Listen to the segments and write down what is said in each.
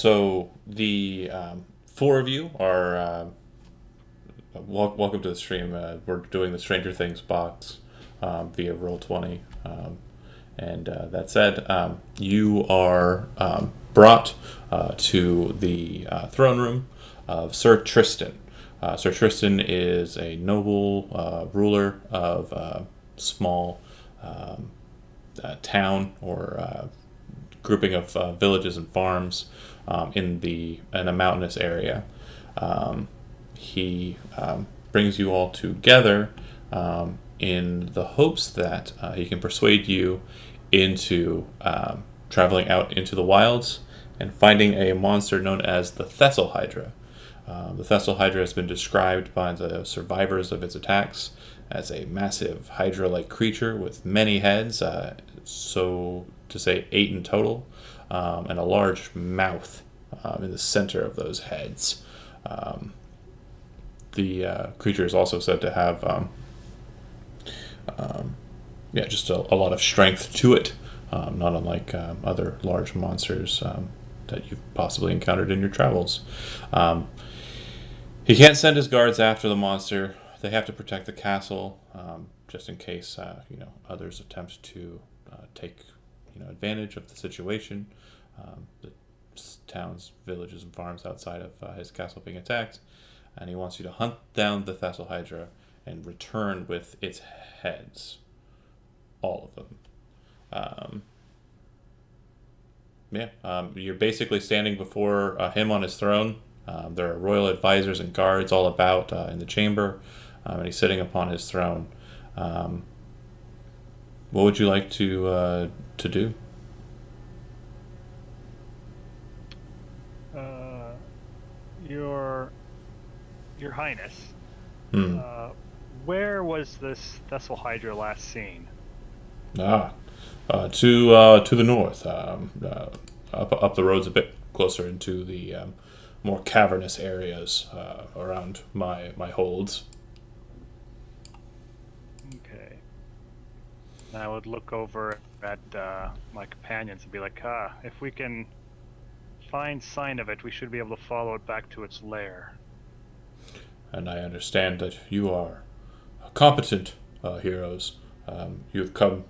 So the four of you are welcome to the stream. We're doing the Stranger Things box via Roll20. And that said, you are brought to the throne room of Sir Tristan. Sir Tristan is a noble ruler of a small town or grouping of villages and farms in a mountainous area. He brings you all together in the hopes that he can persuade you into traveling out into the wilds and finding a monster known as the Thessalhydra. The Thessalhydra has been described by the survivors of its attacks as a massive hydra-like creature with many heads, so to say 8 in total, and a large mouth in the center of those heads. The creature is also said to have just a lot of strength to it, not unlike other large monsters that you've possibly encountered in your travels. He can't send his guards after the monster. They have to protect the castle, just in case others attempt to take advantage of the situation. The towns, villages, and farms outside of his castle being attacked, and he wants you to hunt down the Thessalhydra and return with its heads, all of them. You're basically standing before him on his throne. There are royal advisors and guards all about in the chamber, and he's sitting upon his throne. What would you like to do? Your Highness, Hmm. where was this Thessalhydra last seen? To the north, up the roads a bit closer into the more cavernous areas around my holds. Okay. And I would look over at my companions and be like, if we can find sign of it, we should be able to follow it back to its lair. And I understand that you are competent heroes. You have come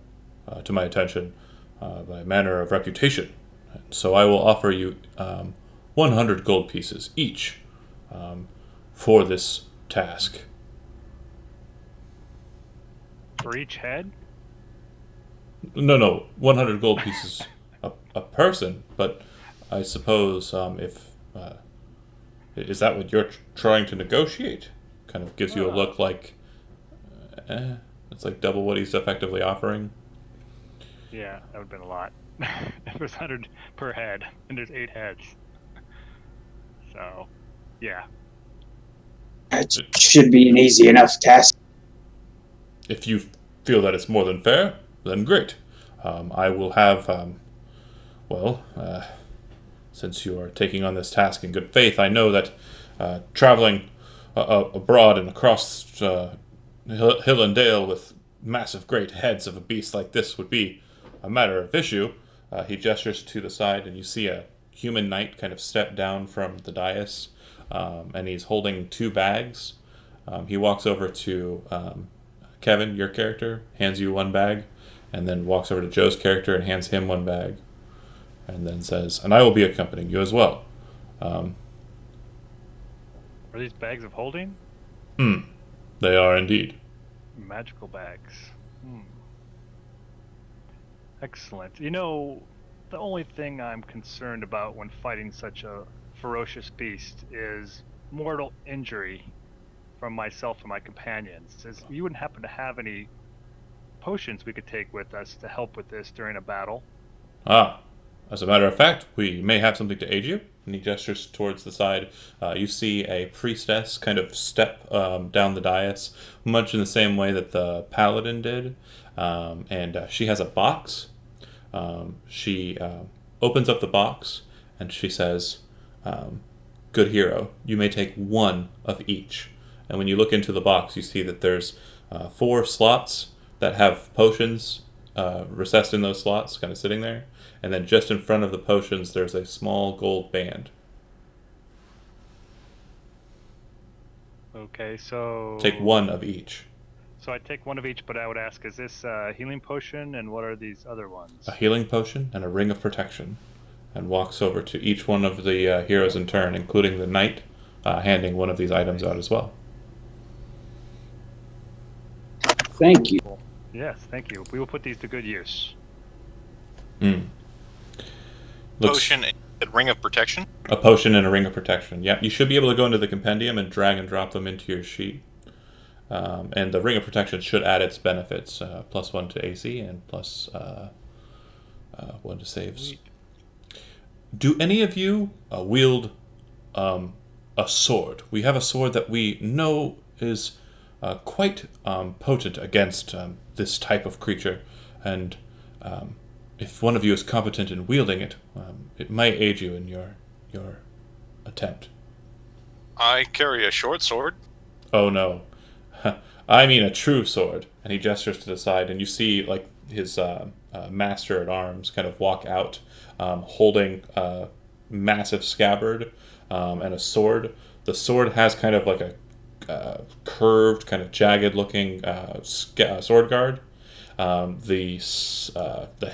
to my attention by manner of reputation. And so I will offer you 100 gold pieces each for this task. For each head? No, 100 gold pieces a person, but I suppose if... is that what you're trying to negotiate? Kind of gives you a look like... it's like double what he's effectively offering. Yeah, that would have been a lot. It was 100 per head, and there's 8 heads. So, yeah. It should be an easy enough task. If you feel that it's more than fair, then great. I will have... since you are taking on this task in good faith, I know that traveling abroad and across hill and dale with massive great heads of a beast like this would be a matter of issue. He gestures to the side, and you see a human knight kind of step down from the dais, and he's holding 2 bags. He walks over to Kevin, your character, hands you 1 bag, and then walks over to Joe's character and hands him 1 bag. And then says, and I will be accompanying you as well. Are these bags of holding? They are indeed. Magical bags. Excellent. The only thing I'm concerned about when fighting such a ferocious beast is mortal injury from myself and my companions. You wouldn't happen to have any potions we could take with us to help with this during a battle? As a matter of fact, we may have something to aid you. And he gestures towards the side. You see a priestess kind of step down the dais, much in the same way that the paladin did. And she has a box. She opens up the box, and she says, good hero, you may take 1 of each. And when you look into the box, you see that there's 4 slots that have potions recessed in those slots, kind of sitting there. and then just in front of the potions, there's a small gold band. Okay, so... Take one of each. So I take one of each, but I would ask, is this a healing potion, and what are these other ones? A healing potion and a ring of protection. And walks over to each one of the heroes in turn, including the knight, handing one of these items out as well. Thank you. Yes, thank you. We will put these to good use. Potion and ring of protection? A potion and a ring of protection. Yeah, you should be able to go into the compendium and drag and drop them into your sheet. And the ring of protection should add its benefits. +1 to AC and +1 to saves. Sweet. Do any of you wield a sword? We have a sword that we know is quite potent against this type of creature, and if one of you is competent in wielding it, it might aid you in your attempt. I carry a short sword. Oh no, I mean a true sword. And he gestures to the side, and you see like his master at arms kind of walk out, holding a massive scabbard and a sword. The sword has kind of like a curved, kind of jagged-looking sword guard. The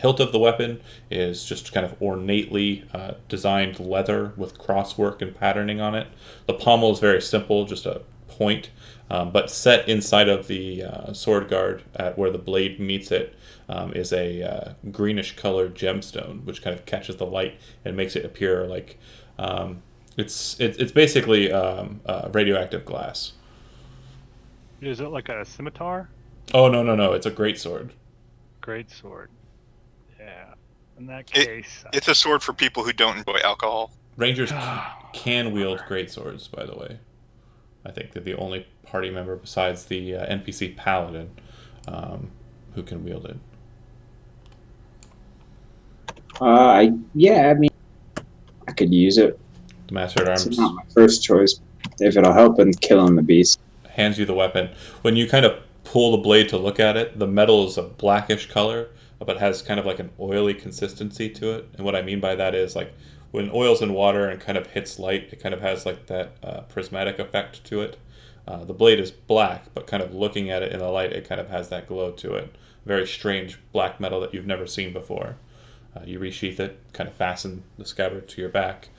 hilt of the weapon is just kind of ornately designed leather with crosswork and patterning on it. The pommel is very simple, just a point, but set inside of the sword guard at where the blade meets it is a greenish-colored gemstone, which kind of catches the light and makes it appear like it's basically radioactive glass. Is it like a scimitar? Oh, no. It's a great sword. Great sword. Yeah. In that case... It's a sword for people who don't enjoy alcohol. Rangers can wield great swords, by the way. I think they're the only party member besides the NPC Paladin who can wield it. Yeah, I mean, I could use it. The Master at Arms It's not my first choice. If it'll help in killing the beast. hands you the weapon. When you kind of pull the blade to look at it, the metal is a blackish color, but has kind of like an oily consistency to it. And what I mean by that is like when oil's in water and kind of hits light, it kind of has like that prismatic effect to it. The blade is black, but kind of looking at it in the light, it kind of has that glow to it. Very strange black metal that you've never seen before. You resheath it, kind of fasten the scabbard to your back.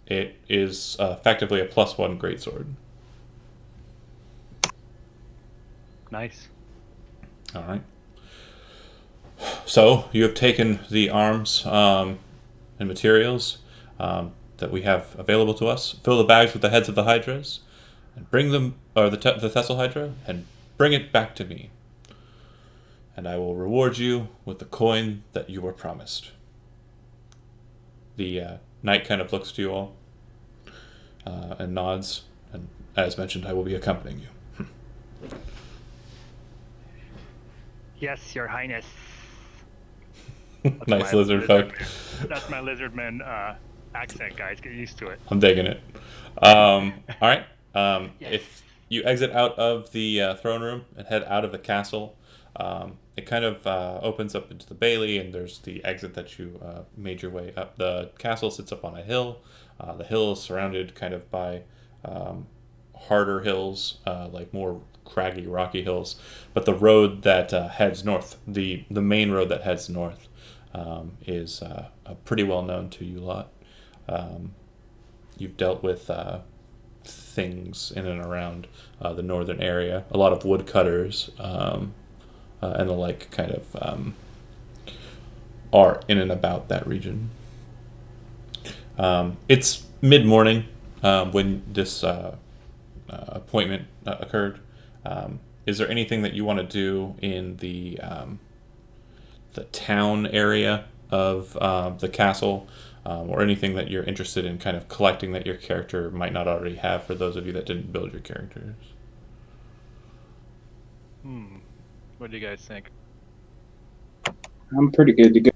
It is effectively a +1 greatsword. Nice. All right. So you have taken the arms and materials that we have available to us. Fill the bags with the heads of the hydras, and bring them, or the Thessalhydra, and bring it back to me. And I will reward you with the coin that you were promised. The knight kind of looks to you all and nods. And as mentioned, I will be accompanying you. Yes, Your Highness. Nice lizard folk. That's my lizardman accent, guys. Get used to it. I'm digging it. All right. Yes. If you exit out of the throne room and head out of the castle, it kind of opens up into the bailey, and there's the exit that you made your way up. The castle sits up on a hill. The hill is surrounded kind of by harder hills, like more craggy, rocky hills. But the road that heads north, the main road that heads north, is pretty well known to you lot. You've dealt with things in and around the northern area. A lot of woodcutters and the like kind of are in and about that region. It's mid-morning when this appointment occurred. Is there anything that you want to do in the town area of the castle, or anything that you're interested in kind of collecting that your character might not already have, for those of you that didn't build your characters? What do you guys think? I'm pretty good to go.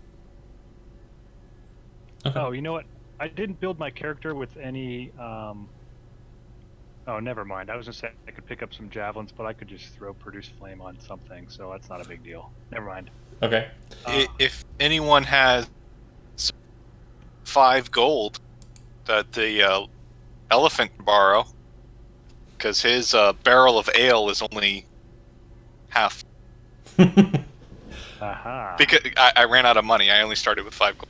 Okay. Oh, you know what? I didn't build my character with any... Oh, never mind. I was going to say I could pick up some javelins, but I could just throw Produce Flame on something, so that's not a big deal. Never mind. Okay. If anyone has 5 gold that the elephant can borrow, because his barrel of ale is only half. Aha. Because I ran out of money. I only started with 5 gold.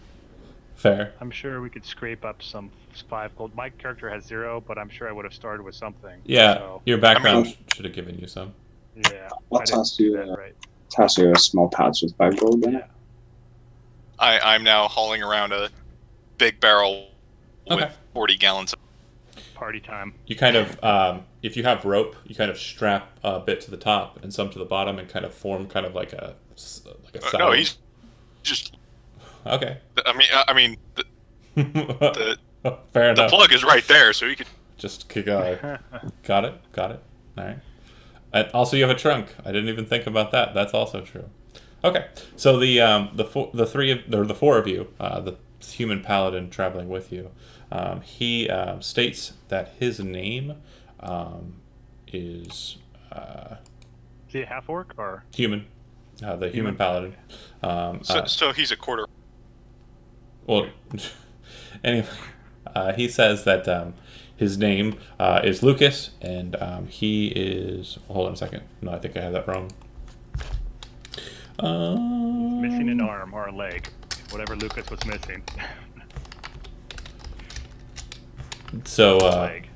Fair. I'm sure we could scrape up some 5 gold. My character has 0, but I'm sure I would have started with something. Yeah, So, your background I mean- should have given you some. yeah. I'll I didn't toss do you, that right. toss you a small pouch with 5 gold in it. Yeah. I'm now hauling around a big barrel Okay. with 40 gallons. Party time. You kind of, if you have rope, you kind of strap a bit to the top and some to the bottom and kind of form kind of like a saddle. No, he's just. Okay. I mean, the Fair enough. plug is right there, so you could. Just got it. All right. And also, you have a trunk. I didn't even think about that. That's also true. Okay. So the four of you, the human paladin traveling with you, he states that his name is Is he a half orc or? human. The human paladin. So he's a quarter. Well, anyway, he says that his name is Lucas, and he is. Hold on a second. No, I think I have that wrong. Missing an arm or a leg. Whatever Lucas was missing. So Leg.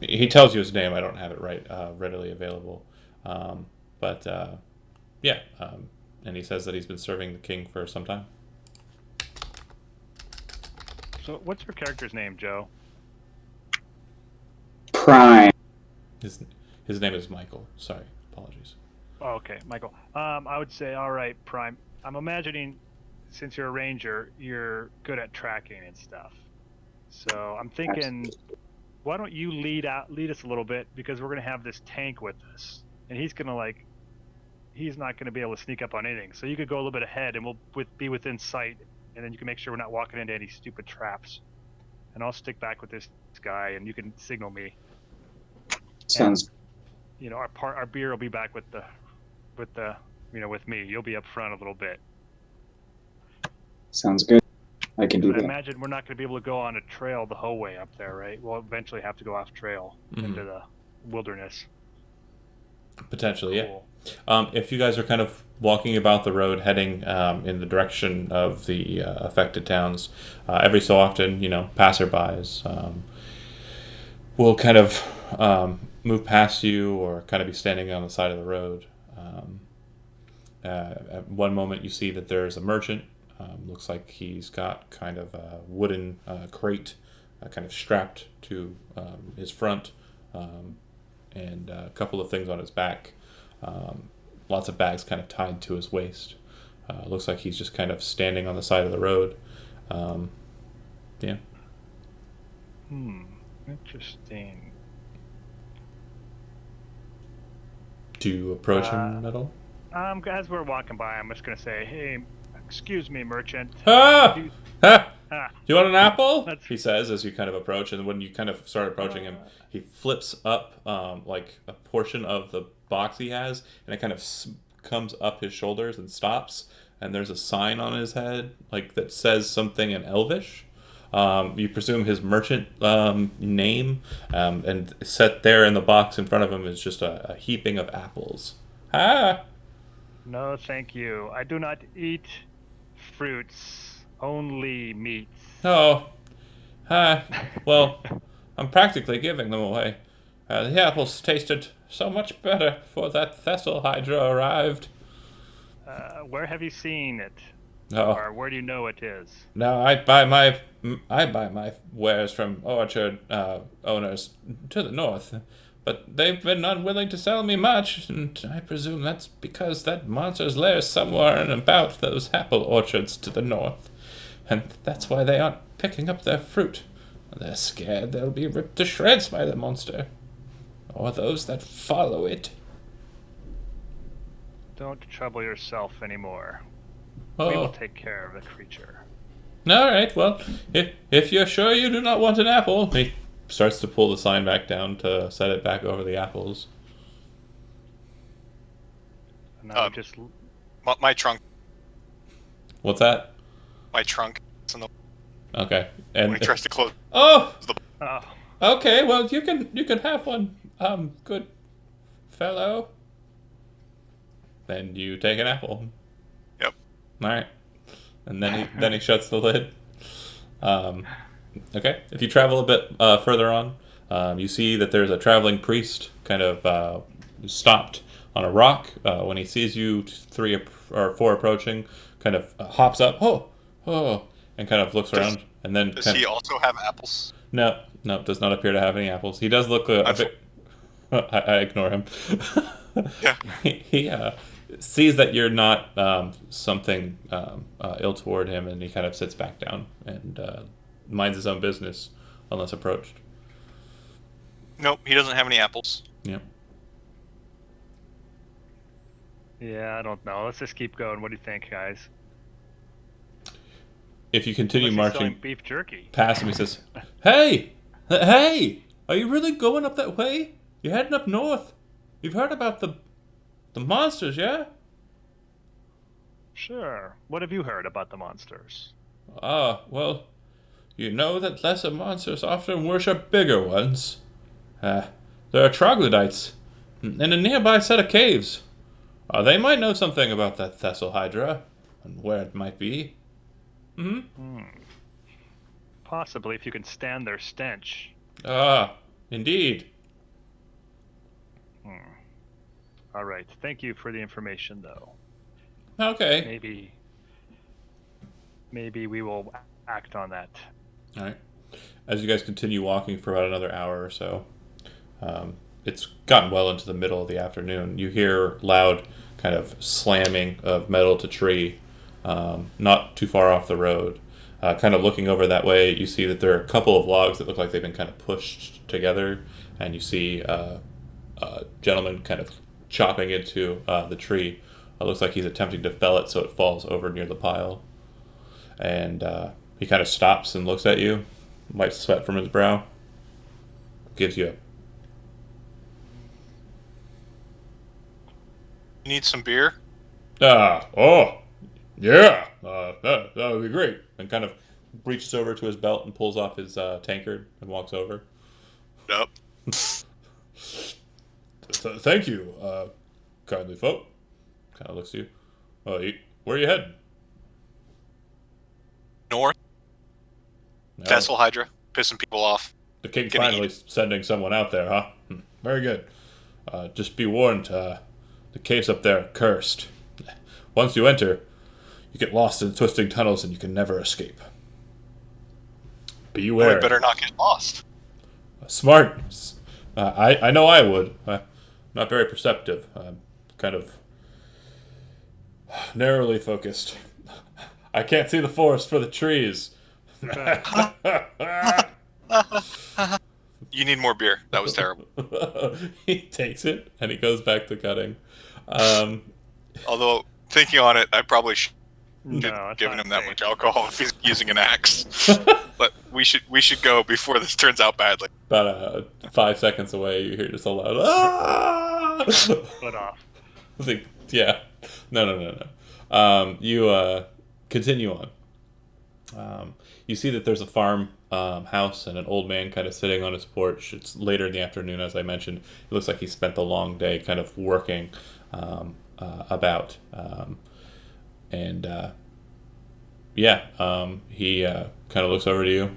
he tells you his name. I don't have it readily available, but yeah, and he says that he's been serving the king for some time. So what's your character's name, Joe? Prime. His name is Michael. Sorry, apologies. Oh, okay, Michael. I would say, all right, Prime. I'm imagining, since you're a ranger, you're good at tracking and stuff. So I'm thinking, why don't you lead us a little bit, because we're gonna have this tank with us, and he's not gonna be able to sneak up on anything. So you could go a little bit ahead, and we'll be within sight, and then you can make sure we're not walking into any stupid traps. And I'll stick back with this guy, and you can signal me. Sounds You know, our beer will be back with me. You'll be up front a little bit. sounds good. I can do I that. imagine we're not going to be able to go on a trail the whole way up there, right? We'll eventually have to go off trail into the wilderness. Potentially, yeah. Cool. If you guys are kind of walking about the road, heading in the direction of the affected towns, every so often, passerbys will kind of move past you or kind of be standing on the side of the road. At one moment, you see that there's a merchant. Looks like he's got kind of a wooden crate kind of strapped to his front, and a couple of things on his back. Lots of bags kind of tied to his waist. Looks like he's just kind of standing on the side of the road. Yeah. Interesting. Do you approach him at all? As we're walking by, I'm just going to say, hey, excuse me, merchant. Ah! You- Ah! Ah, Do you want an apple? That's- He says as you kind of approach, and when you kind of start approaching him, he flips up like a portion of the box he has, and it kind of comes up his shoulders and stops. And there's a sign on his head, like that says something in Elvish. You presume his merchant name, and set there in the box in front of him is just a heaping of apples. Ah! no, thank you. I do not eat fruits, only meats. Oh, well, I'm practically giving them away. The apples tasted so much better before that Thessalhydra arrived. Where have you seen it? Oh, Or where do you know it is? no, I buy my wares from orchard owners to the north, but they've been unwilling to sell me much, and I presume that's because that monster's lair is somewhere and about those apple orchards to the north, and that's why they aren't picking up their fruit. They're scared they'll be ripped to shreds by the monster, or those that follow it. Don't trouble yourself anymore. We Oh, will take care of the creature. all right. Well, if you're sure you do not want an apple, he starts to pull the sign back down to set it back over the apples. And I would just My trunk. What's that? My trunk. Okay. when And he tries to close oh, the. Oh, okay. Well, you can have one. Good fellow. Then you take an apple. Yep. All right. And then he shuts the lid. Okay. If you travel a bit further on, you see that there's a traveling priest kind of stopped on a rock when he sees you three or four approaching. Kind of hops up, and kind of looks around, and then Does kind he of, also have apples? no, does not appear to have any apples. He does look a bit. I ignore him. Yeah. He sees that you're not something ill toward him, and he kind of sits back down and minds his own business unless approached. Nope, he doesn't have any apples. Yeah. yeah, I don't know. Let's just keep going. What do you think, guys? If you continue Unless he's selling marching beef jerky. past him, he says, "Hey, hey, are you really going up that way? You're heading up north. You've heard about the monsters, yeah? Sure. What have you heard about the monsters? Well, you know that lesser monsters often worship bigger ones. There are troglodytes in a nearby set of caves. They might know something about that Thessalhydra and where it might be. Possibly if you can stand their stench. Indeed. All right. Thank you for the information, though. Okay. Maybe we will act on that. All right. As you guys continue walking for about another hour or so, it's gotten well into the middle of the afternoon. You hear loud kind of slamming of metal to tree, not too far off the road. Kind of looking over that way, you see that there are a couple of logs that look like they've been kind of pushed together, and you see a gentleman kind of chopping into the tree. It looks like he's attempting to fell it so it falls over near the pile. And he kind of stops and looks at you, wipes sweat from his brow, gives you a... You need some beer? Yeah, that would be great. And kind of reaches over to his belt and pulls off his tankard and walks over. Nope. Thank you, kindly folk. Kind of looks at you. Where are you heading? North. No. Thessalhydra. Pissing people off. The king's Gonna finally sending someone out there, huh? Very good. Just be warned, the caves up there are cursed. Once you enter, you get lost in twisting tunnels and you can never escape. Beware. Well, we better not get lost. Smart. I know I would. Not very perceptive. Kind of narrowly focused. I can't see the forest for the trees. You need more beer. That was terrible. He takes it and he goes back to cutting. Although, thinking on it, I probably should No, have it's given not him that safe. much alcohol if he's using an axe. But we should go before this turns out badly. About 5 seconds away, you hear just a loud "Ah!" Put off. Yeah. No. You continue on. You see that there's a farm house and an old man kind of sitting on his porch. It's later in the afternoon, as I mentioned. It looks like he spent the long day kind of working about. He kind of looks over to you,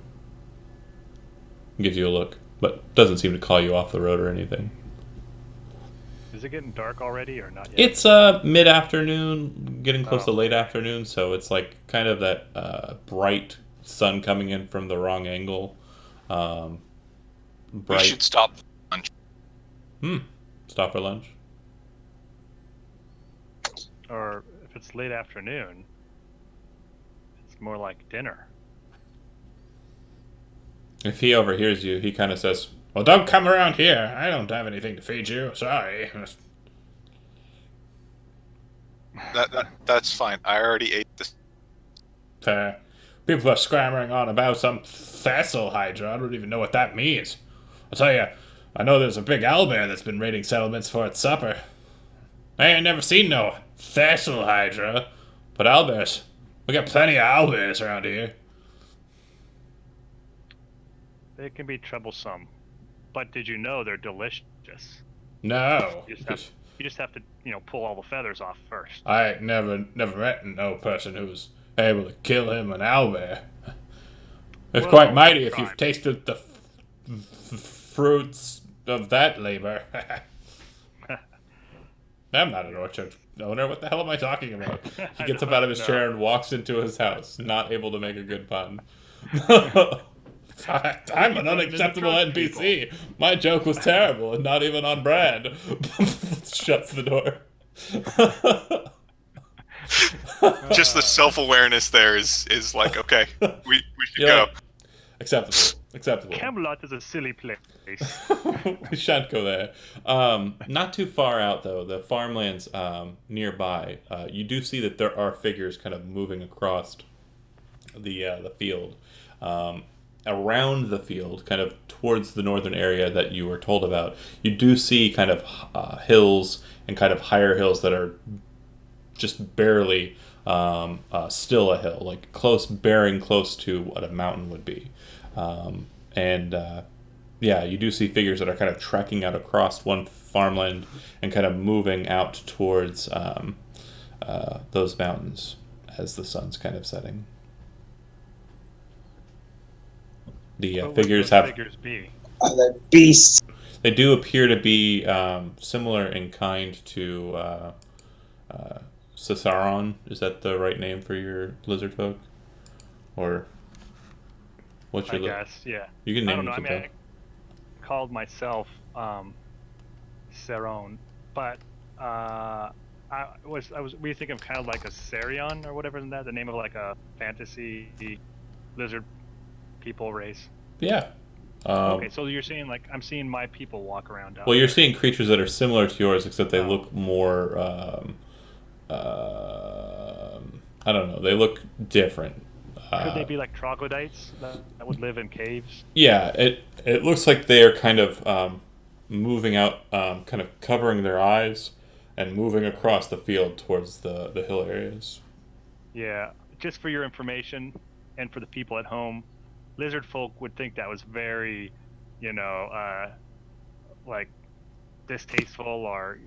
gives you a look, but doesn't seem to call you off the road or anything. Is it getting dark already or not yet? It's mid-afternoon, getting close to late afternoon, so it's like kind of that bright sun coming in from the wrong angle. We Bright. should stop for lunch. Stop for lunch. Or if it's late afternoon, it's more like dinner. If he overhears you, he kind of says, "Well, don't come around here. I don't have anything to feed you. Sorry." That's fine. I already ate this. People are scrambling on about some Thessalhydra. I don't even know what that means. I'll tell you, I know there's a big owlbear that's been raiding settlements for its supper. I ain't never seen no Thessalhydra, but owlbears. We got plenty of owlbears around here. They can be troublesome, but did you know they're delicious? No. You just have to, pull all the feathers off first. I never met no person who was able to kill him an owlbear. It's Well, quite mighty if you've crime. tasted the fruits of that labor. I'm not an orchard owner. What the hell am I talking about? He gets up out of his chair and walks into his house, not able to make a good pun. I'm an unacceptable NPC. My joke was terrible and not even on brand. Shuts the door. Just the self-awareness there is like, okay, we should go. Acceptable. Camelot is a silly place. We shan't go there. Not too far out, though, the farmlands nearby, you do see that there are figures kind of moving across the field. Around the field, kind of towards the northern area that you were told about, you do see kind of hills and kind of higher hills that are just barely still a hill, like bearing close to what a mountain would be. You do see figures that are kind of trekking out across one farmland and kind of moving out towards those mountains as the sun's kind of setting. The figures have. Figures be? The beasts. They do appear to be similar in kind to Ciceron. Is that the right name for your lizard folk? Or what's your? I guess, yeah. You can name I don't know. them. I called myself Ceron, but were you thinking of kind of like a Cerion or whatever? Isn't that the name of like a fantasy lizard people race? Yeah. Okay, so you're saying like I'm seeing my people walk around. Well, you're seeing creatures that are similar to yours, except they look more. I don't know. They look different. Could they be like troglodytes that would live in caves? Yeah, it looks like they are kind of moving out, kind of covering their eyes and moving across the field towards the hill areas. Yeah, just for your information and for the people at home, lizard folk would think that was very, like distasteful or,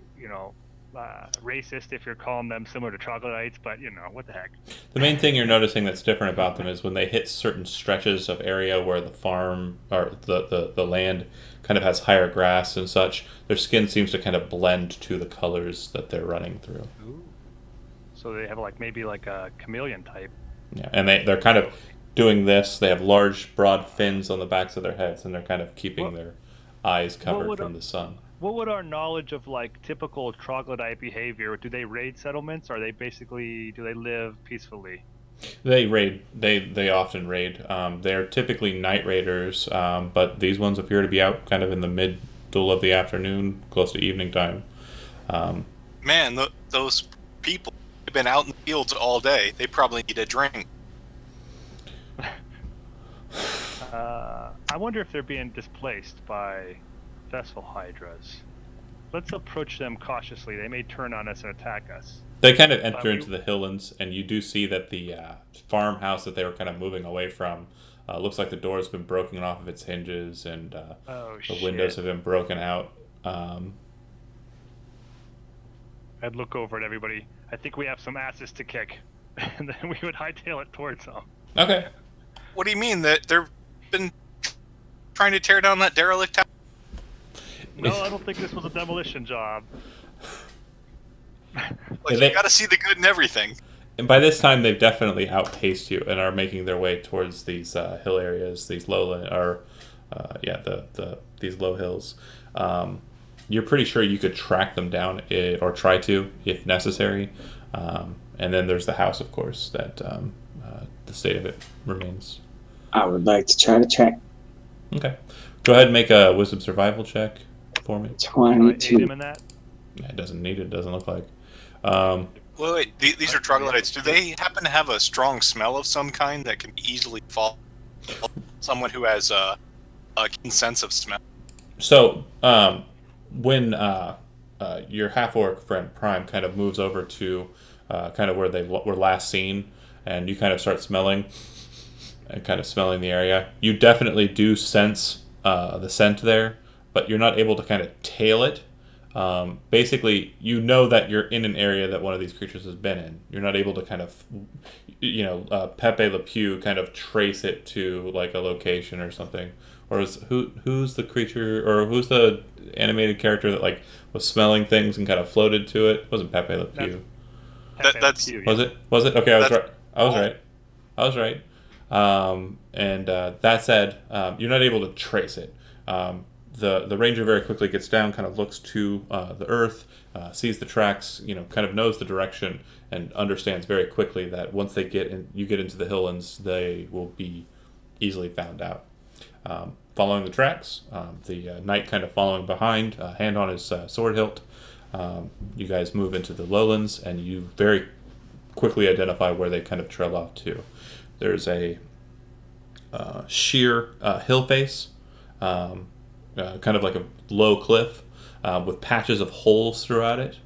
racist if you're calling them similar to troglodytes, but what the heck. The main thing you're noticing that's different about them is when they hit certain stretches of area where the farm or the land kind of has higher grass and such, their skin seems to kind of blend to the colors that they're running through. Ooh. So they have maybe like a chameleon type. Yeah, and they're kind of doing this. They have large, broad fins on the backs of their heads, and they're kind of keeping their eyes covered from the sun. What would our knowledge of like typical troglodyte behavior? Do they raid settlements? Or do they live peacefully? They raid. They often raid. They're typically night raiders, but these ones appear to be out kind of in the middle of the afternoon, close to evening time. Man, those people have been out in the fields all day. They probably need a drink. I wonder if they're being displaced by Thessalhydras. Let's approach them cautiously. They may turn on us and attack us. They kind of enter into the hilllands, and you do see that the farmhouse that they were kind of moving away from looks like the door has been broken off of its hinges, and the windows have been broken out. I'd look over at everybody. I think we have some asses to kick, and then we would hightail it towards them. Okay. What do you mean that they've been trying to tear down that derelict town? No, I don't think this was a demolition job. You gotta see the good in everything. And by this time, they've definitely outpaced you and are making their way towards these hill areas, these these low hills. You're pretty sure you could track them down or try to, if necessary. And then there's the house, of course, that the state of it remains. I would like to try to track. Okay. Go ahead and make a wisdom survival check for me. 22. Aid him in that? Yeah, it doesn't need it, doesn't look like. Wait, these are troglodytes. Do they happen to have a strong smell of some kind that can easily fall? Someone who has a keen sense of smell. So, when your half-orc friend Prime kind of moves over to kind of where they were last seen, and you kind of start smelling, and kind of smelling the area. You definitely do sense the scent there, but you're not able to kind of tail it. Basically, you know that you're in an area that one of these creatures has been in. You're not able to kind of, Pepe Le Pew kind of trace it to like a location or something. Or who's the creature, or who's the animated character that like was smelling things and kind of floated to it? It wasn't Pepe Le Pew. That's Was it? Was it? Okay, I was That's- right. I was right. And that said, you're not able to trace it. The ranger very quickly gets down, kind of looks to the earth, sees the tracks, kind of knows the direction, and understands very quickly that once you get into the Hilllands, they will be easily found out. Following the tracks, the knight kind of following behind, hand on his sword hilt. You guys move into the lowlands, and you very quickly identify where they kind of trail off to. There's a sheer hill face, kind of like a low cliff, with patches of holes throughout it.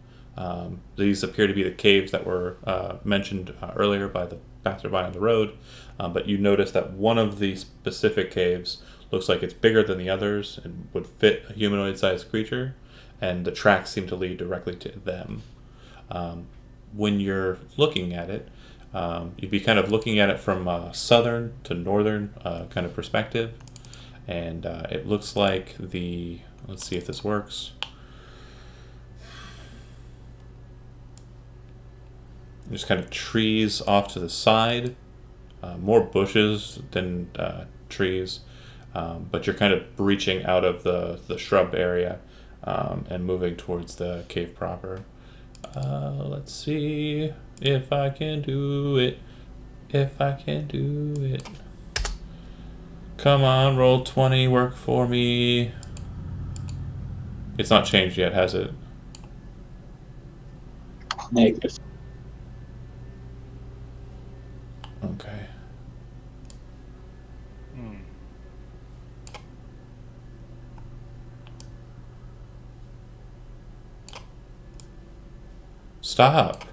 These appear to be the caves that were mentioned earlier by the passerby on the road, but you notice that one of the specific caves looks like it's bigger than the others and would fit a humanoid-sized creature, and the tracks seem to lead directly to them. When you're looking at it, you'd be kind of looking at it from a southern to northern kind of perspective, and it looks like let's see if this works. There's kind of trees off to the side, more bushes than trees, but you're kind of breaching out of the shrub area and moving towards the cave proper. Let's see if I can do it. Come on, roll 20, work for me. It's not changed yet, has it? Negative. Okay. Stop.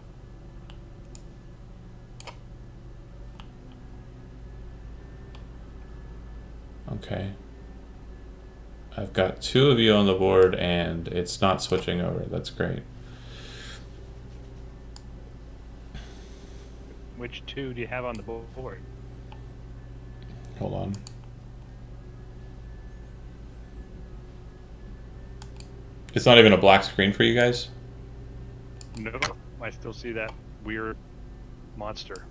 Okay. I've got 2 of you on the board, and it's not switching over. That's great. Which 2 do you have on the board? Hold on. It's not even a black screen for you guys? No, I still see that weird monster.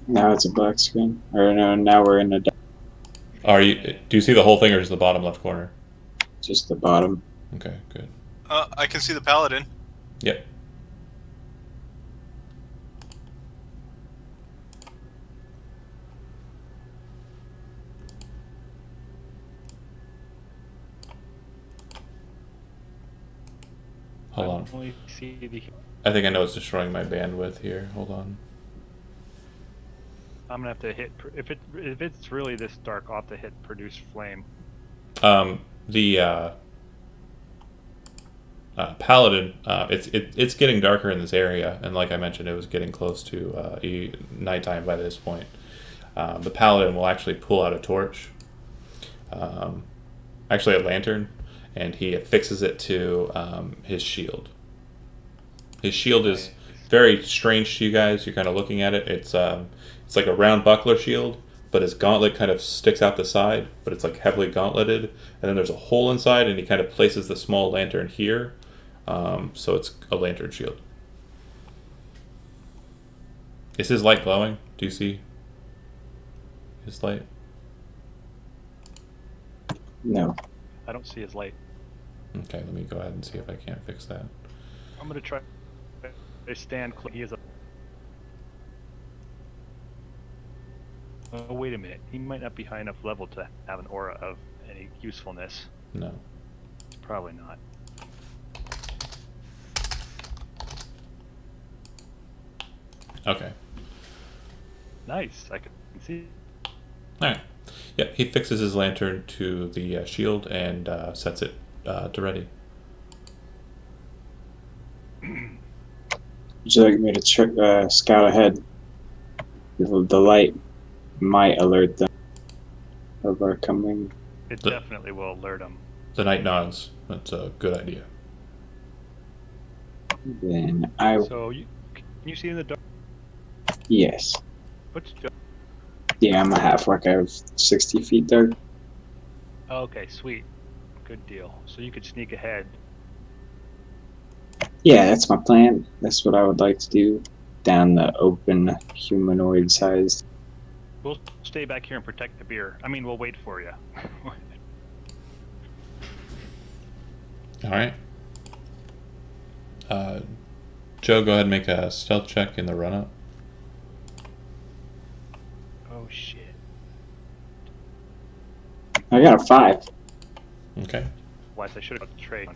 Now it's a black screen. Or no, now we're in a Do you see the whole thing, or just the bottom left corner? just the bottom. Okay, good. I can see the paladin. Yep. Hold on. Only see the. I think I know it's destroying my bandwidth here. Hold on. I'm gonna have to hit if it's really this dark. I'll have to hit produce flame. The paladin, it's getting darker in this area, and like I mentioned, it was getting close to nighttime by this point. The paladin will actually pull out a torch, actually a lantern, and he affixes it to his shield. His shield is very strange to you guys. You're kind of looking at it. It's like a round buckler shield, but his gauntlet kind of sticks out the side, but it's like heavily gauntleted. And then there's a hole inside, and he kind of places the small lantern here. So it's a lantern shield. Is his light glowing? Do you see his light? No. I don't see his light. Okay, let me go ahead and see if I can't fix that. I'm gonna try. They stand. He is a. Oh, wait a minute. He might not be high enough level to have an aura of any usefulness. No. Probably not. Okay. Nice. I can see. Alright. Yep, he fixes his lantern to the shield and sets it to ready. Would you like me to scout ahead? The light might alert them of our coming. It definitely will alert them. The knight nods. That's a good idea. Then So can you see in the dark? yes. What's Yeah, I'm a half orc. I have 60 feet dark. okay, sweet, good deal. So you could sneak ahead. Yeah, that's my plan. That's what I would like to do. Down the open humanoid sized. We'll stay back here and protect the beer. I mean, we'll wait for you. All right. Joe, go ahead and make a stealth check in the run-up. Oh shit. I got a 5. Okay. Why I should have trade.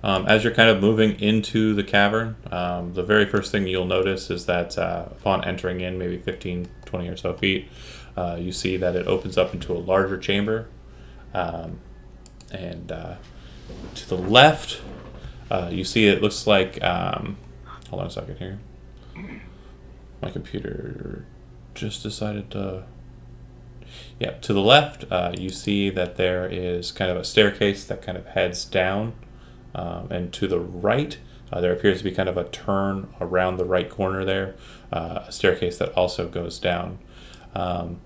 As you're kind of moving into the cavern, the very first thing you'll notice is that upon entering in maybe 15, 20 or so feet, you see that it opens up into a larger chamber. And to the left, you see it looks like... hold on a second here. My computer just decided to... Yeah, to the left, you see that there is kind of a staircase that kind of heads down. And to the right, there appears to be kind of a turn around the right corner there, a staircase that also goes down. To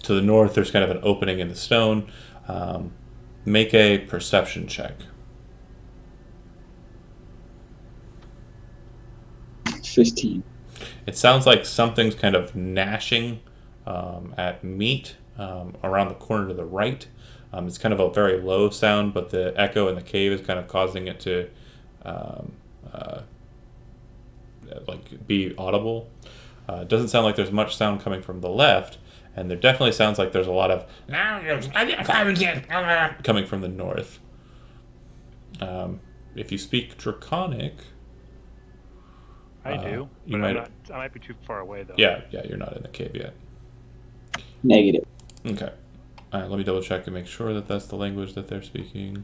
the north, there's kind of an opening in the stone. Make a perception check. 15. It sounds like something's kind of gnashing at meat around the corner to the right. It's kind of a very low sound, but the echo in the cave is kind of causing it to like be audible. It doesn't sound like there's much sound coming from the left, and there definitely sounds like there's a lot of coming from the north. If you speak Draconic, I do, you but might. I might be too far away though. Yeah, you're not in the cave yet. Negative. Okay. All right, let me double check and make sure that that's the language that they're speaking.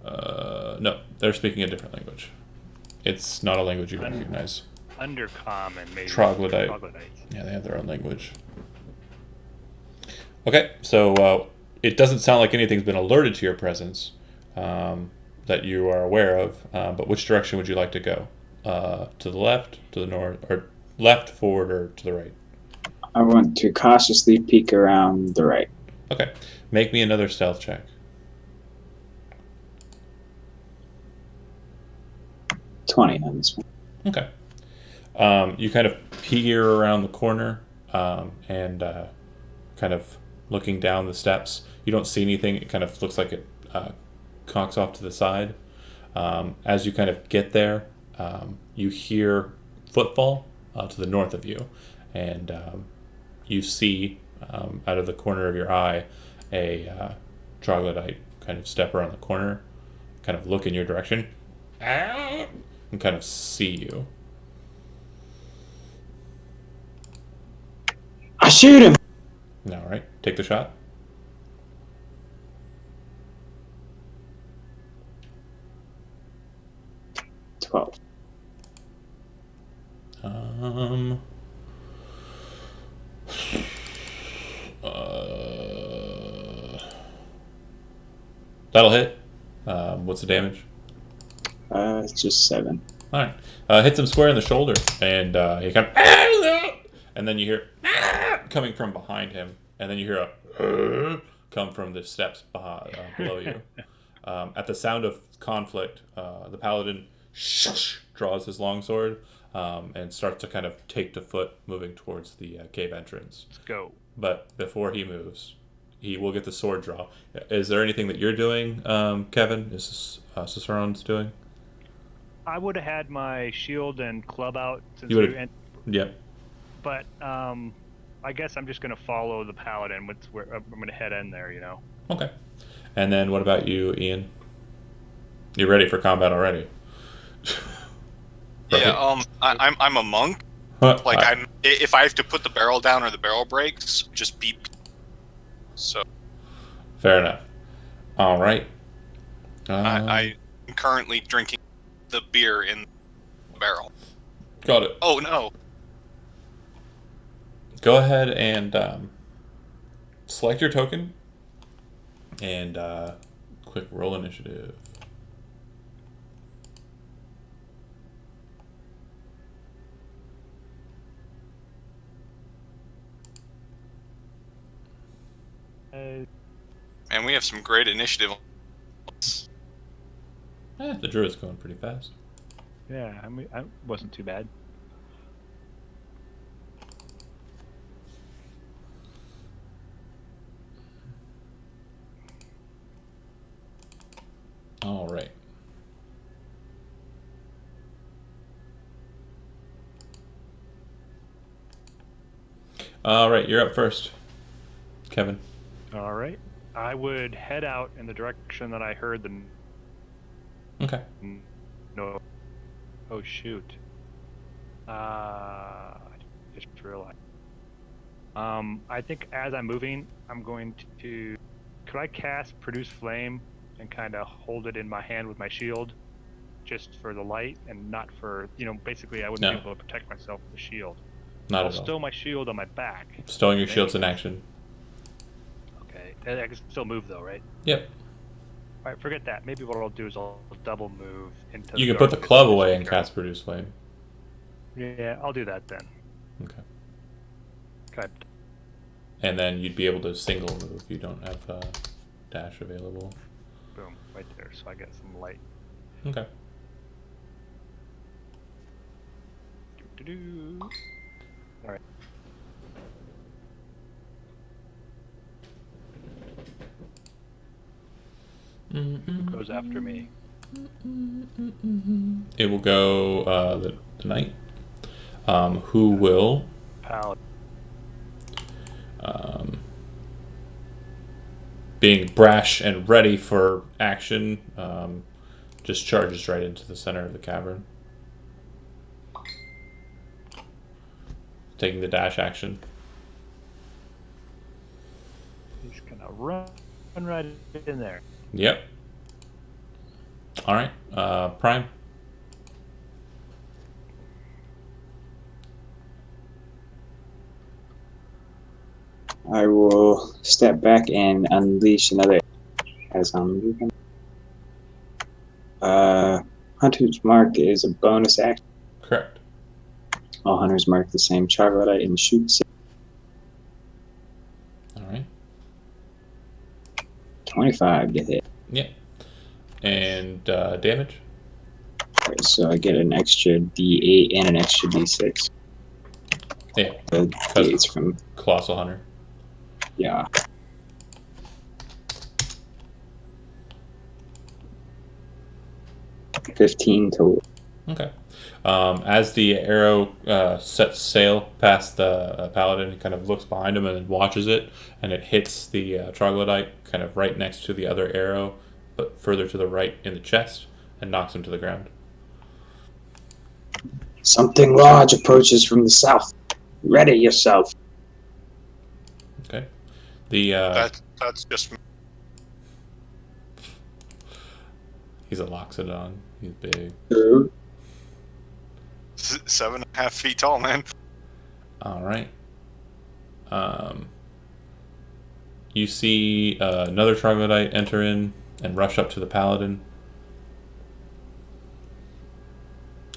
No, they're speaking a different language. It's not a language you recognize. Undercommon, maybe. Troglodyte. Troglodyte. Yeah, they have their own language. Okay, so it doesn't sound like anything's been alerted to your presence that you are aware of, but which direction would you like to go? To the left, to the north, or left, forward, or to the right? I want to cautiously peek around the right. Okay, make me another stealth check. 20 on this one. Okay. You kind of peer around the corner and kind of looking down the steps. You don't see anything. It kind of looks like it cocks off to the side. As you kind of get there, you hear footfall to the north of you, and you see out of the corner of your eye a troglodyte kind of step around the corner, kind of look in your direction, and kind of see you. I shoot him! All right, take the shot. $12. That'll hit. What's the damage? It's just 7. All right, hits him square in the shoulder, and he kind of, and then you hear coming from behind him, and then you hear a come from the steps below you. At the sound of conflict, the paladin draws his longsword and starts to kind of take to foot, moving towards the cave entrance. Let's go. But before he moves, he will get the sword draw. Is there anything that you're doing, Kevin? Is Cicerone's doing? I would have had my shield and club out since You would've- Yep. but I guess I'm just gonna follow the paladin. Where I'm gonna head in there, you know. Okay. And then what about you, Ian? You're ready for combat already. Yeah, I'm a monk. Like if I have to put the barrel down or the barrel breaks, just beep. So Fair enough. All right. I'm currently drinking the beer in the barrel. Got it. Oh no. Go ahead and select your token and quick roll initiative. And we have some great initiative. The druid's going pretty fast. Yeah, I mean, I wasn't too bad. All right. All right, you're up first, Kevin. All right. I would head out in the direction that I heard the Okay. no. Oh shoot. I just realized. I think as I'm moving, I'm going to. Could I cast Produce Flame and kind of hold it in my hand with my shield, just for the light and not for basically I wouldn't be able to protect myself with the shield. Not I'll at all. stow my shield on my back. Stowing your shield's in action. Okay, and I can still move though, right? Yep. All right, forget that. Maybe what I'll do is I'll double move into. You can put the darkness club and away just and grab- cast Produce Flame. Yeah, I'll do that then. Okay. Okay. And then you'd be able to single move. You don't have dash available. Boom, right there. So I get some light. Okay. Doo-doo-doo. All right. Who goes after me? It will go the knight, who will Pal. being brash and ready for action, just charges right into the center of the cavern, taking the dash action. He's gonna run right in there. Yep. All right, Prime. I will step back and unleash another as I'm moving. Hunter's Mark is a bonus action. Correct. All hunters mark the same Troglodyte and shoot. All right. 25 to hit. Yeah. And damage. Okay, so I get an extra D8 and an extra D6. Yeah. The D8's from Colossal Hunter. yeah. $15 total. Okay. As the arrow sets sail past the paladin, he kind of looks behind him and then watches it, and it hits the troglodyte kind of right next to the other arrow, but further to the right in the chest, and knocks him to the ground. Something large approaches from the south. Ready yourself. Okay. The That's just he's a loxodon. He's big. 7.5 feet tall, man. All right. You see another troglodyte enter in and rush up to the paladin.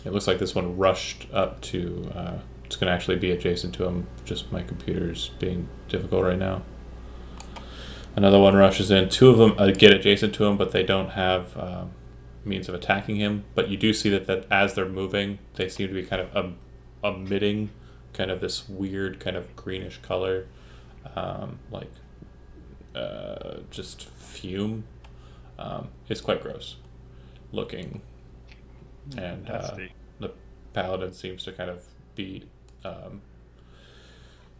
It looks like this one rushed up to. It's going to actually be adjacent to him. Just my computer's being difficult right now. Another one rushes in. Two of them get adjacent to him, but they don't have means of attacking him. But you do see that as they're moving, they seem to be kind of emitting kind of this weird kind of greenish color, like just fume. It's quite gross looking, and the paladin seems to kind of be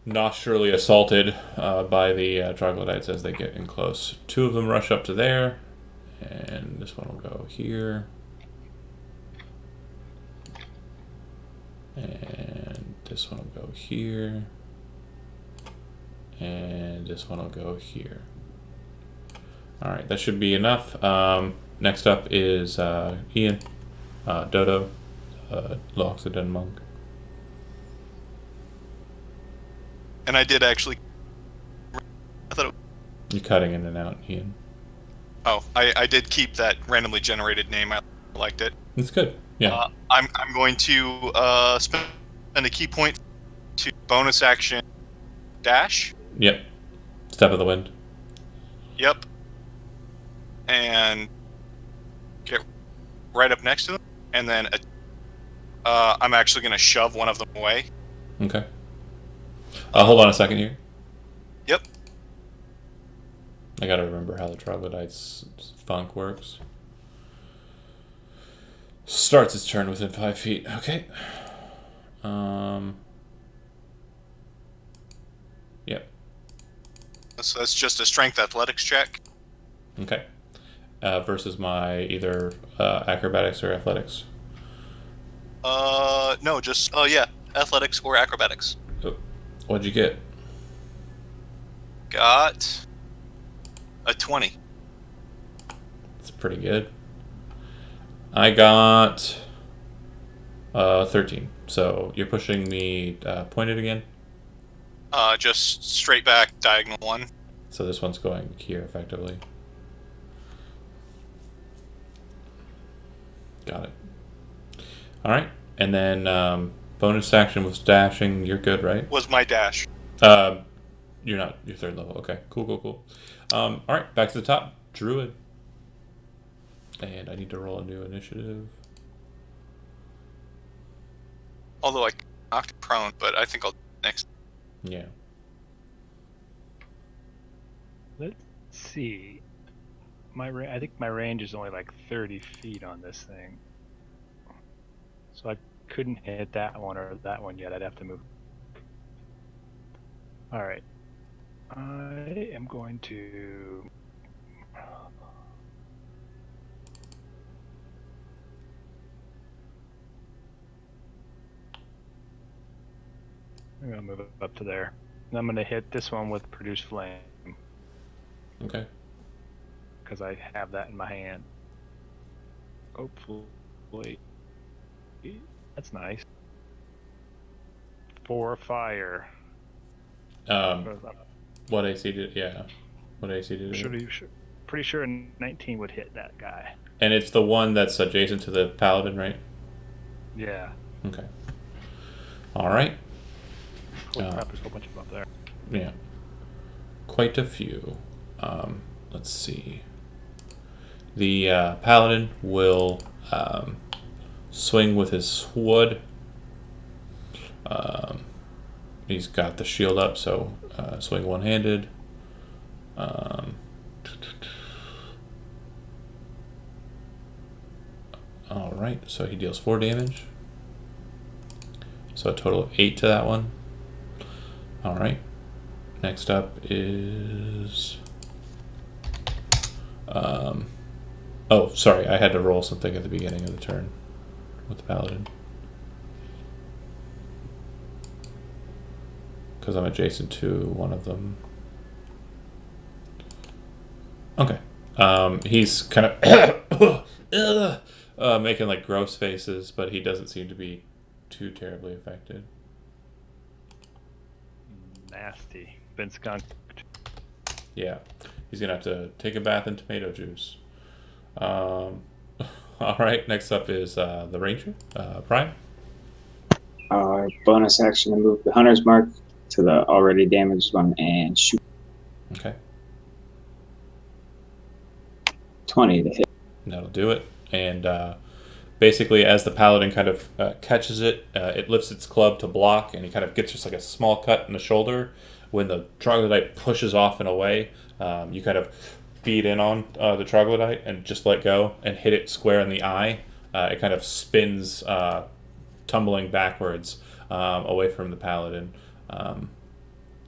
nostrily assaulted by the troglodytes as they get in close. Two of them rush up to there, and this one will go here, and this one will go here, and this one will go here. All right, that should be enough. Next up is Ian, Dodo, Loxodon Monk. And I did actually. I thought it. You're cutting in and out, Ian. Oh, I did keep that randomly generated name. I liked it. It's good. Yeah. I'm going to spend a key point to bonus action dash. Yep. Step of the wind. Yep. And get right up next to them, and then I'm actually going to shove one of them away. Okay. Hold on a second here. Yep. I gotta remember how the Troglodyte's funk works. Starts its turn within 5 feet. Okay. Yep. So that's just a strength athletics check. Okay. Versus my either acrobatics or athletics. No, just athletics or acrobatics. Oh. What'd you get? Got a 20. That's pretty good. I got 13. So you're pushing me pointed again? Just straight back, diagonal one. So this one's going here effectively. Got it. Alright. And then bonus action was dashing. You're good, right? Was my dash. You're not. You're 3rd level. Okay. Cool. Alright. Back to the top. Druid. And I need to roll a new initiative. Although I knocked prone, but I think I'll next. Yeah. Let's see. I think my range is only like 30 feet on this thing. So I couldn't hit that one or that one yet. I'd have to move. Alright. I am going to... I'm going to move it up to there. And I'm going to hit this one with Produce Flame. Okay. Because I have that in my hand. Hopefully. That's nice. 4 fire. What AC did? Yeah. What AC did it? Pretty sure 19 would hit that guy. And it's the one that's adjacent to the paladin, right? Yeah. Okay. All right. Holy crap, there's a whole bunch of them up there. Yeah. Quite a few. Let's see. The paladin will swing with his sword. He's got the shield up, so swing one-handed. All right, so he deals 4 damage. So a total of 8 to that one. All right. Next up is... oh, sorry, I had to roll something at the beginning of the turn with the paladin. Because I'm adjacent to one of them. Okay. He's kind of making like gross faces, but he doesn't seem to be too terribly affected. Nasty. Been skunked. Yeah. He's going to have to take a bath in tomato juice. All right. Next up is the ranger, Prime. Bonus action to move the hunter's mark to the already damaged one and shoot. Okay. 20 to hit. That'll do it. And basically, as the paladin kind of catches it, it lifts its club to block, and he kind of gets just like a small cut in the shoulder. When the troglodyte pushes off and away, you kind of beat in on the troglodyte and just let go and hit it square in the eye. It kind of spins, tumbling backwards away from the paladin.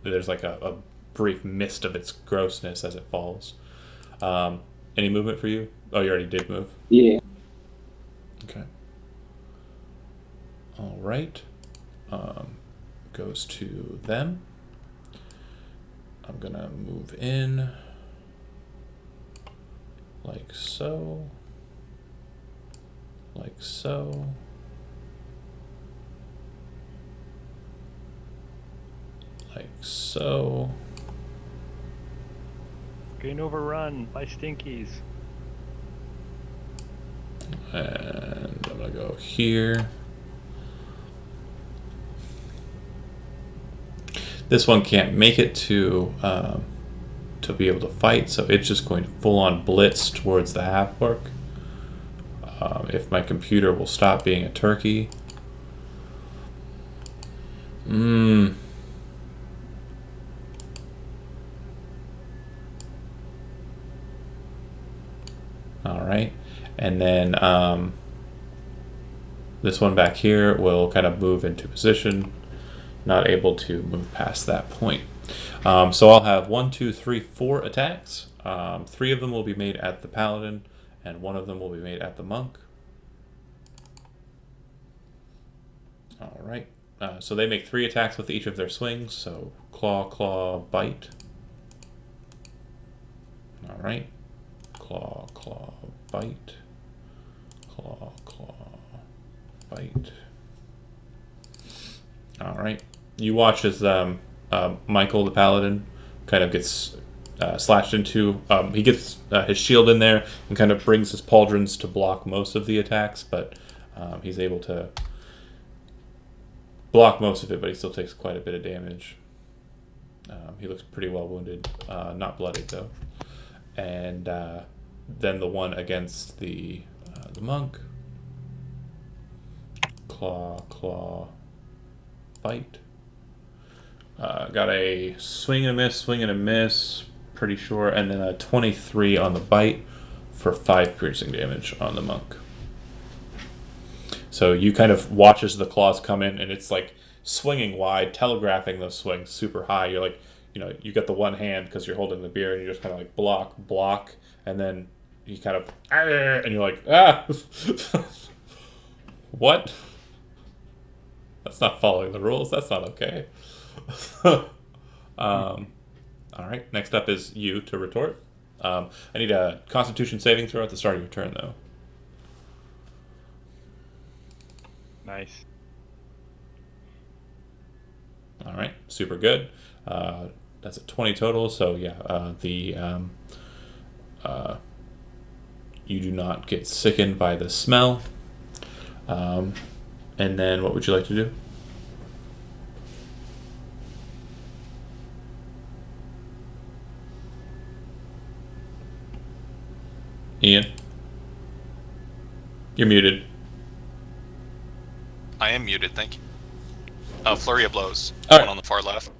There's like a brief mist of its grossness as it falls. Any movement for you? Oh, you already did move? Yeah. Okay. All right. Goes to them. I'm going to move in like so. Like so. Like so. Getting overrun by stinkies. And I'm going to go here. This one can't make it to be able to fight, so it's just going to full-on blitz towards the half-orc. If my computer will stop being a turkey. Alright. And then this one back here will kind of move into position. Not able to move past that point. So I'll have 1, 2, 3, 4 attacks. 3 of them will be made at the paladin, and 1 of them will be made at the monk. Alright. So they make 3 attacks with each of their swings. So claw, claw, bite. Alright. Claw, claw, bite. Claw, claw, bite. Alright. You watch as Michael the paladin kind of gets slashed into. He gets his shield in there and kind of brings his pauldrons to block most of the attacks, but he's able to block most of it, but he still takes quite a bit of damage. He looks pretty well wounded, not bloodied though. And then the one against the monk. Claw, claw, bite. Got a swing and a miss, pretty sure, and then a 23 on the bite for 5 piercing damage on the monk. So you kind of watch as the claws come in, and it's like swinging wide, telegraphing those swings super high. You're like, you got the one hand because you're holding the beer, and you just kind of like block, and then you kind of, and you're like, ah, what? That's not following the rules. That's not okay. All right. Next up is you to retort. I need a Constitution saving throw at the start of your turn, though. Nice. All right. Super good. That's a 20 total. So yeah, you do not get sickened by the smell. And then what would you like to do? Ian? You're muted. I am muted, thank you. Flurry of blows. All One right. on the far left.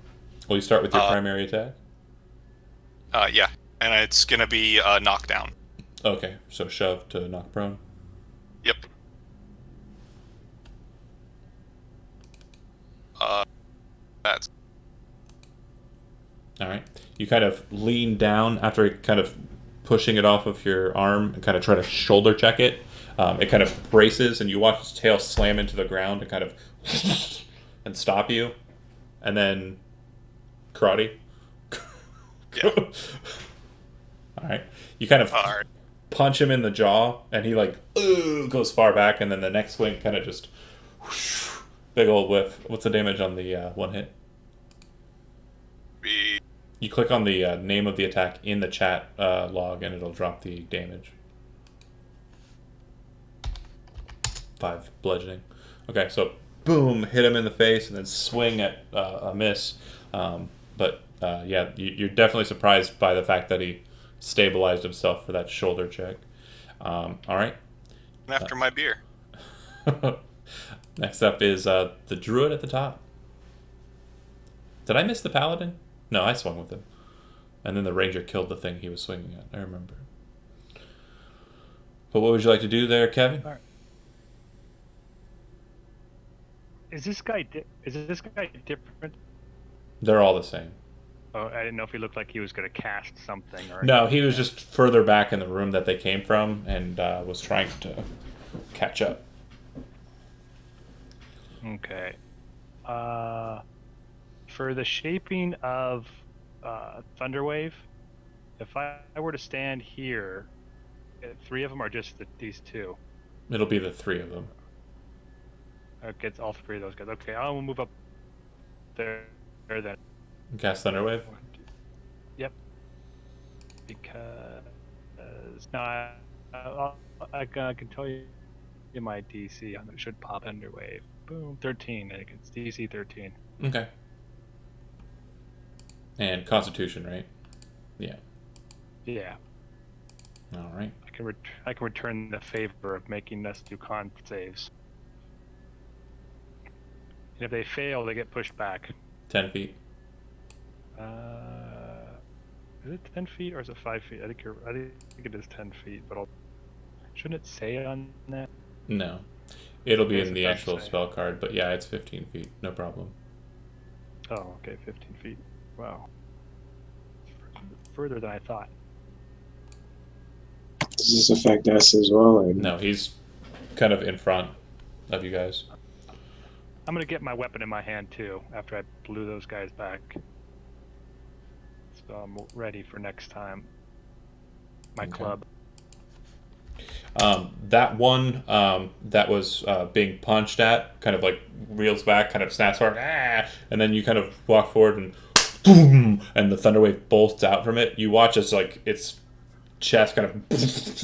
Will you start with your primary attack? Yeah, and it's gonna be knockdown. Okay, so shove to knock prone. Yep. That's All right. You kind of lean down after kind of pushing it off of your arm and kind of try to shoulder check it. It kind of braces, and you watch its tail slam into the ground and kind of and stop you, and then karate. yeah. All right. You kind of All right. punch him in the jaw, and he like goes far back, and then the next swing kind of just big old whiff. What's the damage on the one hit? You click on the name of the attack in the chat log, and it'll drop the damage. 5 bludgeoning. Okay, so boom, hit him in the face, and then swing at a miss. But yeah, you're definitely surprised by the fact that he stabilized himself for that shoulder check. All right. After my beer. Next up is the Druid at the top. Did I miss the Paladin? No, I swung with him. And then the Ranger killed the thing he was swinging at. I remember. But what would you like to do there, Kevin? All right. Is this guy different? They're all the same. Oh, I didn't know if he looked like he was going to cast something or. No, he was just further back in the room that they came from and was trying to catch up. Okay. For the shaping of Thunderwave, if I were to stand here, 3 of them are just these 2. It'll be the 3 of them. Okay, it's all 3 of those guys. Okay, I'll move up there then. Cast Thunderwave? Yep. Because now I can tell you my DC on it should pop Thunderwave. Boom, 13. I think it's DC 13. Okay. And Constitution, right? Yeah. Yeah. All right. I can return the favor of making us do con saves. And if they fail, they get pushed back. 10 feet. Is it 10 feet or is it 5 feet? I think it is 10 feet, but shouldn't it say on that? No. It'll be Yes, in it the does actual say. spell card, but yeah, it's 15 feet. No problem. Oh, okay, 15 feet. Wow. Further than I thought. Does this affect us as well? Or No, he's kind of in front of you guys. I'm gonna get my weapon in my hand too after I blew those guys back. So I'm ready for next time. My Okay. club. That one that was being punched at kind of like reels back, kind of snaps forward, and then you kind of walk forward and boom, and the thunderwave bolts out from it. You watch as like its chest kind of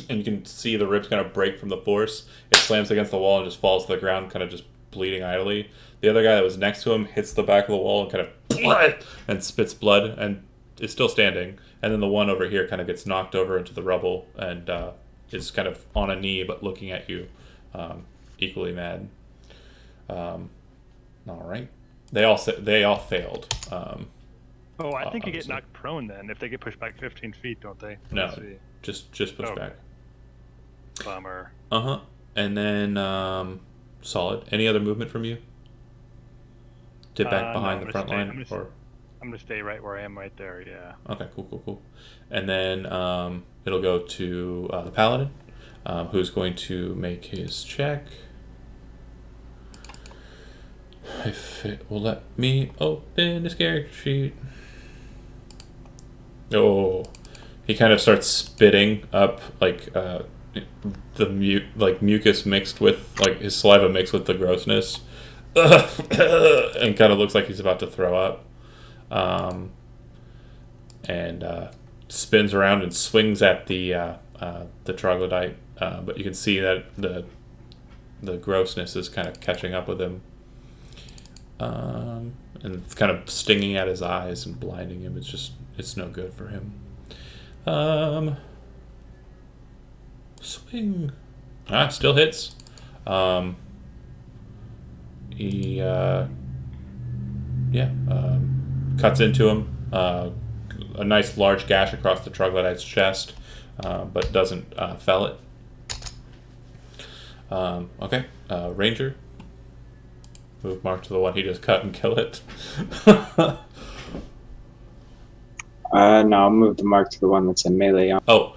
and you can see the ribs kind of break from the force. It slams against the wall and just falls to the ground, kind of just bleeding idly. The other guy that was next to him hits the back of the wall and kind of and spits blood and is still standing. And then the one over here kind of gets knocked over into the rubble and is kind of on a knee but looking at you, equally mad. All right, they all failed. Oh, I think you get obviously. knocked prone then if they get pushed back 15 feet, don't they? No. Let's see. Just push Okay. back. Bummer. And then solid. Any other movement from you? Dip back No, behind I'm the gonna front stay- line, I'm gonna or I'm gonna stay right where I am, right there. Yeah. okay, cool. And then it'll go to the paladin, who's going to make his check. If it will let me open his character sheet. Oh, he kind of starts spitting up like mucus mixed with like his saliva mixed with the grossness, and kind of looks like he's about to throw up. And spins around and swings at the troglodyte, but you can see that the grossness is kind of catching up with him, and it's kind of stinging at his eyes and blinding him. It's no good for him. Swing. Still hits. He cuts into him. A nice large gash across the troglodyte's chest, but doesn't fell it. Okay, Ranger. Move Mark to the one he just cut and kill it. No, I'll move the mark to the one that's in melee. Oh,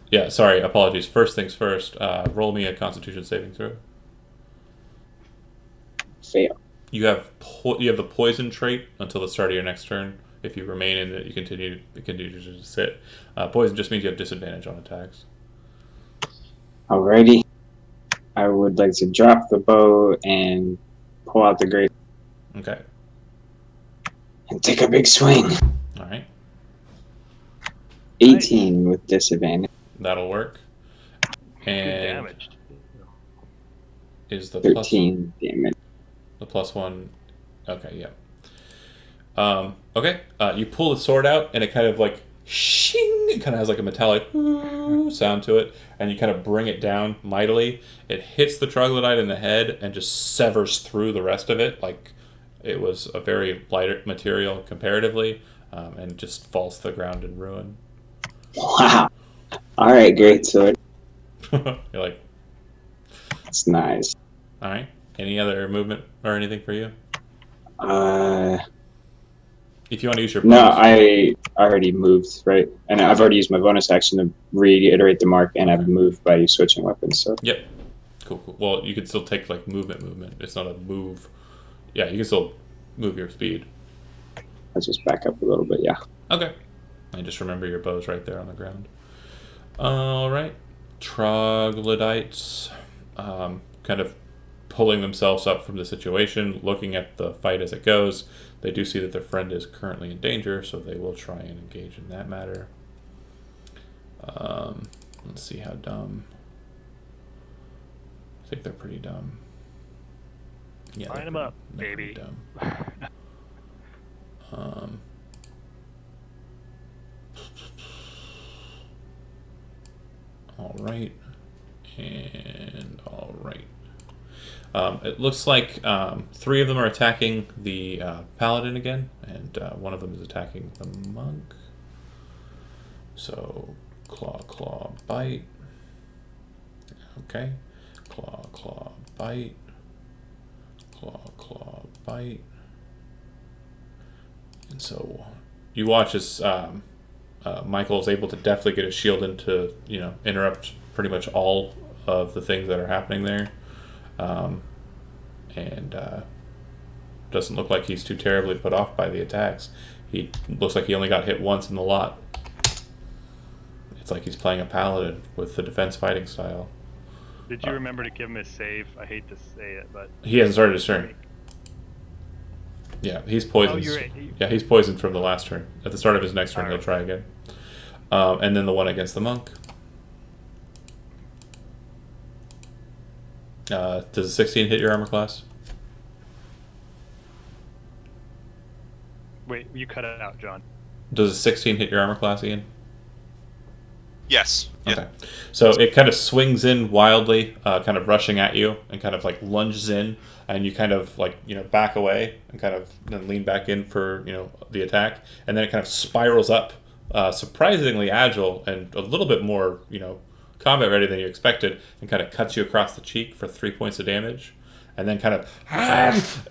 yeah, sorry, apologies. First things first, roll me a Constitution saving throw. Fail. You have the poison trait until the start of your next turn. If you remain in it, you continue to sit. Poison just means you have disadvantage on attacks. Alrighty. I would like to drop the bow and pull out the great Okay, and take a big swing. all right, 18 with disadvantage. that'll work. Good And damage. is the 13 damage. the plus one? Okay, yeah. Okay, you pull the sword out, and it kind of like shing. It kind of has like a metallic sound to it, and you kind of bring it down mightily. It hits the troglodyte in the head and just severs through the rest of it, like it was a very lighter material comparatively, and just falls to the ground in ruin. Wow. Alright, great sword. You're like, That's nice. all right. Any other movement or anything for you? If you want to use your No, bonus. I already moved, right? And I've already used my bonus action to reiterate the mark, and I've moved by switching weapons, so. Yep. Cool. Well, you can still take like movement. It's not a move. Yeah, you can still move your speed. Let's just back up a little bit, yeah. Okay. And just remember your bow's right there on the ground. All right. Troglodytes, kind of pulling themselves up from the situation, looking at the fight as it goes, They do see that their friend is currently in danger, so they will try and engage in that matter. Let's see how dumb. I think they're pretty dumb. Yeah, Line them up, baby. Dumb. All right, and all right. It looks like 3 of them are attacking the paladin again, and one of them is attacking the monk. So, claw, bite. Okay. Claw, bite. Claw, bite. And so, you watch as Michael is able to definitely get his shield in to, interrupt pretty much all of the things that are happening there. And doesn't look like he's too terribly put off by the attacks. He looks like he only got hit once in the lot. It's like he's playing a paladin with the defense fighting style. Did you remember to give him a save? I hate to say it, but he hasn't started his turn. Yeah, he's poisoned. Oh, you're right. Yeah, he's poisoned from the last turn. At the start of his next turn, All he'll right. try again. And then the one against the monk. Does a 16 hit your armor class? Wait, you cut it out, John. Does a 16 hit your armor class, Ian? Yes. Okay. So it kind of swings in wildly, kind of rushing at you, and kind of like lunges in, and you kind of like, back away and kind of then lean back in for, the attack. And then it kind of spirals up, surprisingly agile and a little bit more, combat ready than you expected, and kind of cuts you across the cheek for 3 points of damage. And then kind of,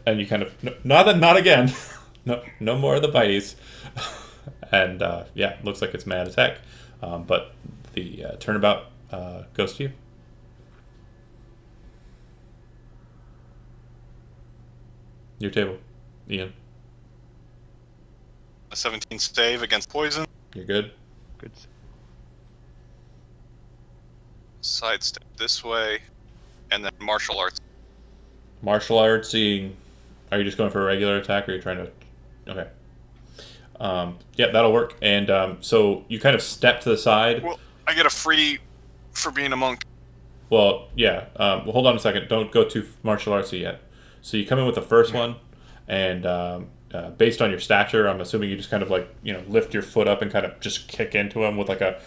and you kind of, not again. No more of the bites. And looks like it's mad attack. But the turnabout goes to you. Your table, Ian. A 17 save against poison. You're good. Good. Sidestep this way, and then martial arts. Martial arts. Are you just going for a regular attack, or are you trying to? Okay. That'll work. And so you kind of step to the side. Well, I get a free for being a monk. Well, yeah. Hold on a second. Don't go too martial artsy yet. So you come in with the first one, and based on your stature, I'm assuming you just kind of like lift your foot up and kind of just kick into him with like a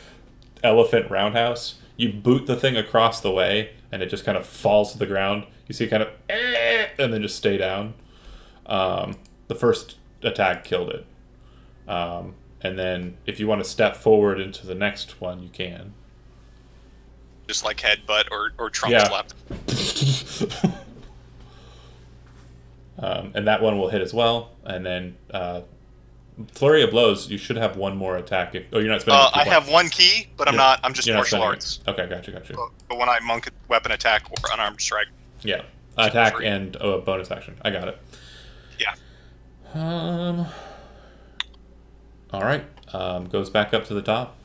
elephant roundhouse. You boot the thing across the way, and it just kind of falls to the ground. You see kind of, and then just stay down. The first attack killed it. And then if you want to step forward into the next one, you can. Just like headbutt or trump slap. And that one will hit as well. And then flurry of blows, you should have one more attack. You're not spending. I have one key, but I'm just martial arts. Okay, gotcha. But when I monk weapon attack or unarmed strike. Yeah, attack and bonus action. I got it. Yeah. All right. Goes back up to the top.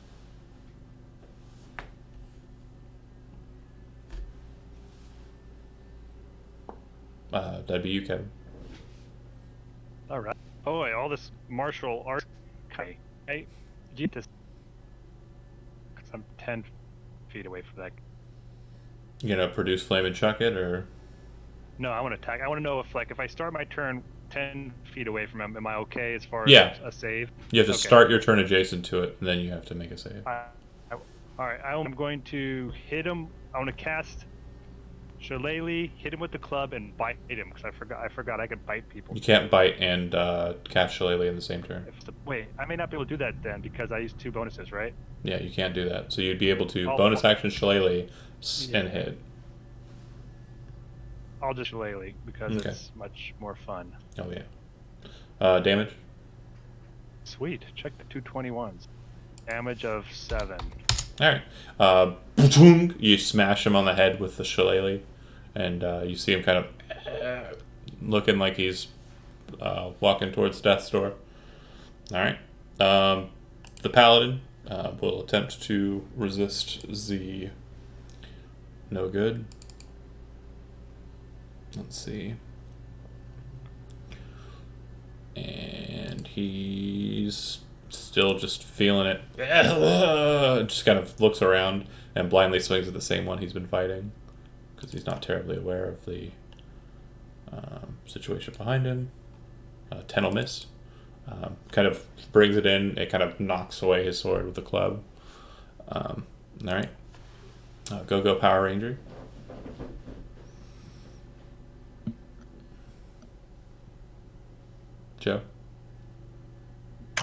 That'd be you, Kevin. All right. Oh, wait, all this martial art. Okay. Hey, get this. Because I'm 10 feet away from that. You gonna produce flame and chuck it, or? No, I want to attack. I want to know if I start my turn 10 feet away from him, am I okay as far as a save? You have to start your turn adjacent to it, and then you have to make a save. All right, I'm going to hit him. I want to cast Shillelagh, hit him with the club, and bite him, because I forgot I could bite people. You can't bite and cast Shillelagh in the same turn. Wait, I may not be able to do that then, because I used 2 bonuses, right? Yeah, you can't do that. So you'd be able to bonus action Shillelagh and hit. I'll just Shillelagh, because it's much more fun. Oh, yeah. Damage? Sweet. Check the 221s. Damage of 7. All right. You smash him on the head with the Shillelagh, and you see him kind of looking like he's walking towards death's door. All right. The paladin will attempt to resist the no good. Let's see. And he's still just feeling it. Just kind of looks around and blindly swings at the same one he's been fighting. Because he's not terribly aware of the situation behind him. 10 will miss. Kind of brings it in. It kind of knocks away his sword with the club. Alright. Go Power Ranger. Joe?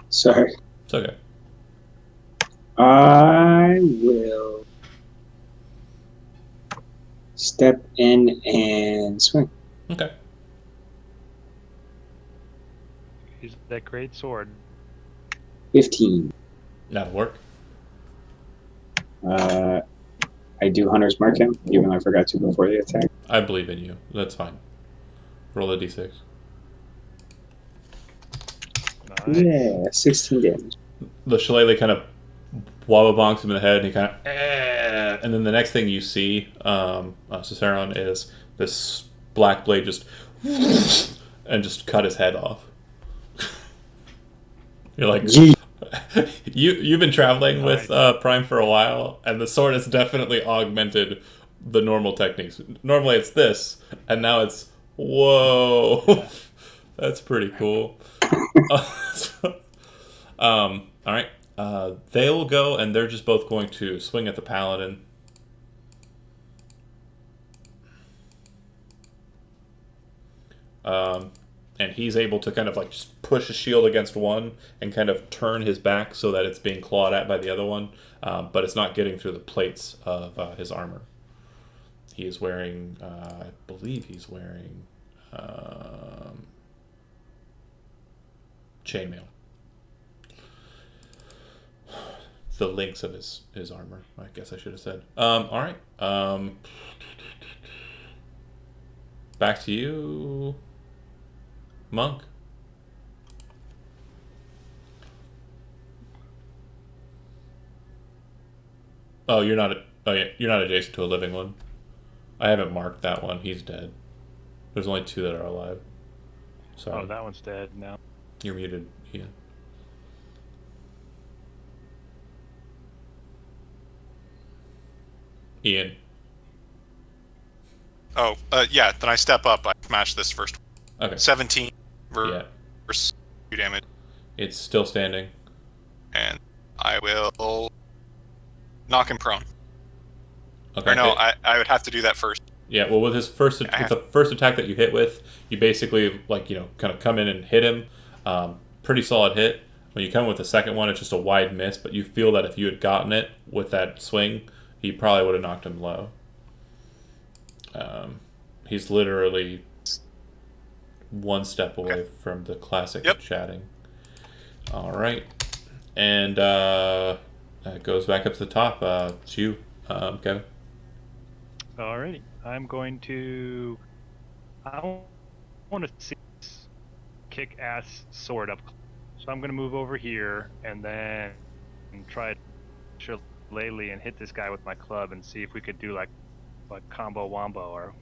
Sorry. It's okay. I will step in and swing. Okay. Use that great sword. 15. That'll work. I do Hunter's Mark him, even though I forgot to before the attack. I believe in you. That's fine. Roll a d6. Nice. Yeah, 16 damage. The shillelagh kind of wobble bonks him in the head, and he kind of, and then the next thing you see, Ciceron, is this black blade just, and just cut his head off. You're like, Gee. you've been traveling with Prime for a while, and the sword has definitely augmented the normal techniques. Normally it's this, and now it's, whoa. That's pretty cool. All right. They will go, and they're just both going to swing at the paladin. And he's able to kind of like just push his shield against one and kind of turn his back so that it's being clawed at by the other one, but it's not getting through the plates of his armor. He is wearing, I believe he's wearing chainmail. The links of his armor, I guess I should have said. All right. Back to you, Monk. Oh, you're not. You're not adjacent to a living one. I haven't marked that one. He's dead. There's only 2 that are alive. Sorry. Oh, that one's dead now. You're muted, Ian. Ian. Oh, yeah. Then I step up. I smash this first. Okay. 17 Yeah. versus 2 damage, It's still standing. and I will knock him prone. Okay. Or no, I would have to do that first. Yeah, well, with his first, with the first attack that you hit with, you basically kind of come in and hit him. Pretty solid hit. When you come with the second one, it's just a wide miss. But you feel that if you had gotten it with that swing, he probably would have knocked him low. He's literally one step away from the classic chatting. All right, and that goes back up to the top. It's you, Kevin. Alrighty. I'm going to... I want to see this kick-ass sword up. So I'm going to move over here and then try shillelagh and hit this guy with my club and see if we could do like combo wombo or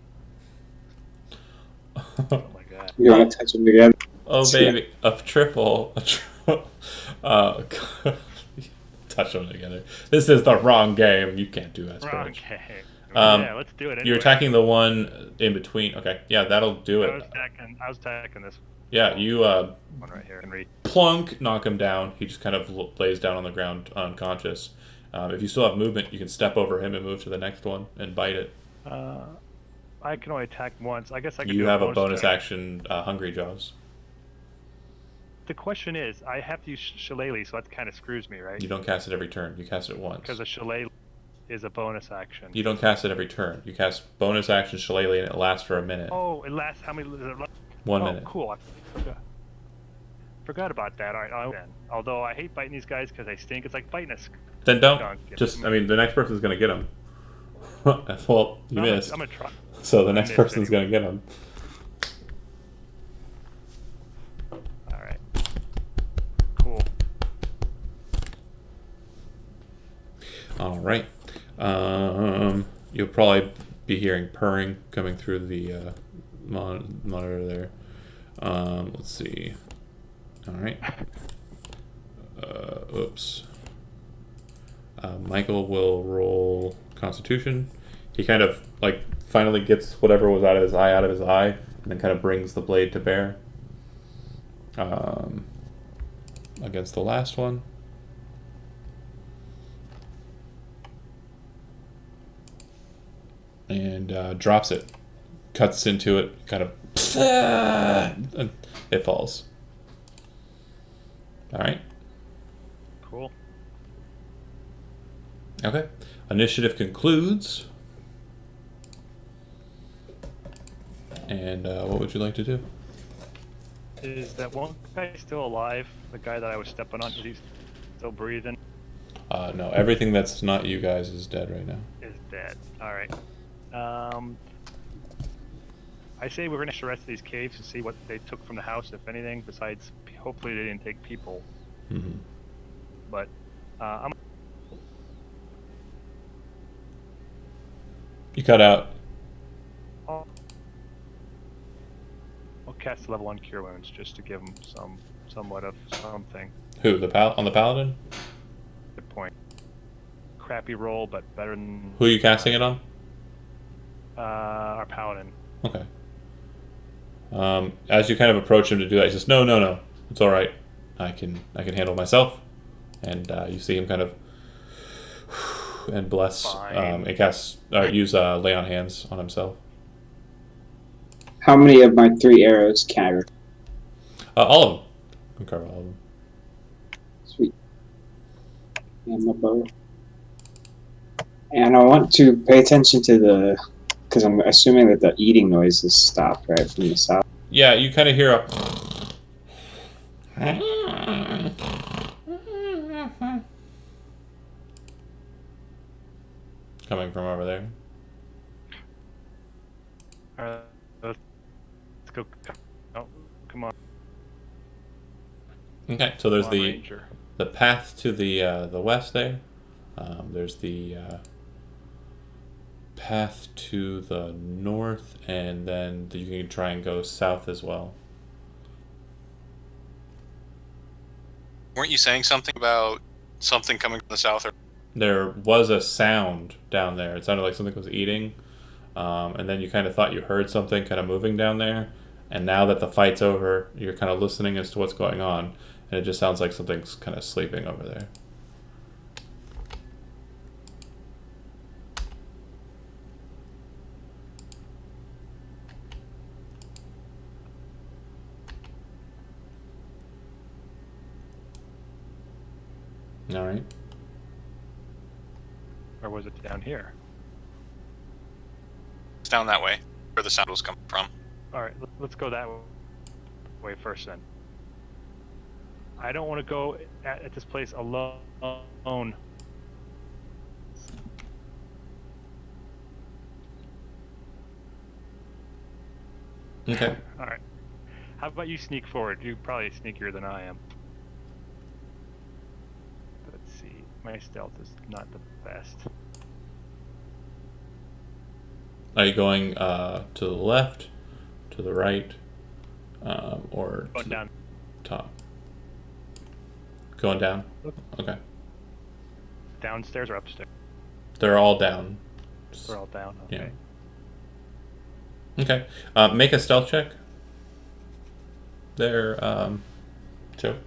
something like that. You want to touch them together? Oh, baby. A triple. Touch them together. This is the wrong game. You can't do that. Wrong game. Yeah, let's do it anyway. You're attacking the one in between. Okay, yeah, that'll do it. I was attacking this. Yeah, you one right here. plunk, knock him down. He just kind of lays down on the ground unconscious. If you still have movement, you can step over him and move to the next one and bite it. I can only attack once. I guess I can You do have a a bonus attack. action, Hungry Jaws. The question is, I have to use shillelagh, so that kind of screws me, right? You don't cast it every turn. You cast it once. Because a shillelagh is a bonus action. You don't cast it every turn. You cast bonus action shillelagh and it lasts for a minute. Oh, it lasts how many? 1 minute. Cool. I forgot about that. All right, then. Although I hate biting these guys because they stink. It's like biting a Then don't. skunk. Just, I mean, the next person's going to get him. Well, you missed. I'm gonna try. So the next person's going to get him. All right. Cool. All right. You'll probably be hearing purring coming through the monitor there. Let's see. All right. Oops. Michael will roll Constitution. He kind of like finally gets whatever was out of his eye, and then kind of brings the blade to bear against the last one. And drops it, cuts into it, kind of, and it falls. All right. Cool. Okay. Initiative concludes. And what would you like to do? Is that one guy still alive? The guy that I was stepping on, is he still breathing? No, everything that's not you guys is dead right now. Is dead. All right. I say we're gonna rest these caves and see what they took from the house, if anything. Besides, hopefully they didn't take people. Mm-hmm. But I'm. You cut out. I'll cast level 1 Cure Wounds just to give him somewhat of something. Who? On the paladin? Good point. Crappy roll, but better than. Who are you casting it on? Our paladin. Okay. As you kind of approach him to do that, he says, "No, it's all right. I can handle myself." And you see him kind of and bless and cast use lay on hands on himself. How many of my 3 arrows can I recover? All of them. I can cover all of them. Sweet. And my bow. And I want to pay attention to because I'm assuming that the eating noise is stopped, right, from the south. Yeah, you kind of hear a... coming from over there. Let's go. Oh, come on. Okay, so there's Come on, the Ranger. path to the west there. There's the path to the north, and then you can try and go south as well. Weren't you saying something about something coming from the south? Or There was a sound down there. It sounded like something was eating, and then you kind of thought you heard something kind of moving down there. And now that the fight's over, you're kind of listening as to what's going on, and it just sounds like something's kind of sleeping over there. All right. Or was it down here? it's down that way, where the sound was coming from. All right, let's go that way first then. I don't want to go at this place alone. Okay. All right. How about you sneak forward? You're probably sneakier than I am. Let's see. My stealth is not the best. Are you going to the left, to the right, or Going to down. the top? Going down? Okay. Downstairs or upstairs? They're all down. They're all down. Okay. Yeah. Okay. Make a stealth check. There, Joe.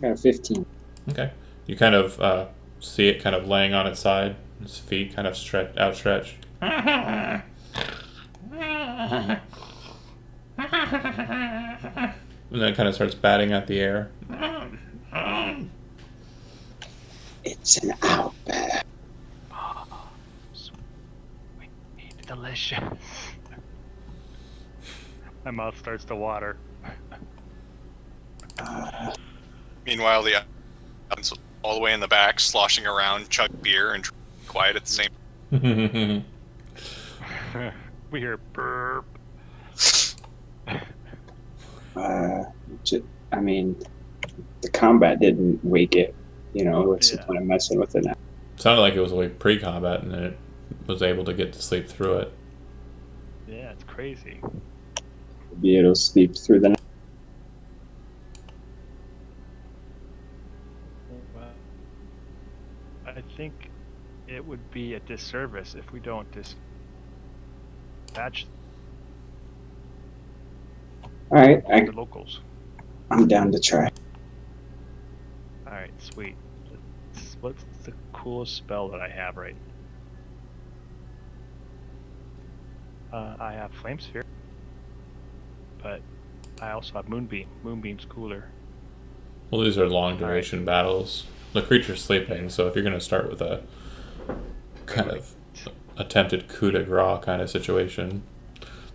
Got a 15. Okay. You kind of see it kind of laying on its side, its feet kind of outstretched. And then it kind of starts batting at the air. It's an owlbear. Oh, sweet, delicious. My mouth starts to water. Meanwhile, the owl's all the way in the back, sloshing around, chug beer, and quiet at the same time. We hear burp. I mean, the combat didn't wake it. You know, what's the point of messing with it now? Sounded like it was awake pre-combat, and then it was able to get to sleep through it. Yeah, it's crazy. be able to sleep through the night. Well, I think it would be a disservice if we don't dispatch All right, the locals. I'm down to try. All right, sweet. What's the coolest spell that I have right? I have Flame Sphere, but I also have Moonbeam. Moonbeam's cooler. Well, these are long duration battles. The creature's sleeping, so if you're going to start with a kind of attempted coup de grace kind of situation,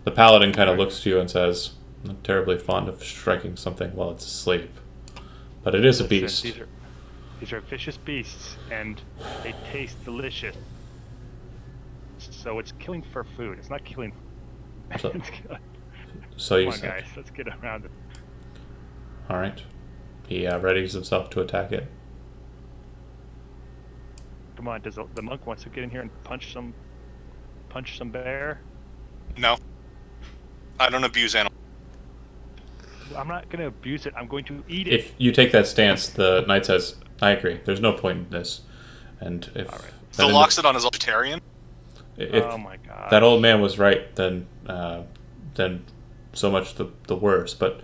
the paladin kind of looks to you and says, "I'm not terribly fond of striking something while it's asleep, but it is a beast." These are vicious beasts, and they taste delicious. So it's killing for food. It's not killing. So you Come on, said, guys, let's get around it. all right. He readies himself to attack it. Come on, does the monk wants to get in here and punch some bear? No. I don't abuse animals. I'm not going to abuse it. I'm going to eat it. If you take that stance, the knight says, "I agree. There's no point in this." And if All right. Phil locks it on his vegetarian. If oh my god. that old man was right, then so much the worse. But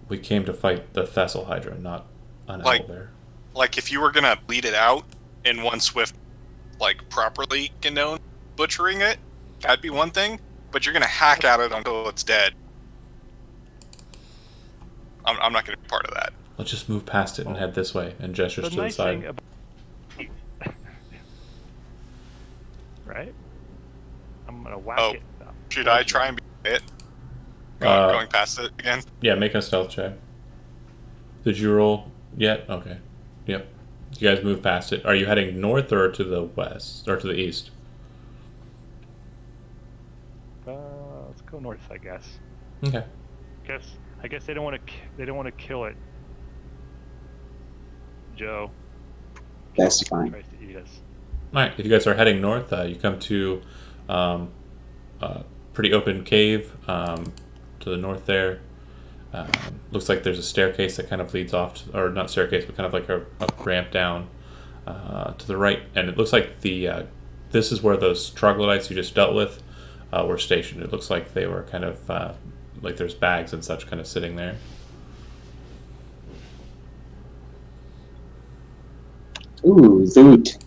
we came to fight the Thessalhydra, not an owlbear. Like if you were gonna bleed it out in one swift, like properly condone butchering it, that'd be one thing. But you're gonna hack at it until it's dead. I'm not gonna be part of that. Let's just move past it and head this way, and gestures to the nice side. thing about right? I'm gonna whack it. Should I try and be it? Going past it again? Yeah, make a stealth check. Did you roll yet? Okay. Yep. You guys move past it. Are you heading north or to the west or to the east? Let's go north, I guess. Okay. I guess they don't want to kill it. Joe. That's fine. Tries to eat us. All right. If you guys are heading north, you come to a pretty open cave to the north there. Looks like there's a staircase that kind of leads off, or not staircase, but kind of like a ramp down to the right. And it looks like this is where those troglodytes you just dealt with were stationed. It looks like they were kind of like there's bags and such kind of sitting there. Ooh, loot.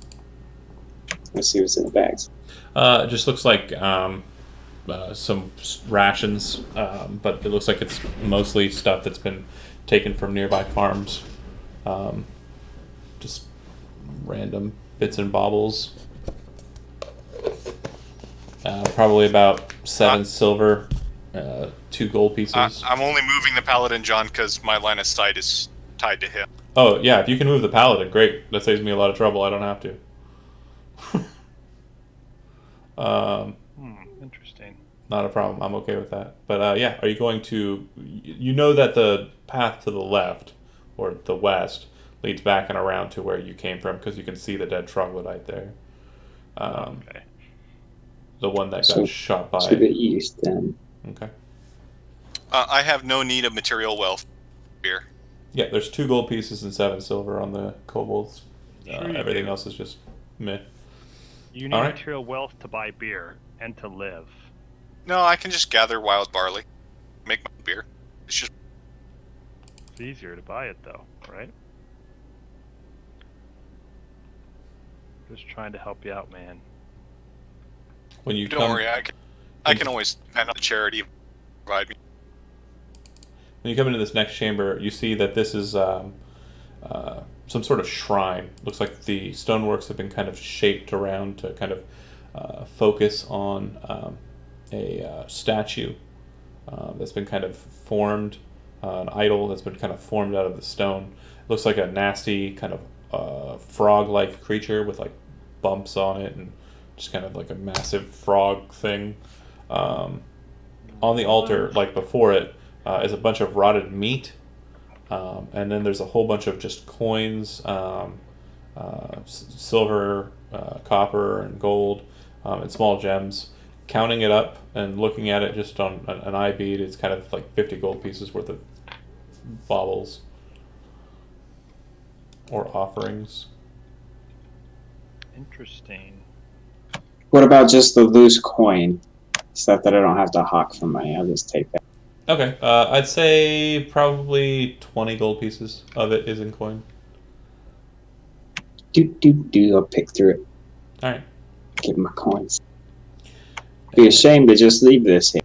Let's see what's in the bags. It just looks like some rations, but it looks like it's mostly stuff that's been taken from nearby farms. Just random bits and baubles. Probably about 7 silver, 2 gold pieces. I'm only moving the paladin, John, because my line of sight is tied to him. Oh, yeah, if you can move the paladin, great. That saves me a lot of trouble. I don't have to. Interesting. Not a problem. I'm okay with that. But yeah, are you going to... You know that the path to the left, or the west, leads back and around to where you came from, because you can see the dead troglodyte there. Okay. The one that got shot by... To the east, then. Okay. I have no need of material wealth here. Yeah, there's 2 gold pieces and 7 silver on the kobolds. Sure you Everything do. else is just meh. You need All right. material wealth to buy beer and to live. No, I can just gather wild barley, make my beer. It's just It's easier to buy it though, right? Just trying to help you out, man. When you don't worry. I can always depend on the charity to provide me. When you come into this next chamber, you see that this is some sort of shrine. Looks like the stoneworks have been kind of shaped around to kind of focus on a statue that's been kind of formed, an idol that's been kind of formed out of the stone. Looks like a nasty kind of frog-like creature with like bumps on it and just kind of like a massive frog thing. On the altar, like before it, is a bunch of rotted meat. And then there's a whole bunch of just coins, silver, copper, and gold, and small gems. counting it up and looking at it just on an eye bead, it's kind of like 50 gold pieces worth of baubles or offerings. Interesting. What about just the loose coin? Stuff that I don't have to hawk for money. I'll just take that. Okay, I'd say probably 20 gold pieces of it is in coin. I'll pick through it. All right. Give my coins. Be a shame to just leave this here.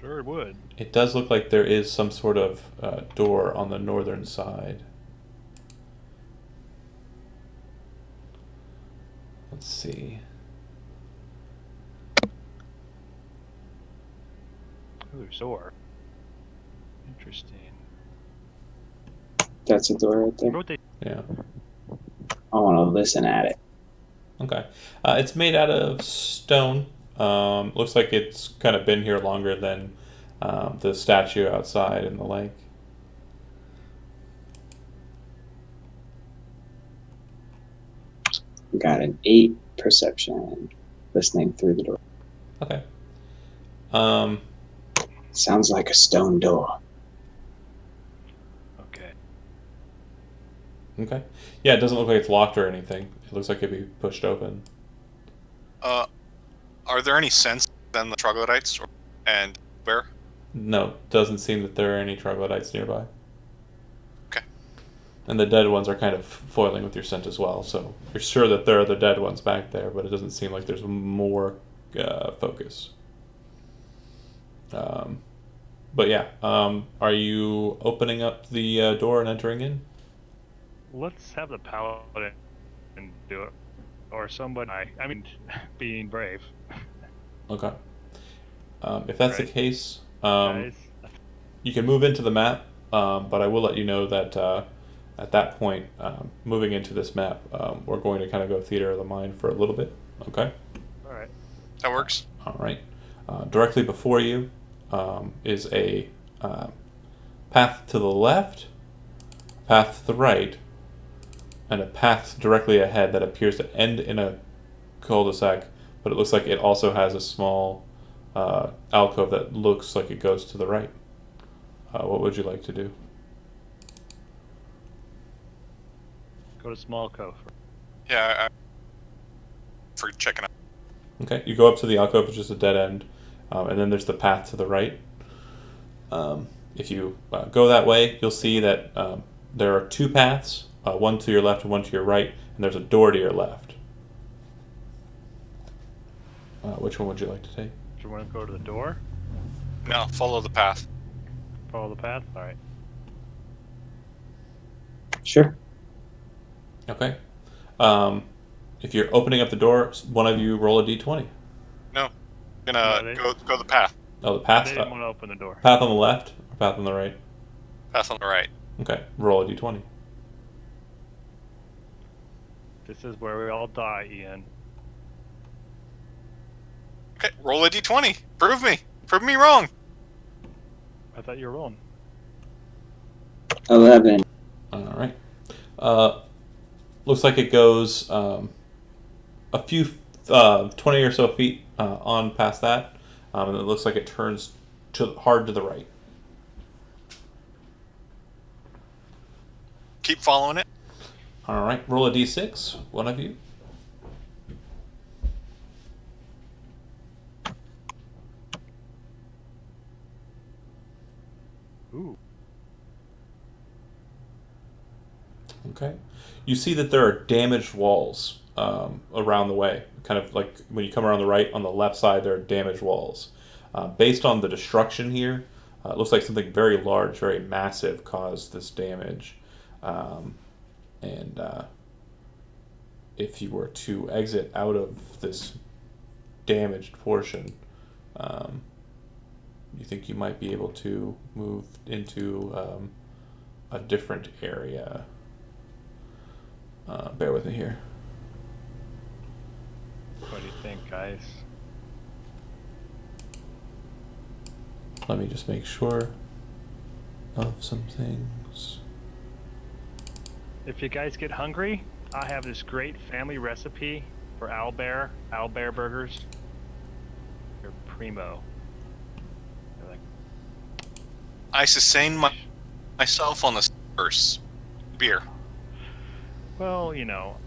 Sure would. It does look like there is some sort of door on the northern side. Let's see. Ooh, door. Interesting. That's a door right there. What they Yeah. I want to listen at it. Okay. It's made out of stone. Looks like it's kind of been here longer than the statue outside in the lake. Got an 8 perception. Listening through the door. Okay. Sounds like a stone door. Okay. Okay. Yeah, it doesn't look like it's locked or anything. It looks like it'd be pushed open. Are there any scents than the troglodytes and where? No, doesn't seem that there are any troglodytes nearby. Okay. And the dead ones are kind of foiling with your scent as well, so you're sure that there are the dead ones back there, but it doesn't seem like there's more focus. But yeah, are you opening up the door and entering in? Let's have the paladin do it, or somebody. I mean, being brave. Okay. If that's the Right. case, Guys, you can move into the map, but I will let you know that at that point, moving into this map, we're going to kind of go theater of the mind for a little bit. Okay? all right. That works. All right. Directly before you is a path to the left, path to the right, and a path directly ahead that appears to end in a cul-de-sac, but it looks like it also has a small alcove that looks like it goes to the right. What would you like to do? Go to small cove. Yeah, for checking out. Okay, you go up to the alcove, which is a dead end, and then there's the path to the right. If you go that way, you'll see that there are two paths, one to your left and one to your right, and there's a door to your left. Which one would you like to take? Do you want to go to the door? No, follow the path. Follow the path? All right. Sure. Okay. If you're opening up the door, one of you roll a d20. No, gonna No, go the path. Oh, the path. They didn't want to open the door. Path on the left or path on the right? Path on the right. Okay. Roll a d20. This is where we all die, Ian. Okay, roll a d20. Prove me. Prove me wrong. I thought you were rolling. 11. All right. Looks like it goes a few 20 or so feet on past that, and it looks like it turns hard to the right. Keep following it. All right. Roll a d6. One of you. Ooh. Okay. You see that there are damaged walls around the way. Kind of like when you come around the right, on the left side, there are damaged walls. Based on the destruction here, it looks like something very large, very massive caused this damage. And if you were to exit out of this damaged portion, you think you might be able to move into a different area. Bear with me here. What do you think, guys? Let me just make sure of some things. If you guys get hungry, I have this great family recipe for owlbear burgers. primo. They're like, I sustain myself on the first beer. well,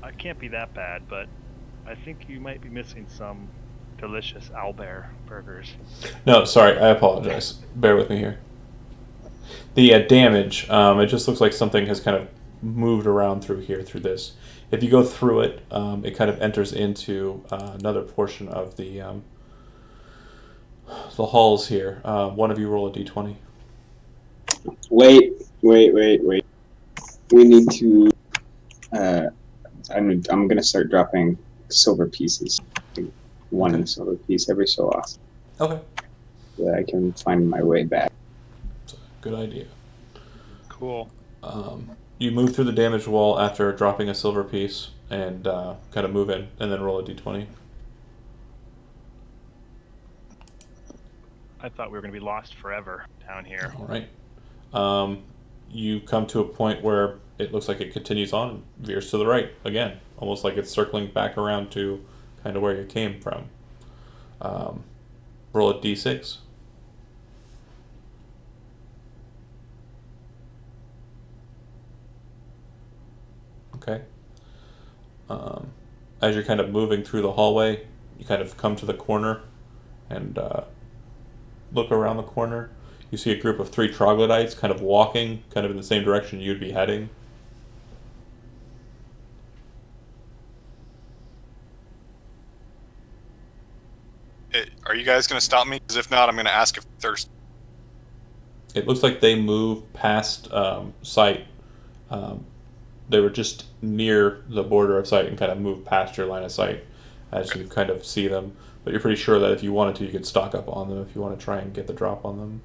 I can't be that bad, but I think you might be missing some delicious owlbear burgers. No, sorry, I apologize. Bear with me here. The damage, it just looks like something has kind of moved around through here, through this. If you go through it, it kind of enters into another portion of the halls here. One of you roll a d20. Wait. We need to. I'm gonna start dropping silver pieces. One silver piece every so often. Okay. So that I can find my way back. That's a good idea. Cool. You move through the damaged wall after dropping a silver piece and kind of move in, and then roll a d20. I thought we were going to be lost forever down here. All right. You come to a point where it looks like it continues on and veers to the right again, almost like it's circling back around to kind of where you came from. Roll a d6. Okay. As you're kind of moving through the hallway, you kind of come to the corner and look around the corner. You see a group of 3 troglodytes kind of walking, kind of in the same direction you'd be heading. Are you guys going to stop me? Because if not, I'm going to ask if thirst. It looks like they move past sight. They were just near the border of sight and kind of moved past your line of sight as you kind of see them. But you're pretty sure that if you wanted to, you could stock up on them if you want to try and get the drop on them.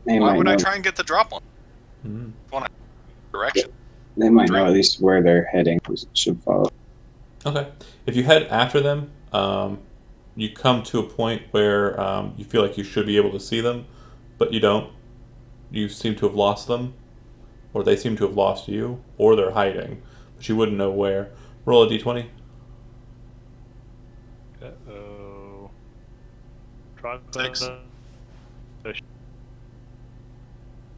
Why would I try and get the drop on? Mm-hmm. Direction. They might know at least where they're heading. We should follow. Okay. If you head after them, you come to a point where you feel like you should be able to see them, but you don't. You seem to have lost them, or they seem to have lost you, or they're hiding, but you wouldn't know where. Roll a d20. Uh-oh. Six.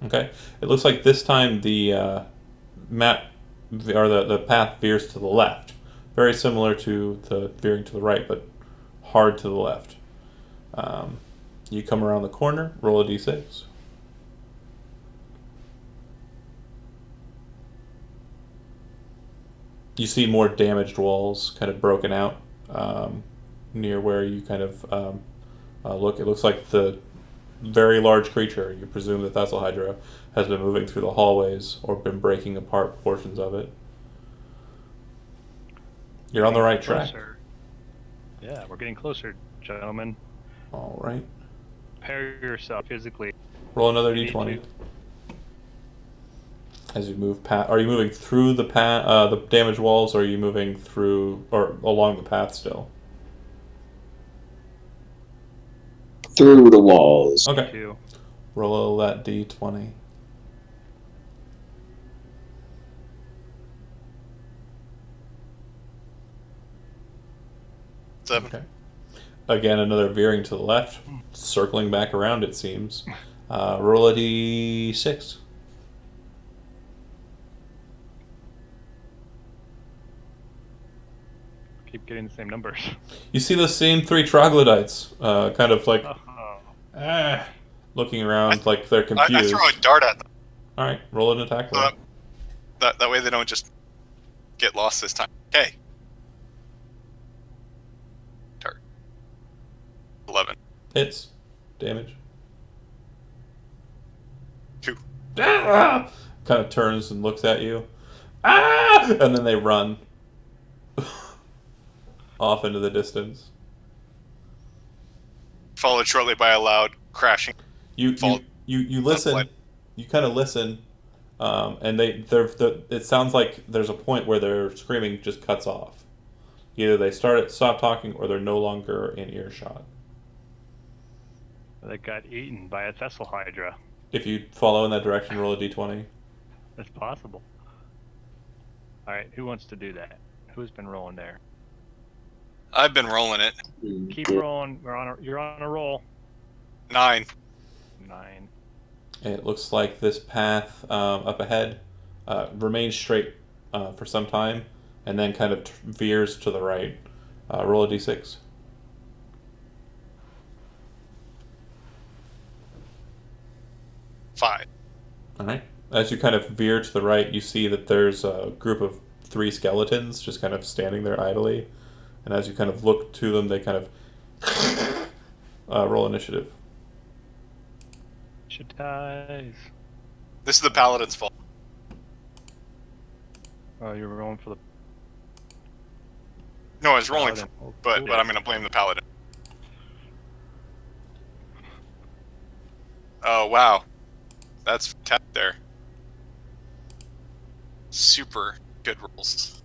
Okay. It looks like this time the map or the path veers to the left. Very similar to the veering to the right, but hard to the left. You come around the corner, roll a d6. You see more damaged walls kind of broken out near where you kind of look. It looks like the very large creature, you presume the Thessalhydra, has been moving through the hallways or been breaking apart portions of it. You're on the right track. Yeah, we're getting closer, gentlemen. All right. Prepare yourself physically. Roll another d20. As you move past, are you moving through the the damaged walls, or are you moving through or along the path still? Through the walls. Okay. 2. Roll that d20. Seven. Okay. Again, another veering to the left, circling back around, it seems. Roll a d6. Keep getting the same numbers. You see the same 3 troglodytes, kind of like Oh. looking around like they're I confused. throw a dart at them. All right, roll an attack roll. That way they don't just get lost this time. Okay. Dart. 11. Hits. Damage. 2. Kind of turns and looks at you. And then they run off into the distance. Followed shortly by a loud crashing. You listen. Flood. You kind of listen, and it sounds like there's a point where their screaming just cuts off. Either they stop talking, or they're no longer in earshot. They got eaten by a Thessalhydra. If you follow in that direction, roll a d20. That's possible. Alright, who wants to do that? Who's been rolling there? I've been rolling it. Keep rolling. You're on a roll. 9. 9. It looks like this path up ahead remains straight for some time, and then kind of veers to the right. Roll a d6. 5. All right. As you kind of veer to the right, you see that there's a group of 3 skeletons just kind of standing there idly. And as you kind of look to them, they kind of roll initiative. Ties. This is the paladin's fault. Oh, you're rolling for the No, I was rolling, paladin. Oh, but cool. I'm going to blame the paladin. Oh, wow. That's fantastic there. Super good rolls.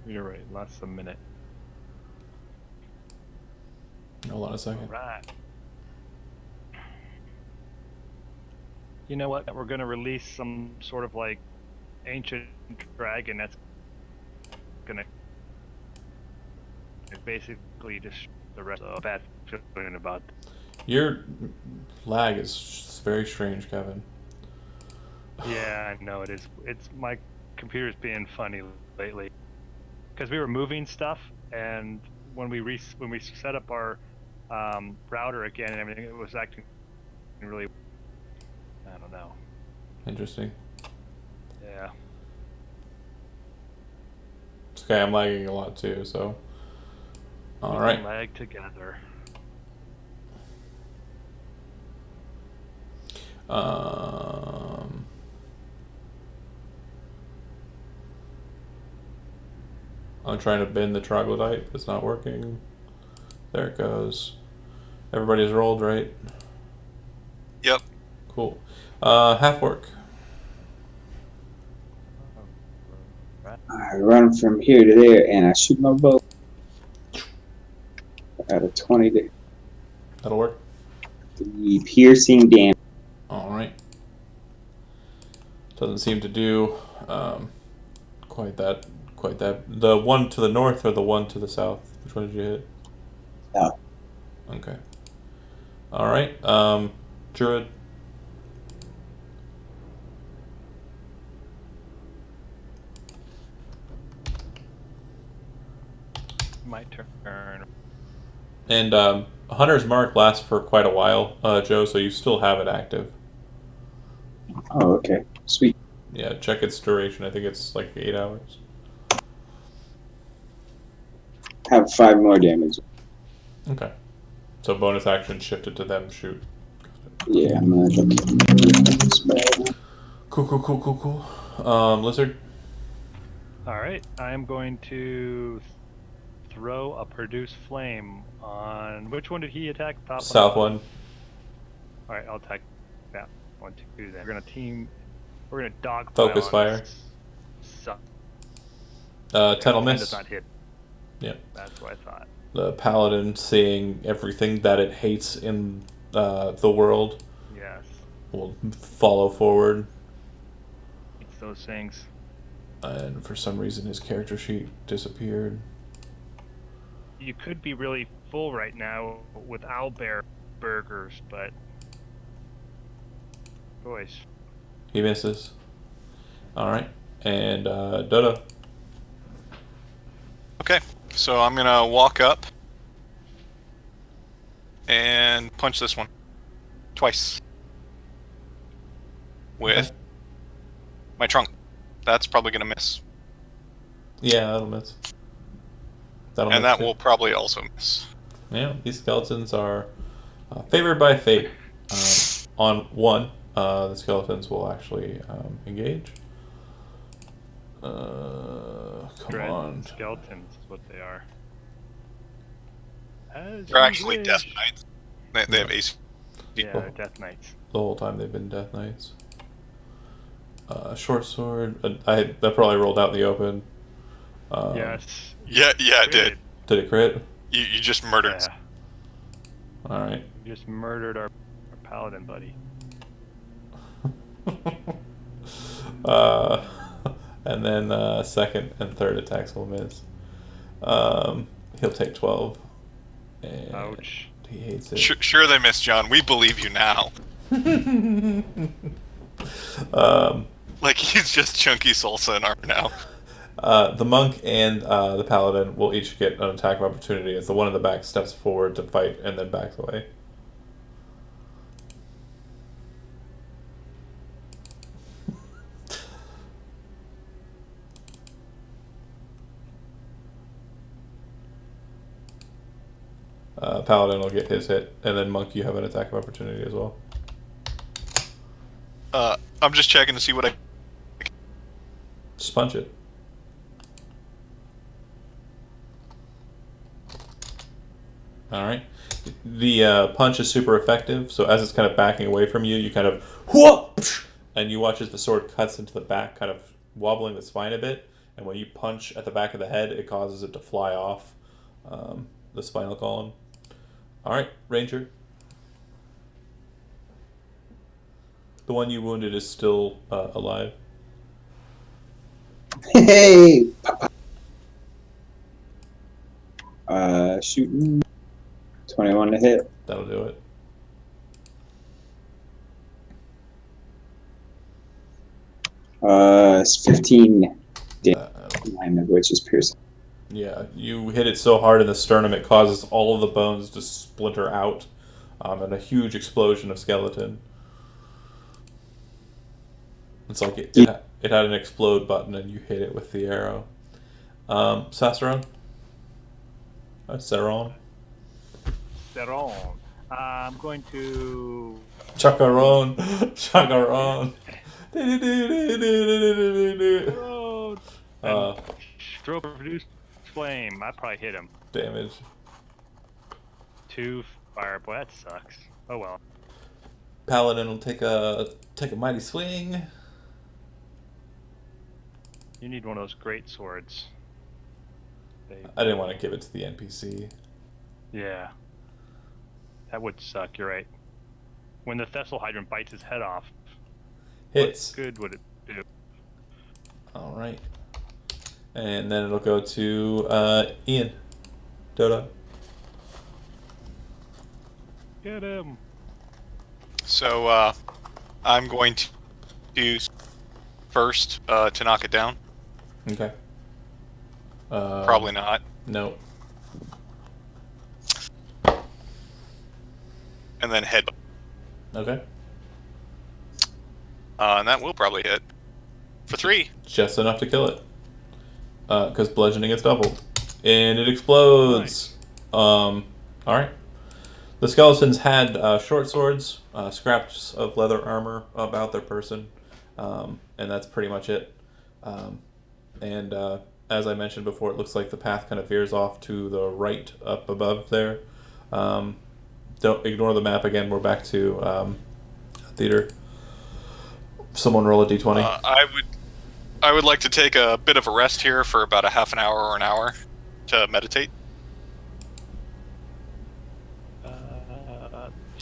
You're right. Last a minute. Hold on a second. Right. You know what? We're going to release some sort of like ancient dragon that's going to basically just the rest of the bad feeling about. Your lag is very strange, Kevin. Yeah, I know it is. It's my computer's being funny lately because we were moving stuff, and when we set up our router again and everything, it was acting really. I don't know. Interesting. Yeah. It's okay, I'm lagging a lot too, so. We Alright. can lag together. I'm trying to bend the Troglodyte. It's not working. There it goes. Everybody's rolled, right? Yep. Cool. Half work. I run from here to there and I shoot my bow at a 20 to That'll work. the piercing damage. Alright. Doesn't seem to do quite that. The one to the north or the one to the south? Which one did you hit? South. Okay. Alright. Druid. My turn. And Hunter's Mark lasts for quite a while, Joe, so you still have it active. Oh, okay. Sweet. Yeah, check its duration. I think it's like 8 hours. Have 5 more damage. Okay. So bonus action shifted to them shoot. Yeah, I'm gonna look at this bad. Cool. Lizard. Alright, I am going to throw a produce flame on. Which one did he attack? Top South one. Alright, I'll attack that one too then. We're gonna dog Focus fire. 10 will miss. Does not hit. Yep. That's what I thought. The paladin, seeing everything that it hates in the world, Yes. will follow forward. It's those things. And for some reason, his character sheet disappeared. You could be really full right now with owlbear burgers, but boys. He misses. Alright. And Dodo. Okay, so I'm going to walk up and punch this one. Twice. With my trunk. That's probably going to miss. Yeah, that'll miss. And miss that too. will probably also miss. Yeah, these skeletons are favored by fate. On one, the skeletons will actually engage. Come Dread on. skeletons is what they are. As They're you actually wish. Death Knights. They have AC. Yeah, they're death knights. The whole time they've been Death Knights. Short sword. That probably rolled out in the open. Yes. Yeah, it did. Did it crit? You just murdered. Yeah. Alright. You just murdered our paladin buddy. And and then second and third attacks will miss. He'll take 12. And Ouch. he hates it. Sure they miss, John. We believe you now. Like he's just chunky salsa in armor now. The monk and the paladin will each get an attack of opportunity as the one in the back steps forward to fight and then backs away. Paladin will get his hit, and then monk, you have an attack of opportunity as well. I'm just checking to see what I... Just punch it. Alright. The punch is super effective, so as it's kind of backing away from you, you kind of whoop, and you watch as the sword cuts into the back, kind of wobbling the spine a bit, and when you punch at the back of the head, it causes it to fly off the spinal column. Alright, Ranger. The one you wounded is still alive. Hey! Shooting. 21 to hit. That'll do it. It's 15 damage, 9 of which is piercing. Yeah, you hit it so hard in the sternum it causes all of the bones to splinter out, and a huge explosion of skeleton. It's like it had an explode button and you hit it with the arrow. Sasaron? Saron? Saron. I'm going to... Chacaron! Chacaron! Stroke produced flame. I probably hit him. Damage. 2 fire. Boy, that sucks. Oh well. Paladin will take a mighty swing. You need one of those great swords. I didn't want to give it to the NPC. Yeah. That would suck, you're right. When the Thessalhydra bites his head off, Hits. what good would it do? Alright. And then it'll go to Ian. Dodo. Get him. So I'm going to use first to knock it down. Okay. Probably not. No. And then head. Okay. And that will probably hit. For 3. Just enough to kill it. Because bludgeoning is doubled. And it explodes. Nice. Alright. The skeletons had short swords, scraps of leather armor about their person, and that's pretty much it. And as I mentioned before, it looks like the path kind of veers off to the right up above there. Don't ignore the map again. We're back to theater. Someone roll a d20. I would like to take a bit of a rest here for about a half an hour or an hour to meditate.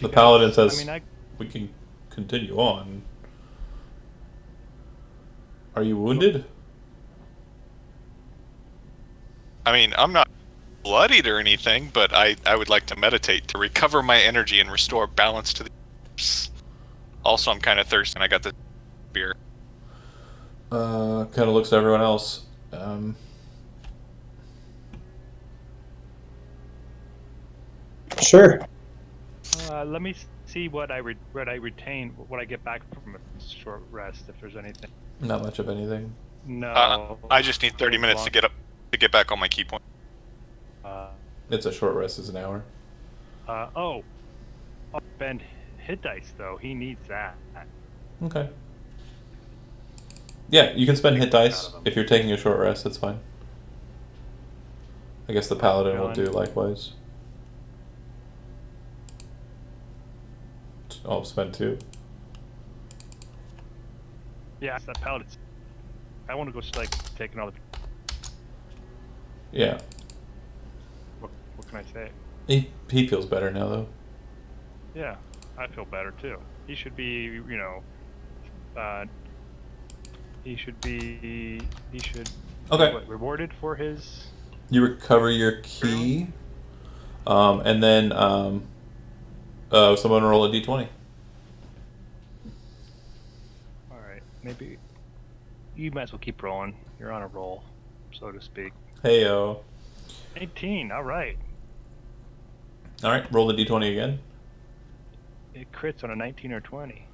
The paladin says we can continue on. Are you wounded? I mean, I'm not bloodied or anything, but I would like to meditate to recover my energy and restore balance to the... Also, I'm kind of thirsty and I got the beer. Kind of looks at everyone else. Sure. Let me see what I retain, what I get back from a short rest, if there's anything. Not much of anything. No. I just need 30 minutes to get back on my key point. It's a short rest, is an hour. I'll spend hit dice though. He needs that. Okay. Yeah, you can spend hit dice if you're taking a short rest. That's fine. I guess the paladin will do likewise. I'll spend 2. Yeah, it's that paladin. I want to go like take another. Yeah. What can I say? He feels better now though. Yeah, I feel better too. He should be, He should be Okay. what, rewarded for his. You recover your key, and then someone roll a d20. All right, maybe you might as well keep rolling. You're on a roll, so to speak. Heyo. 18. All right. All right, roll the d20 again. It crits on a 19 or 20.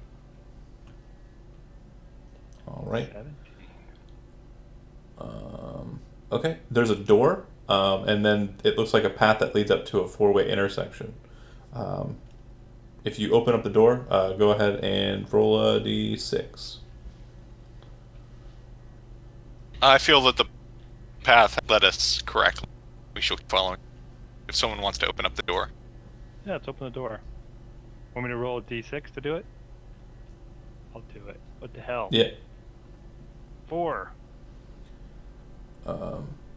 All right. 17. Okay, there's a door, and then it looks like a path that leads up to a four-way intersection. If you open up the door, go ahead and roll a d6. I feel that the path led us correctly. We should keep following. If someone wants to open up the door. Yeah, let's open the door. Want me to roll a d6 to do it? I'll do it. What the hell? Yeah. 4. We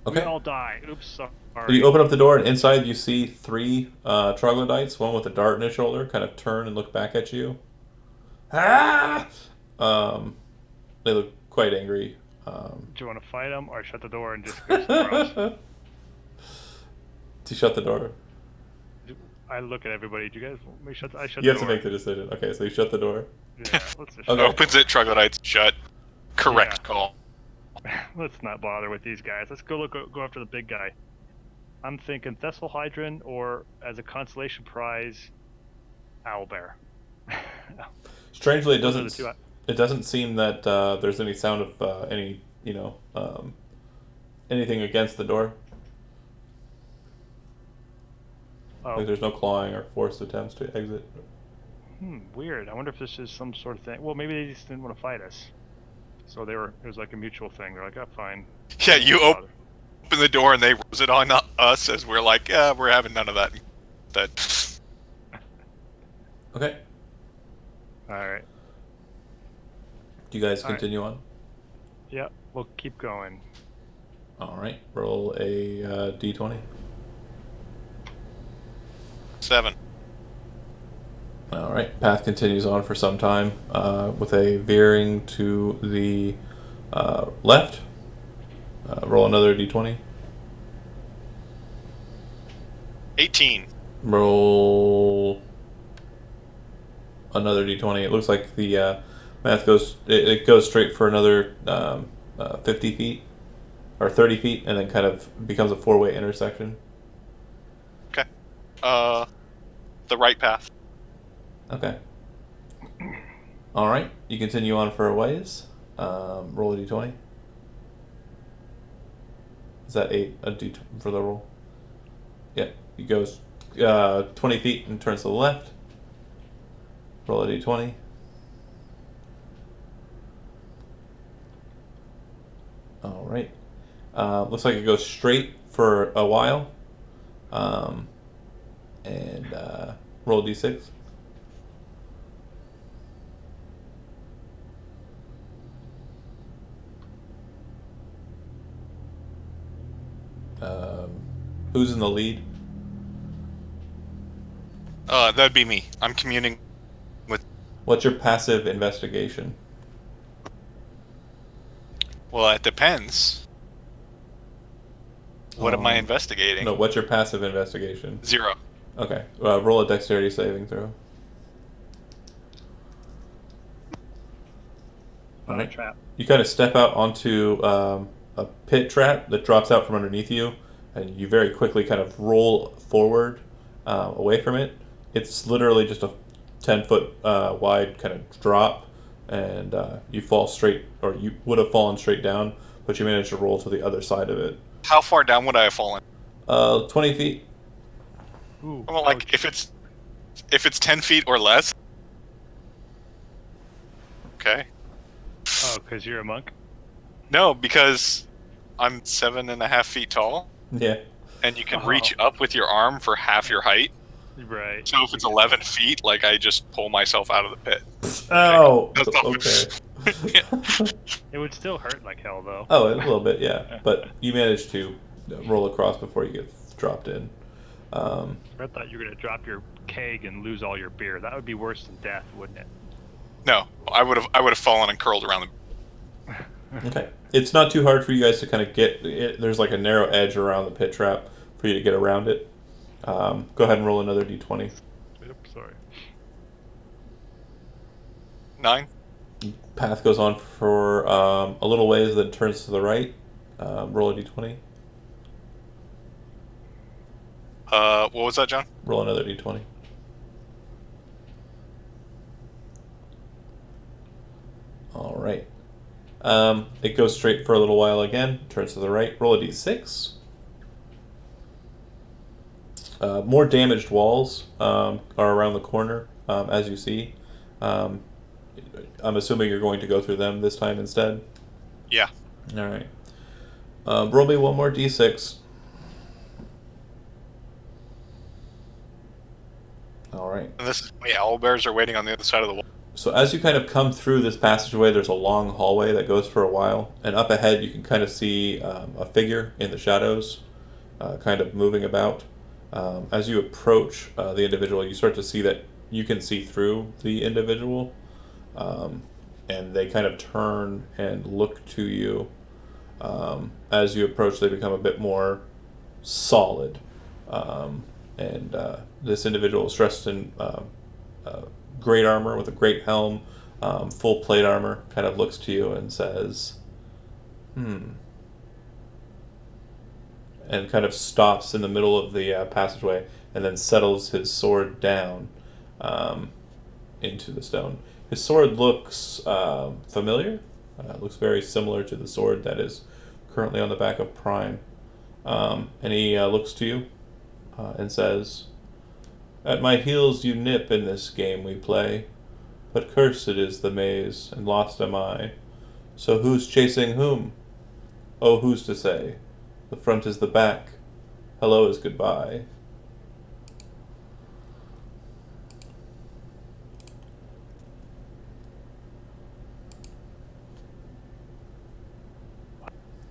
Okay. all die. Oops, sorry. You open up the door, and inside you see 3 troglodytes, one with a dart in his shoulder, kind of turn and look back at you. Ah! They look quite angry. Do you want to fight them or shut the door and just go somewhere else? To shut the door. I look at everybody. Do you guys want me to shut? I shut You the have to door. make the decision. Okay, so you shut the door. Yeah, let's just Okay. Opens it, troglodytes shut. Correct Yeah. call. let's not bother with these guys. Let's go after the big guy. I'm thinking Thessalhydra or as a consolation prize, owlbear. Strangely, it Those are doesn't. the two It doesn't seem that there's any sound of any, anything against the door. Oh, Like there's no clawing or forced attempts to exit. weird. I wonder if this is some sort of thing. Well, maybe they just didn't want to fight us. So it was like a mutual thing. They're like, oh, fine. Yeah, you Don't open the door and they rose it on us as we're like, yeah, we're having none of that. Okay. All right. Do you guys All right. continue on? Yeah, we'll keep going. All right. Roll a d20. 7. All right. Path continues on for some time with a veering to the left. Roll another d20. 18. Roll another d20. It looks like the math goes. It goes straight for another 50 feet or 30 feet, and then kind of becomes a four-way intersection. Okay. The right path. Okay. All right. You continue on for a ways. Roll a d20. Is that a d for the roll? Yeah. He goes 20 feet and turns to the left. Roll a d20. All right. Looks like it goes straight for a while. And roll a d6. Who's in the lead? That'd be me. I'm communing with. What's your passive investigation? Well, it depends. What am I investigating? No, what's your passive investigation? 0. Okay. Roll a dexterity saving throw. All right. Trap. You kind of step out onto a pit trap that drops out from underneath you, and you very quickly kind of roll forward away from it. It's literally just a 10-foot wide kind of drop, and you fall straight, or you would have fallen straight down, but you managed to roll to the other side of it. How far down would I have fallen? 20 feet. Ooh, Well, like if it's 10 feet or less. Okay. Oh, because you're a monk? No, because I'm 7.5 feet tall, Yeah. and you can reach up with your arm for half your height. Right. So if it's 11 feet, like I just pull myself out of the pit. Oh, That's not- okay. It would still hurt like hell, though. Oh, a little bit, yeah. But you managed to roll across before you get dropped in. I thought you were going to drop your keg and lose all your beer. That would be worse than death, wouldn't it? No, I would have fallen and curled around the. Okay. It's not too hard for you guys to kind of get it. There's like a narrow edge around the pit trap for you to get around it. Go ahead and roll another d20. Yep, sorry. 9. Path goes on for a little ways, then turns to the right. Roll a d20. What was that, John? Roll another d20. All right. It goes straight for a little while again, turns to the right. Roll a d6. More damaged walls are around the corner, as you see. I'm assuming you're going to go through them this time instead? Yeah. All right. Roll me one more d6. All right. And this is why owlbears are waiting on the other side of the wall. So as you kind of come through this passageway, there's a long hallway that goes for a while, and up ahead you can kind of see a figure in the shadows, kind of moving about. As you approach the individual, you start to see that you can see through the individual, and they kind of turn and look to you. As you approach, they become a bit more solid, and this individual is dressed in great armor with a great helm, full plate armor, kind of looks to you and says, and kind of stops in the middle of the passageway and then settles his sword down into the stone. His sword looks familiar. Looks very similar to the sword that is currently on the back of Prime. And he looks to you and says, "At my heels you nip in this game we play, but cursed is the maze, and lost am I. So who's chasing whom? Oh, who's to say? The front is the back. Hello is goodbye."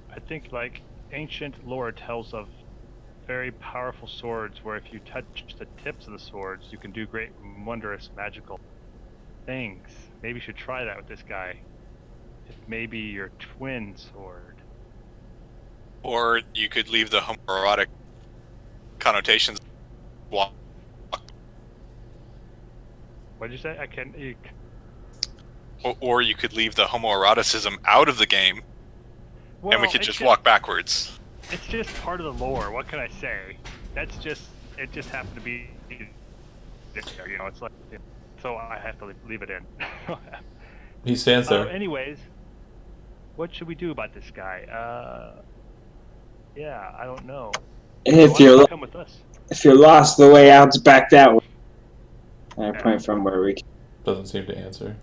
I think like ancient lore tells of very powerful swords where if you touch the tips of the swords, you can do great, wondrous, magical things. Maybe you should try that with this guy. It may be your twin sword. Or you could leave the homoerotic connotations. Walk. What did you say? I can't. Or you could leave the homoeroticism out of the game, and we could just walk backwards. It's just part of the lore. What can I say? That's just. It just happened to be. You know, it's like. So I have to leave it in. He stands there. Anyways, what should we do about this guy? Yeah, I don't know. If Why don't you're you come with us? if you're lost, the way out's back that way. And I point from where we. Doesn't seem to answer.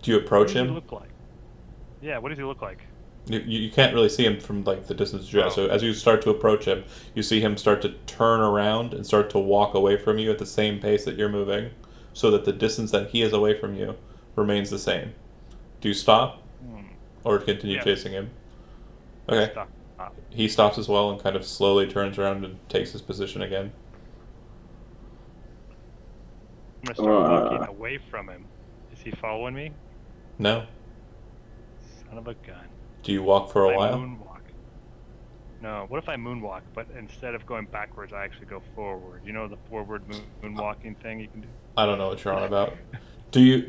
Do you approach What does he him? look like? Yeah, what does he look like? You can't really see him from like the distance you are. So as you start to approach him, you see him start to turn around and start to walk away from you at the same pace that you're moving, so that the distance that he is away from you remains the same. Do you stop, or continue chasing him? Okay. Stop. He stops as well and kind of slowly turns around and takes his position again. I'm gonna start walking away from him. Is he following me? No. Son of a gun. Do you walk for a I while? moonwalk. No, what if I moonwalk, but instead of going backwards, I actually go forward? You know the forward moonwalking thing you can do? I don't know what you're on about. Do you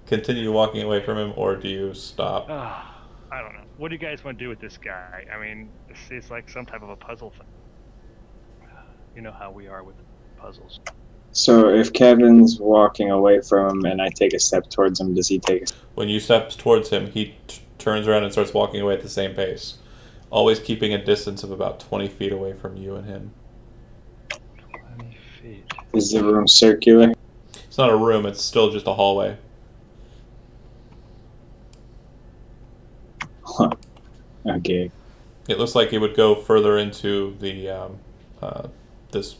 continue walking away from him, or do you stop? I don't know. What do you guys want to do with this guy? I mean, it's like some type of a puzzle thing. You know how we are with puzzles. So if Kevin's walking away from him and I take a step towards him, does he take a step? When you step towards him, he turns around and starts walking away at the same pace, always keeping a distance of about 20 feet away from you and him. 20 feet. Is the room circular? It's not a room, it's still just a hallway. Huh. Okay. It looks like it would go further into the this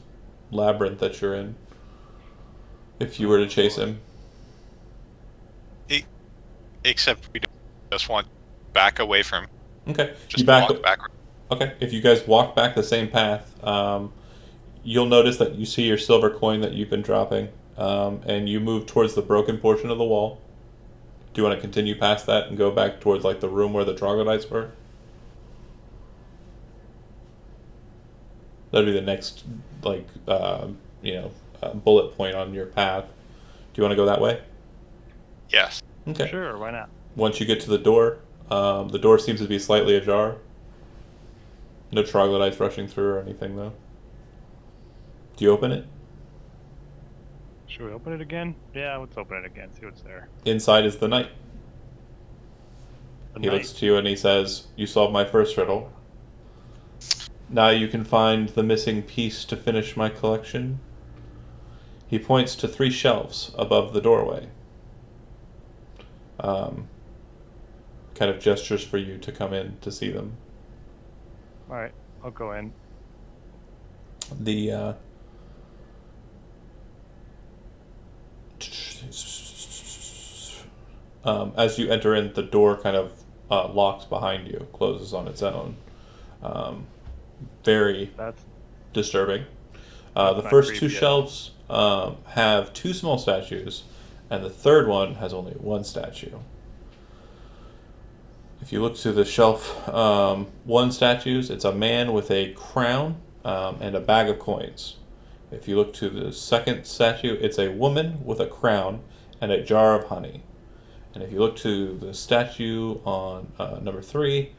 labyrinth that you're in if you were to chase him. Except we just want back away from him. Okay. Just walk backward. Okay. If you guys walk back the same path, you'll notice that you see your silver coin that you've been dropping and you move towards the broken portion of the wall. Do you want to continue past that and go back towards like the room where the troglodytes were? That'd be the next like bullet point on your path. Do you want to go that way? Yes. Okay. Sure, why not? Once you get to the door seems to be slightly ajar. No troglodytes rushing through or anything though. Do you open it? Should we open it again? Yeah, let's open it again, see what's there. Inside is the knight. The He knight. looks to you and he says, "You solved my first riddle. Now you can find the missing piece to finish my collection." He points to 3 shelves above the doorway. Kind of gestures for you to come in to see them. Alright, I'll go in. The as you enter in, the door kind of locks behind you, closes on its own. Very That's disturbing. That's The not first 2 creepy at shelves have 2 small statues, and the third one has only 1 statue. If you look to the shelf 1 statues, it's a man with a crown and a bag of coins. If you look to the second statue, it's a woman with a crown and a jar of honey. And if you look to the statue on number 3,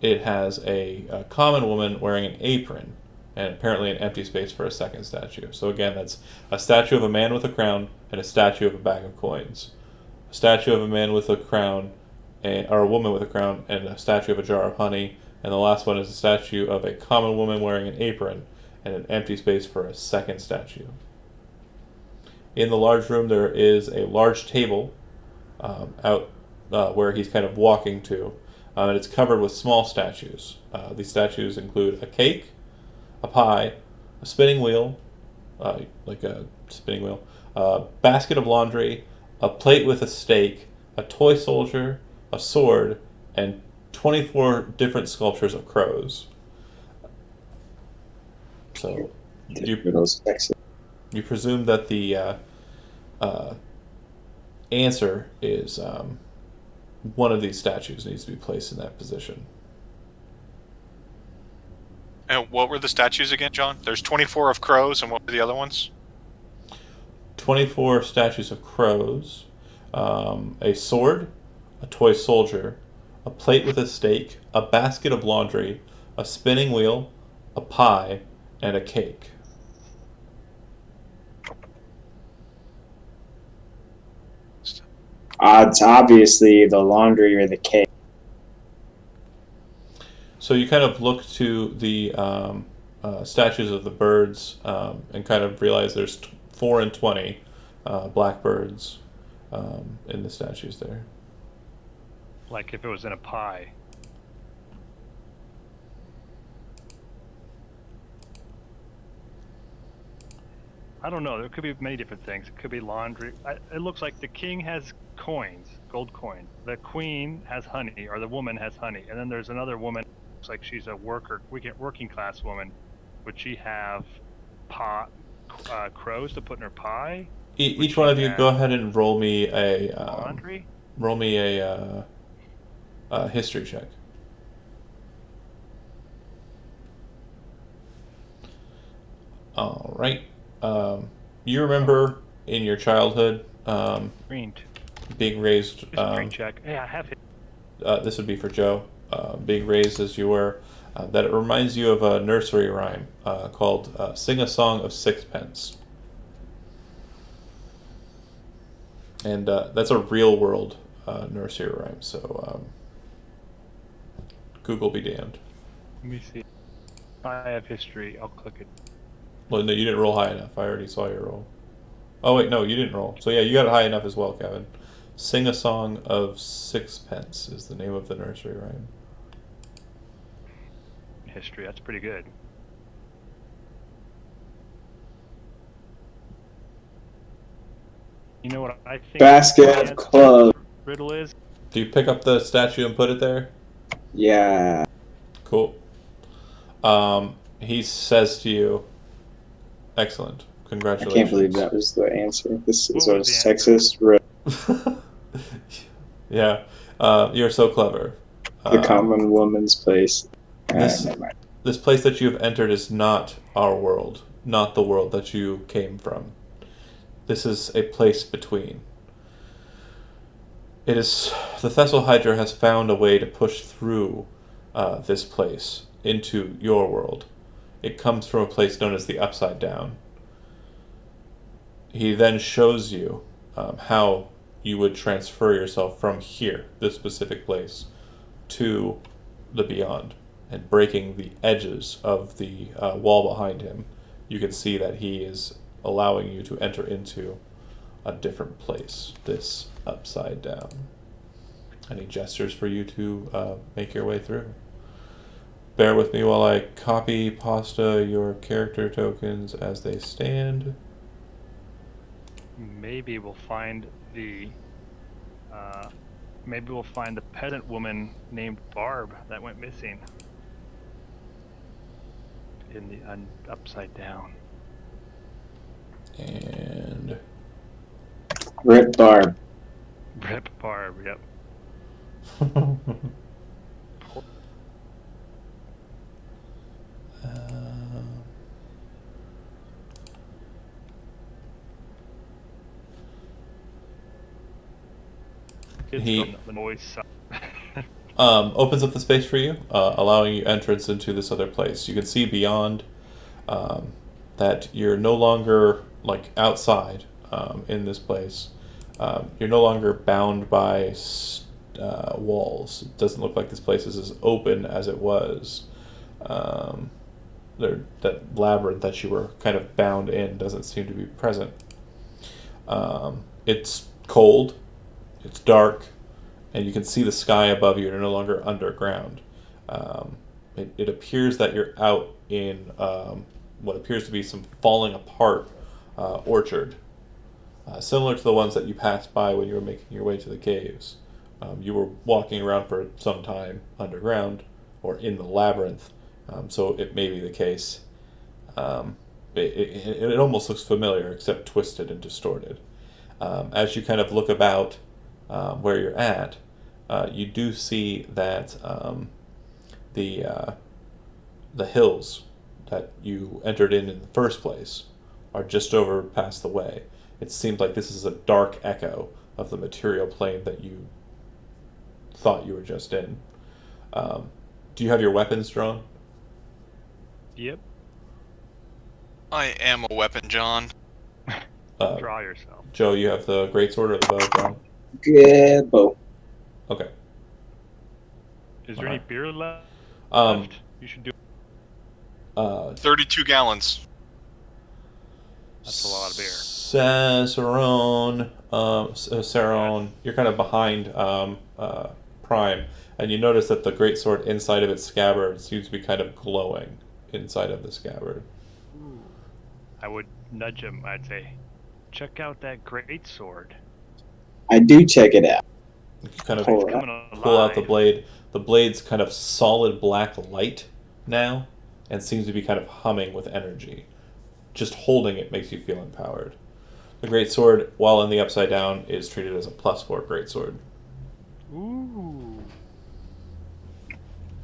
it has a common woman wearing an apron and apparently an empty space for a second statue. So again, that's a statue of a man with a crown and a statue of a bag of coins. A statue of a man with a crown, or a woman with a crown, and a statue of a jar of honey. And the last one is a statue of a common woman wearing an apron and an empty space for a second statue. In the large room, there is a large table out where he's kind of walking to, and it's covered with small statues. These statues include a cake, a pie, a spinning wheel, like a spinning wheel, a basket of laundry, a plate with a steak, a toy soldier, a sword, and 24 different sculptures of crows. So you presume that the answer is one of these statues needs to be placed in that position. And what were the statues again, John? There's 24 of crows, and what were the other ones? 24 statues of crows, a sword, a toy soldier, a plate with a steak, a basket of laundry, a spinning wheel, a pie, and a cake. It's obviously the laundry or the cake. So you kind of look to the statues of the birds and kind of realize there's 4 and 20 blackbirds in the statues there. like if it was in a pie. I don't know. There could be many different things. It could be laundry. It looks like the king has coins, gold coins. The queen has honey, or the woman has honey. And then there's another woman. Looks like she's a working class woman. Would she have crows to put in her pie? Each one of you, go ahead and roll me a laundry. Roll me a history check. All right. You remember in your childhood Green. being raised. Green check. Yeah, I have it. This would be for Joe. Being raised as you were, that it reminds you of a nursery rhyme called "Sing a Song of Sixpence," and that's a real world nursery rhyme. So Google be damned. Let me see. I have history. I'll click it. Well, no, you didn't roll high enough. I already saw your roll. Oh wait, no, you didn't roll. So yeah, you got it high enough as well, Kevin. "Sing a Song of Sixpence" is the name of the nursery rhyme. History. That's pretty good. You know what I think? Basket of clothes. Riddle is. Do you pick up the statue and put it there? Yeah. Cool. He says to you, Excellent. I Congratulations. can't believe that was the answer. This is What a was the answer? sexist. Yeah. You're so clever. The common woman's place. This Never mind. this place that you have entered is not our world, not the world that you came from. This is a place between. It is the Thessalhydra has found a way to push through this place into your world. It comes from a place known as the Upside Down. He then shows you how you would transfer yourself from here, this specific place, to the beyond. And breaking the edges of the wall behind him, you can see that he is allowing you to enter into a different place, this Upside Down. And he gestures for you to make your way through. Bear with me while I copy pasta your character tokens as they stand. Maybe we'll find the peasant woman named Barb that went missing in the Upside Down. And Rip Barb. Rip Barb. Yep. Kids He- from the noise side. opens up the space for you, allowing you entrance into this other place. You can see beyond that you're no longer like outside in this place. You're no longer bound by walls. It doesn't look like this place is as open as it was. That labyrinth that you were kind of bound in doesn't seem to be present. It's cold, it's dark, and you can see the sky above you. You're no longer underground. It appears that you're out in what appears to be some falling apart orchard, similar to the ones that you passed by when you were making your way to the caves. You were walking around for some time underground or in the labyrinth, so it may be the case. It almost looks familiar, except twisted and distorted. As you kind of look about where you're at, you do see that the hills that you entered in the first place are just over past the way. It seems like this is a dark echo of the material plane that you thought you were just in. Do you have your weapons drawn? Yep. I am a weapon, John. Draw yourself. Joe, you have the greatsword or the bow drawn? Good bow. Okay. Is there any Alright. beer left? You should do. 32 gallons. That's a lot of beer. Saron, you're kind of behind Prime, and you notice that the greatsword inside of its scabbard seems to be kind of glowing inside of the scabbard. I would nudge him. I'd say, check out that great sword. I do check it out. You kind of Pull it Coming out. pull out the alive. blade. The blade's kind of solid black light now, and seems to be kind of humming with energy. Just holding it makes you feel empowered. The greatsword, while in the Upside Down, is treated as a +4 greatsword. Ooh,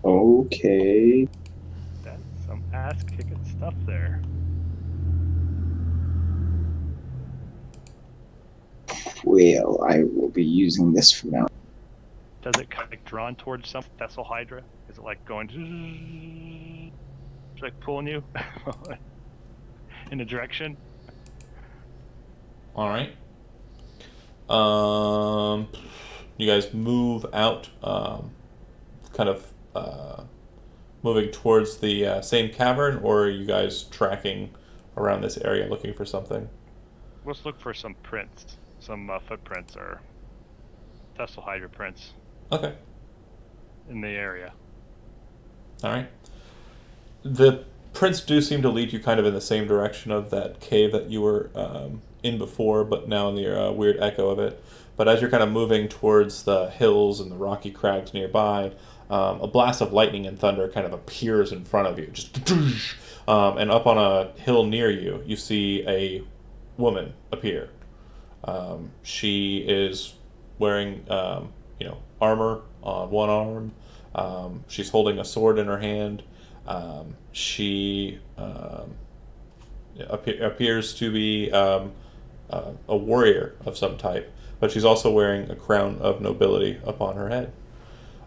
Okay. that's some ass-kicking stuff there. Well, I will be using this from now. Does it kind of like drawn towards some Thessalhydra? Is it like going? It's like pulling you in a direction. All right. You guys move out, kind of moving towards the same cavern, or are you guys tracking around this area looking for something? Let's look for some prints, some footprints or Thessalhydra prints Okay. in the area. All right. The prints do seem to lead you kind of in the same direction of that cave that you were in before, but now in the weird echo of it. But as you're kind of moving towards the hills and the rocky crags nearby, a blast of lightning and thunder kind of appears in front of you. Just and up on a hill near you, you see a woman appear. She is wearing, armor on one arm. She's holding a sword in her hand. She appears to be a warrior of some type, but she's also wearing a crown of nobility upon her head.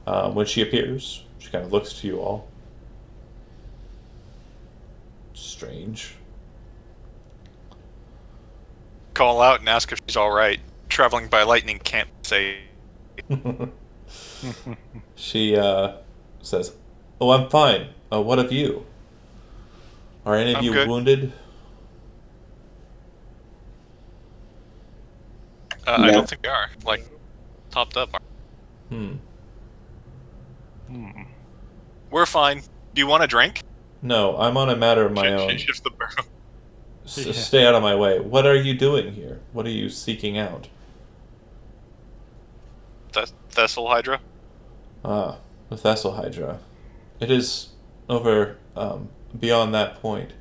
When she appears, she kind of looks to you all. Strange. Call out and ask if she's all right. Traveling by lightning can't say. She says, "Oh, I'm fine. What of you? Are any of I'm you good. wounded?" I No. don't think we are. Like, topped up. Hmm. We're fine. Do you want a drink? No, I'm on a matter of my She own. shifts the barrel. Stay out of my way. What are you doing here? What are you seeking out? Thessalhydra? Ah, the Thessalhydra. It is over beyond that point.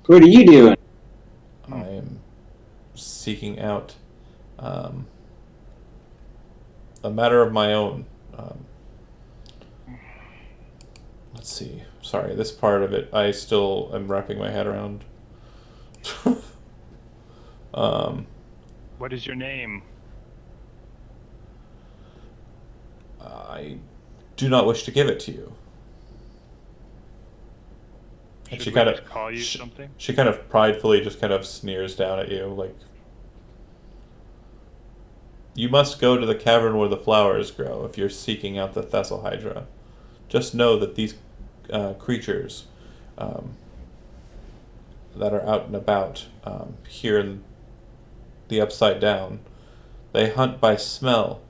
What are you doing? I am seeking out a matter of my own. Let's see. Sorry, this part of it I still am wrapping my head around. What is your name? I do not wish to give it to you. And Should she we kind just of call you something? She kind of pridefully just kind of sneers down at you, like, "You must go to the cavern where the flowers grow if you're seeking out the Thessalhydra. Just know that these creatures that are out and about here in the Upside Down, they hunt by smell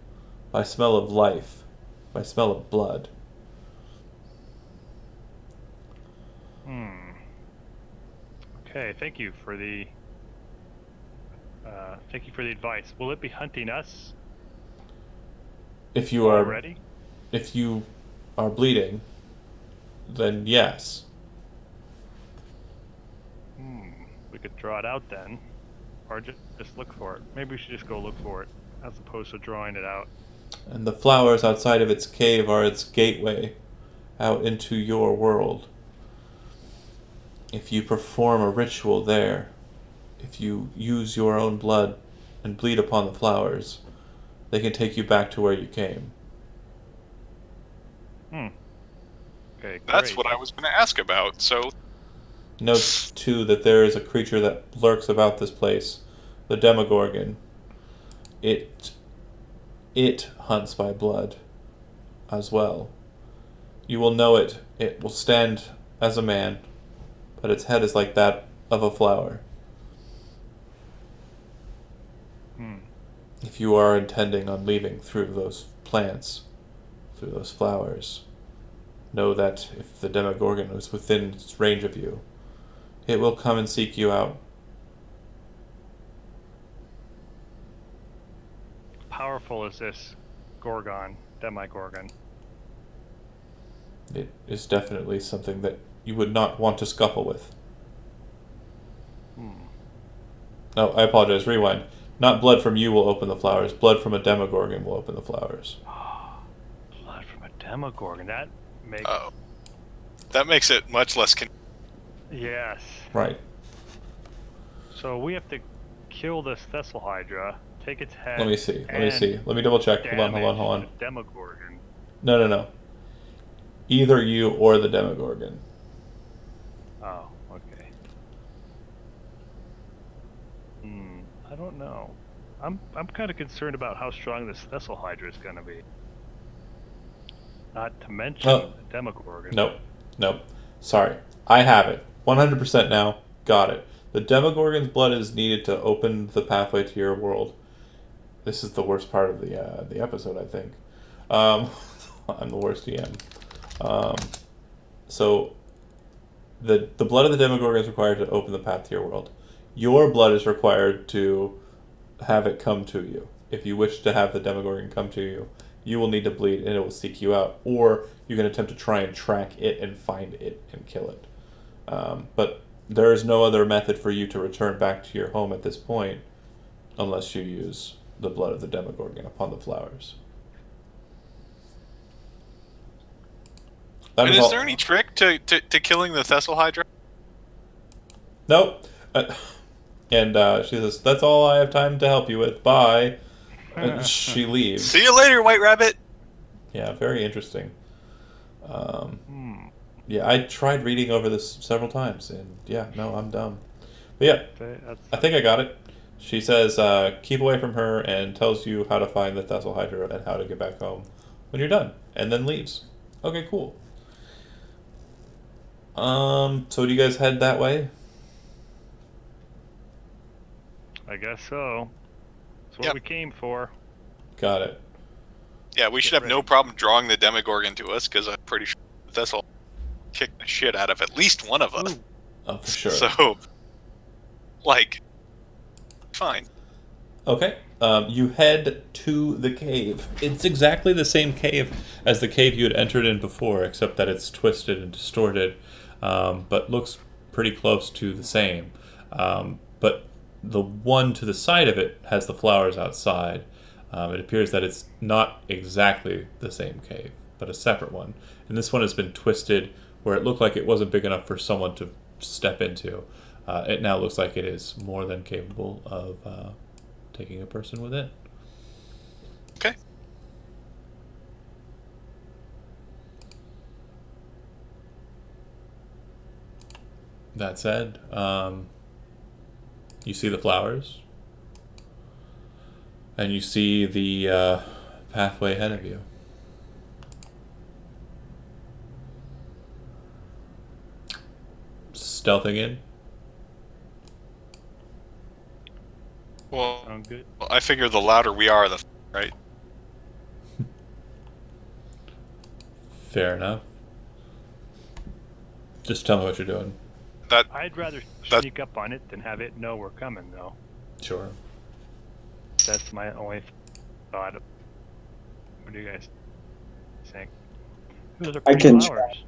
of life, by smell of blood." Okay, thank you for the advice. Will it be hunting us If you are already? If you are bleeding, then yes. We could draw it out then, or just look for it. Maybe we should just go look for it, as opposed to drawing it out. And the flowers outside of its cave are its gateway out into your world. If you perform a ritual there, if you use your own blood and bleed upon the flowers, they can take you back to where you came. Okay, That's great. what I was going to ask about. So, Note, too, that there is a creature that lurks about this place, the Demogorgon. It hunts by blood as well. You will know it. It will stand as a man, but its head is like that of a flower. If you are intending on leaving through those plants, through those flowers, know that if the Demogorgon is within its range of you, it will come and seek you out. Powerful is this Demogorgon? It is definitely something that you would not want to scuffle with. No, I apologize. Rewind. Not blood from you will open the flowers. Blood from a Demogorgon will open the flowers. Blood from a Demogorgon. That makes... that makes it much less Yes. Right. So we have to kill this Thessalhydra, take its head... Let me see. Let me double check. Hold on. The Demogorgon. No. Either you or the Demogorgon. Oh, okay. I don't know. I'm kind of concerned about how strong this Thessalhydra is going to be. Not to mention the Demogorgon. Nope. Sorry. I have it. 100% now. Got it. The Demogorgon's blood is needed to open the pathway to your world. This is the worst part of the episode, I think. I'm the worst DM. So the blood of the Demogorgon is required to open the path to your world. Your blood is required to have it come to you. If you wish to have the Demogorgon come to you, you will need to bleed and it will seek you out. Or you can attempt to try and track it and find it and kill it. But there is no other method for you to return back to your home at this point unless you use the blood of the Demogorgon upon the flowers. And is there any trick to killing the Thessalhydra? Nope. And she says, "That's all I have time to help you with. Bye." And she leaves. See you later, White Rabbit. Yeah, very interesting. Yeah, I tried reading over this several times, and yeah, no, I'm dumb. But yeah, I think I got it. She says, keep away from her, and tells you how to find the Thessalhydra and how to get back home when you're done, and then leaves. Okay, cool. So do you guys head that way? I guess so. That's what we came for. Got it. Yeah, we should have no problem drawing the Demogorgon to us, because I'm pretty sure this will kick the shit out of at least one of us. Ooh. Oh, for sure. So, like, fine. Okay. You head to the cave. It's exactly the same cave as the cave you had entered in before, except that it's twisted and distorted, but looks pretty close to the same. But the one to the side of it has the flowers outside. It appears that it's not exactly the same cave, but a separate one. And this one has been twisted where it looked like it wasn't big enough for someone to step into. It now looks like it is more than capable of taking a person within. Okay. That said, you see the flowers, and you see the pathway ahead of you. Stealthing in. Well, Sound good? I figure the louder we are, the right. Fair enough. Just tell me what you're doing. I'd rather sneak up on it than have it know we're coming, though. Sure. That's my only thought. What do you guys think? Those are I pretty can flowers.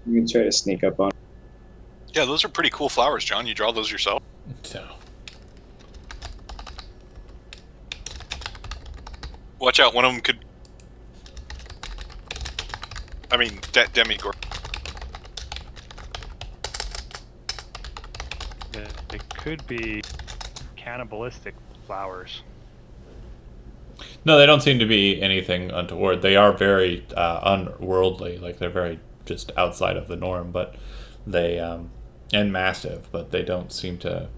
You can try to sneak up on. Yeah, those are pretty cool flowers, John. You draw those yourself? No. Watch out, one of them could... I mean, Demigorgon. They could be cannibalistic flowers. No, they don't seem to be anything untoward. They are very unworldly, like they're very just outside of the norm, but they and massive, but they don't seem to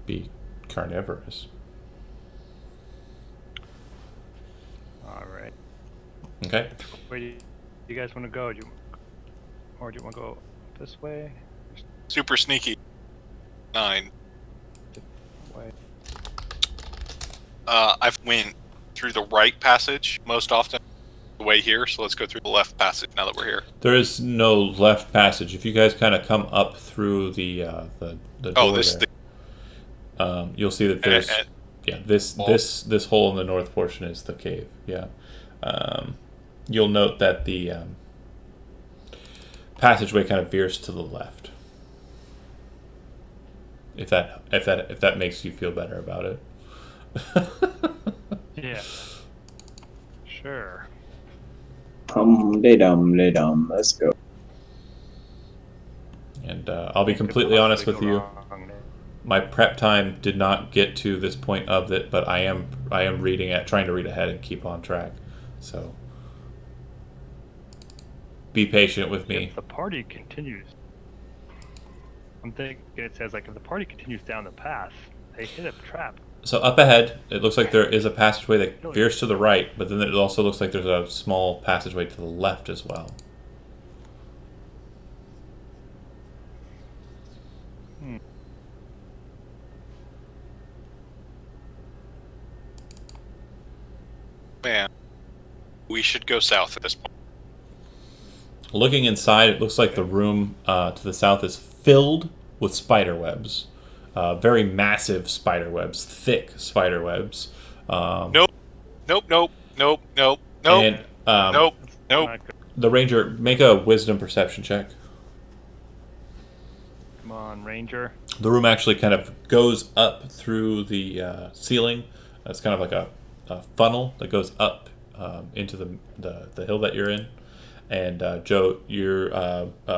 be carnivorous. All right. Okay. Where do you guys want to go? Or do you want to go this way? Super sneaky. 9. Way. I've went through the right passage most often. The way here, so let's go through the left passage now that we're here. There is no left passage. If you guys kind of come up through the door this there, you'll see that there's this hole in the north portion is the cave. Yeah. You'll note that the passageway kind of veers to the left. If that makes you feel better about it. Yeah. Sure. Dum. Let's go. And I'll be completely honest with you. My prep time did not get to this point of it, but I am trying to read ahead and keep on track. So be patient with me. If the party continues, I'm thinking it says like if the party continues down the path, they hit a trap. So up ahead, it looks like there is a passageway that veers to the right, but then it also looks like there's a small passageway to the left as well. Man, we should go south at this point. Looking inside, it looks like the room to the south is filled with spider webs. Very massive spider webs, thick spider webs. Nope. Nope. Nope. Nope. And Nope. Nope. Not good. the ranger, make a wisdom perception check. Come on, Ranger. The room actually kind of goes up through the ceiling. It's kind of like a funnel that goes up into the hill that you're in. And Joe, your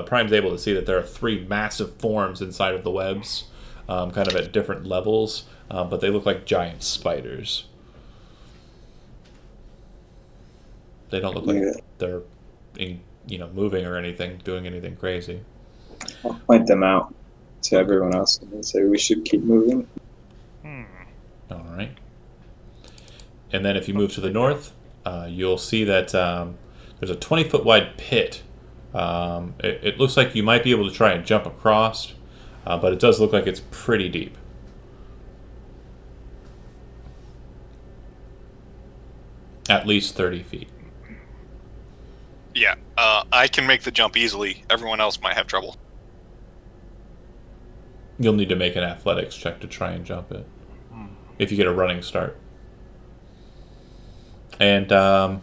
Prime's able to see that there are 3 massive forms inside of the webs, kind of at different levels, but they look like giant spiders. They don't look like they're moving or anything, doing anything crazy. I'll point them out to everyone else and say we should keep moving. All right. And then if you move to the north, you'll see that there's a 20-foot wide pit. It looks like you might be able to try and jump across, but it does look like it's pretty deep. At least 30 feet. Yeah. I can make the jump easily. Everyone else might have trouble. You'll need to make an athletics check to try and jump it. If you get a running start. And You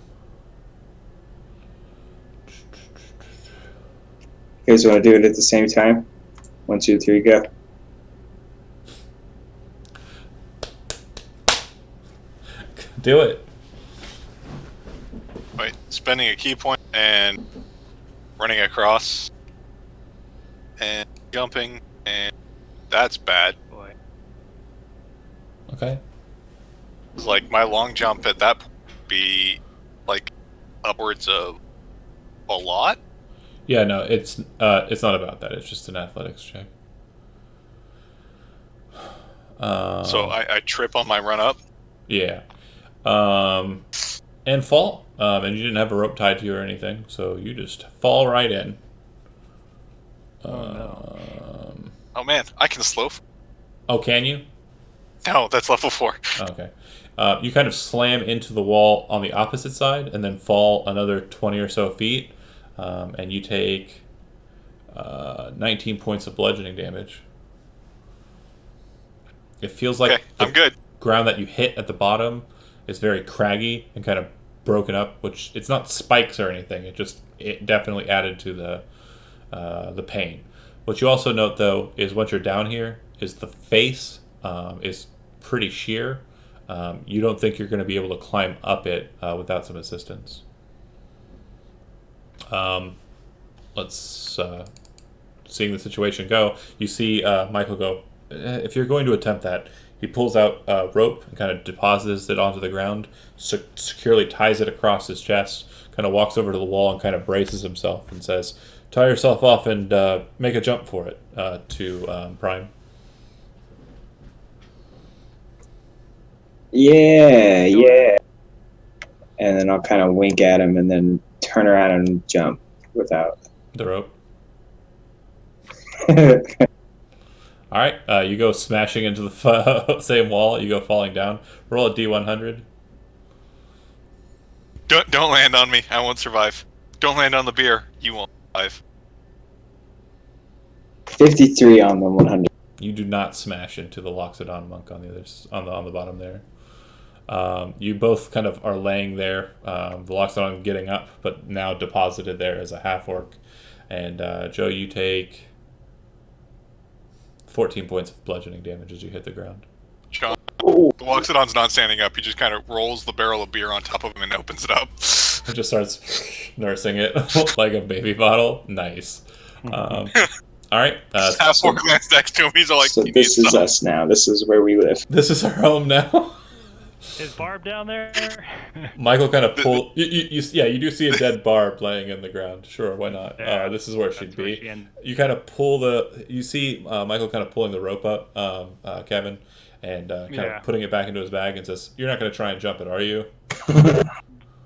guys want to do it at the same time? 1, 2, 3, go. do it. Wait, spending a key point and running across and jumping, and that's bad. Boy. Okay. It's like my long jump at that point would be like upwards of a lot. Yeah, no, it's not about that. It's just an athletics check. So I trip on my run up. Yeah. And fall. And you didn't have a rope tied to you or anything, so you just fall right in. Oh man, I can slow. Oh, can you? No, that's level 4. Okay. You kind of slam into the wall on the opposite side and then fall another 20 or so feet. And you take 19 points of bludgeoning damage. It feels like Okay, I'm good. ground that you hit at the bottom is very craggy and kind of broken up, which it's not spikes or anything. It definitely added to the pain. What you also note though is once you're down here is the face is pretty sheer. You don't think you're going to be able to climb up it without some assistance. Let's seeing the situation go. You see Michael go. If you're going to attempt that, he pulls out a rope and kind of deposits it onto the ground, securely ties it across his chest, kind of walks over to the wall and kind of braces himself and says, "Tie yourself off and make a jump for it," to Prime. Yeah, yeah. And then I'll kind of wink at him and then turn around and jump without. The rope. All right, you go smashing into the same wall. You go falling down. Roll a d100. Don't land on me. I won't survive. Don't land on the beer. You won't survive. 53 on the 100. You do not smash into the Loxodon monk on the bottom there. You both kind of are laying there. The Loxodon getting up, but now deposited there as a half orc. And Joe, you take 14 points of bludgeoning damage as you hit the ground. Sean, the Loxodon's not standing up. He just kind of rolls the barrel of beer on top of him and opens it up. It just starts nursing it like a baby bottle. Nice. All right. Half-orc glance next to him. He's all like, So this is us now. This is where we live. This is our home now. Is Barb down there? Michael kind of pull. You do see a dead Barb laying in the ground. Sure, why not? Yeah, this is where she'd be. where You kind of pull You see Michael kind of pulling the rope up, Kevin, and kind of putting it back into his bag and says, "You're not going to try and jump it, are you?" Well,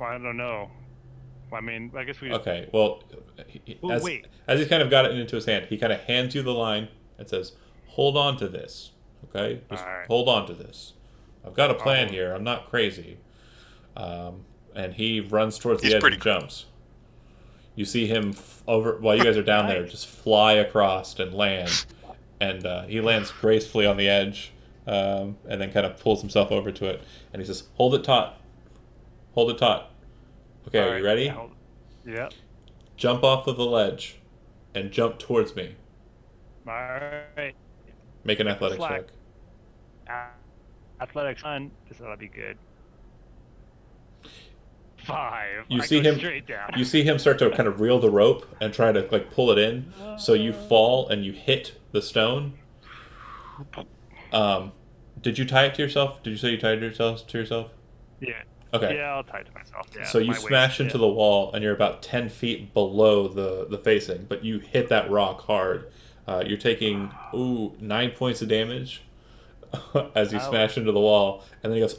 I don't know. I mean, I guess we. Okay. Well, wait. As he kind of got it into his hand, he kind of hands you the line and says, "Hold on to this, okay? Just hold on to this. I've got a plan here. I'm not crazy." And he runs towards the edge and jumps. You see him while you guys are down there, just fly across and land. And he lands gracefully on the edge and then kind of pulls himself over to it. And he says, "Hold it taut." Hold it taut. Okay, are you ready? Yeah. Jump off of the ledge and jump towards me. Alright. Make an athletics Slack. check. Athletics on. This ought to be good. 5. You I see go him. straight down. You see him start to kind of reel the rope and try to like pull it in. So you fall and you hit the stone. Did you tie it to yourself? Did you say you tied it to yourself? Yeah. Okay. Yeah, I'll tie it to myself. Yeah. So you smash into the wall and you're about 10 feet below the facing, but you hit that rock hard. You're taking 9 points of damage as you smash into the wall, and then he goes,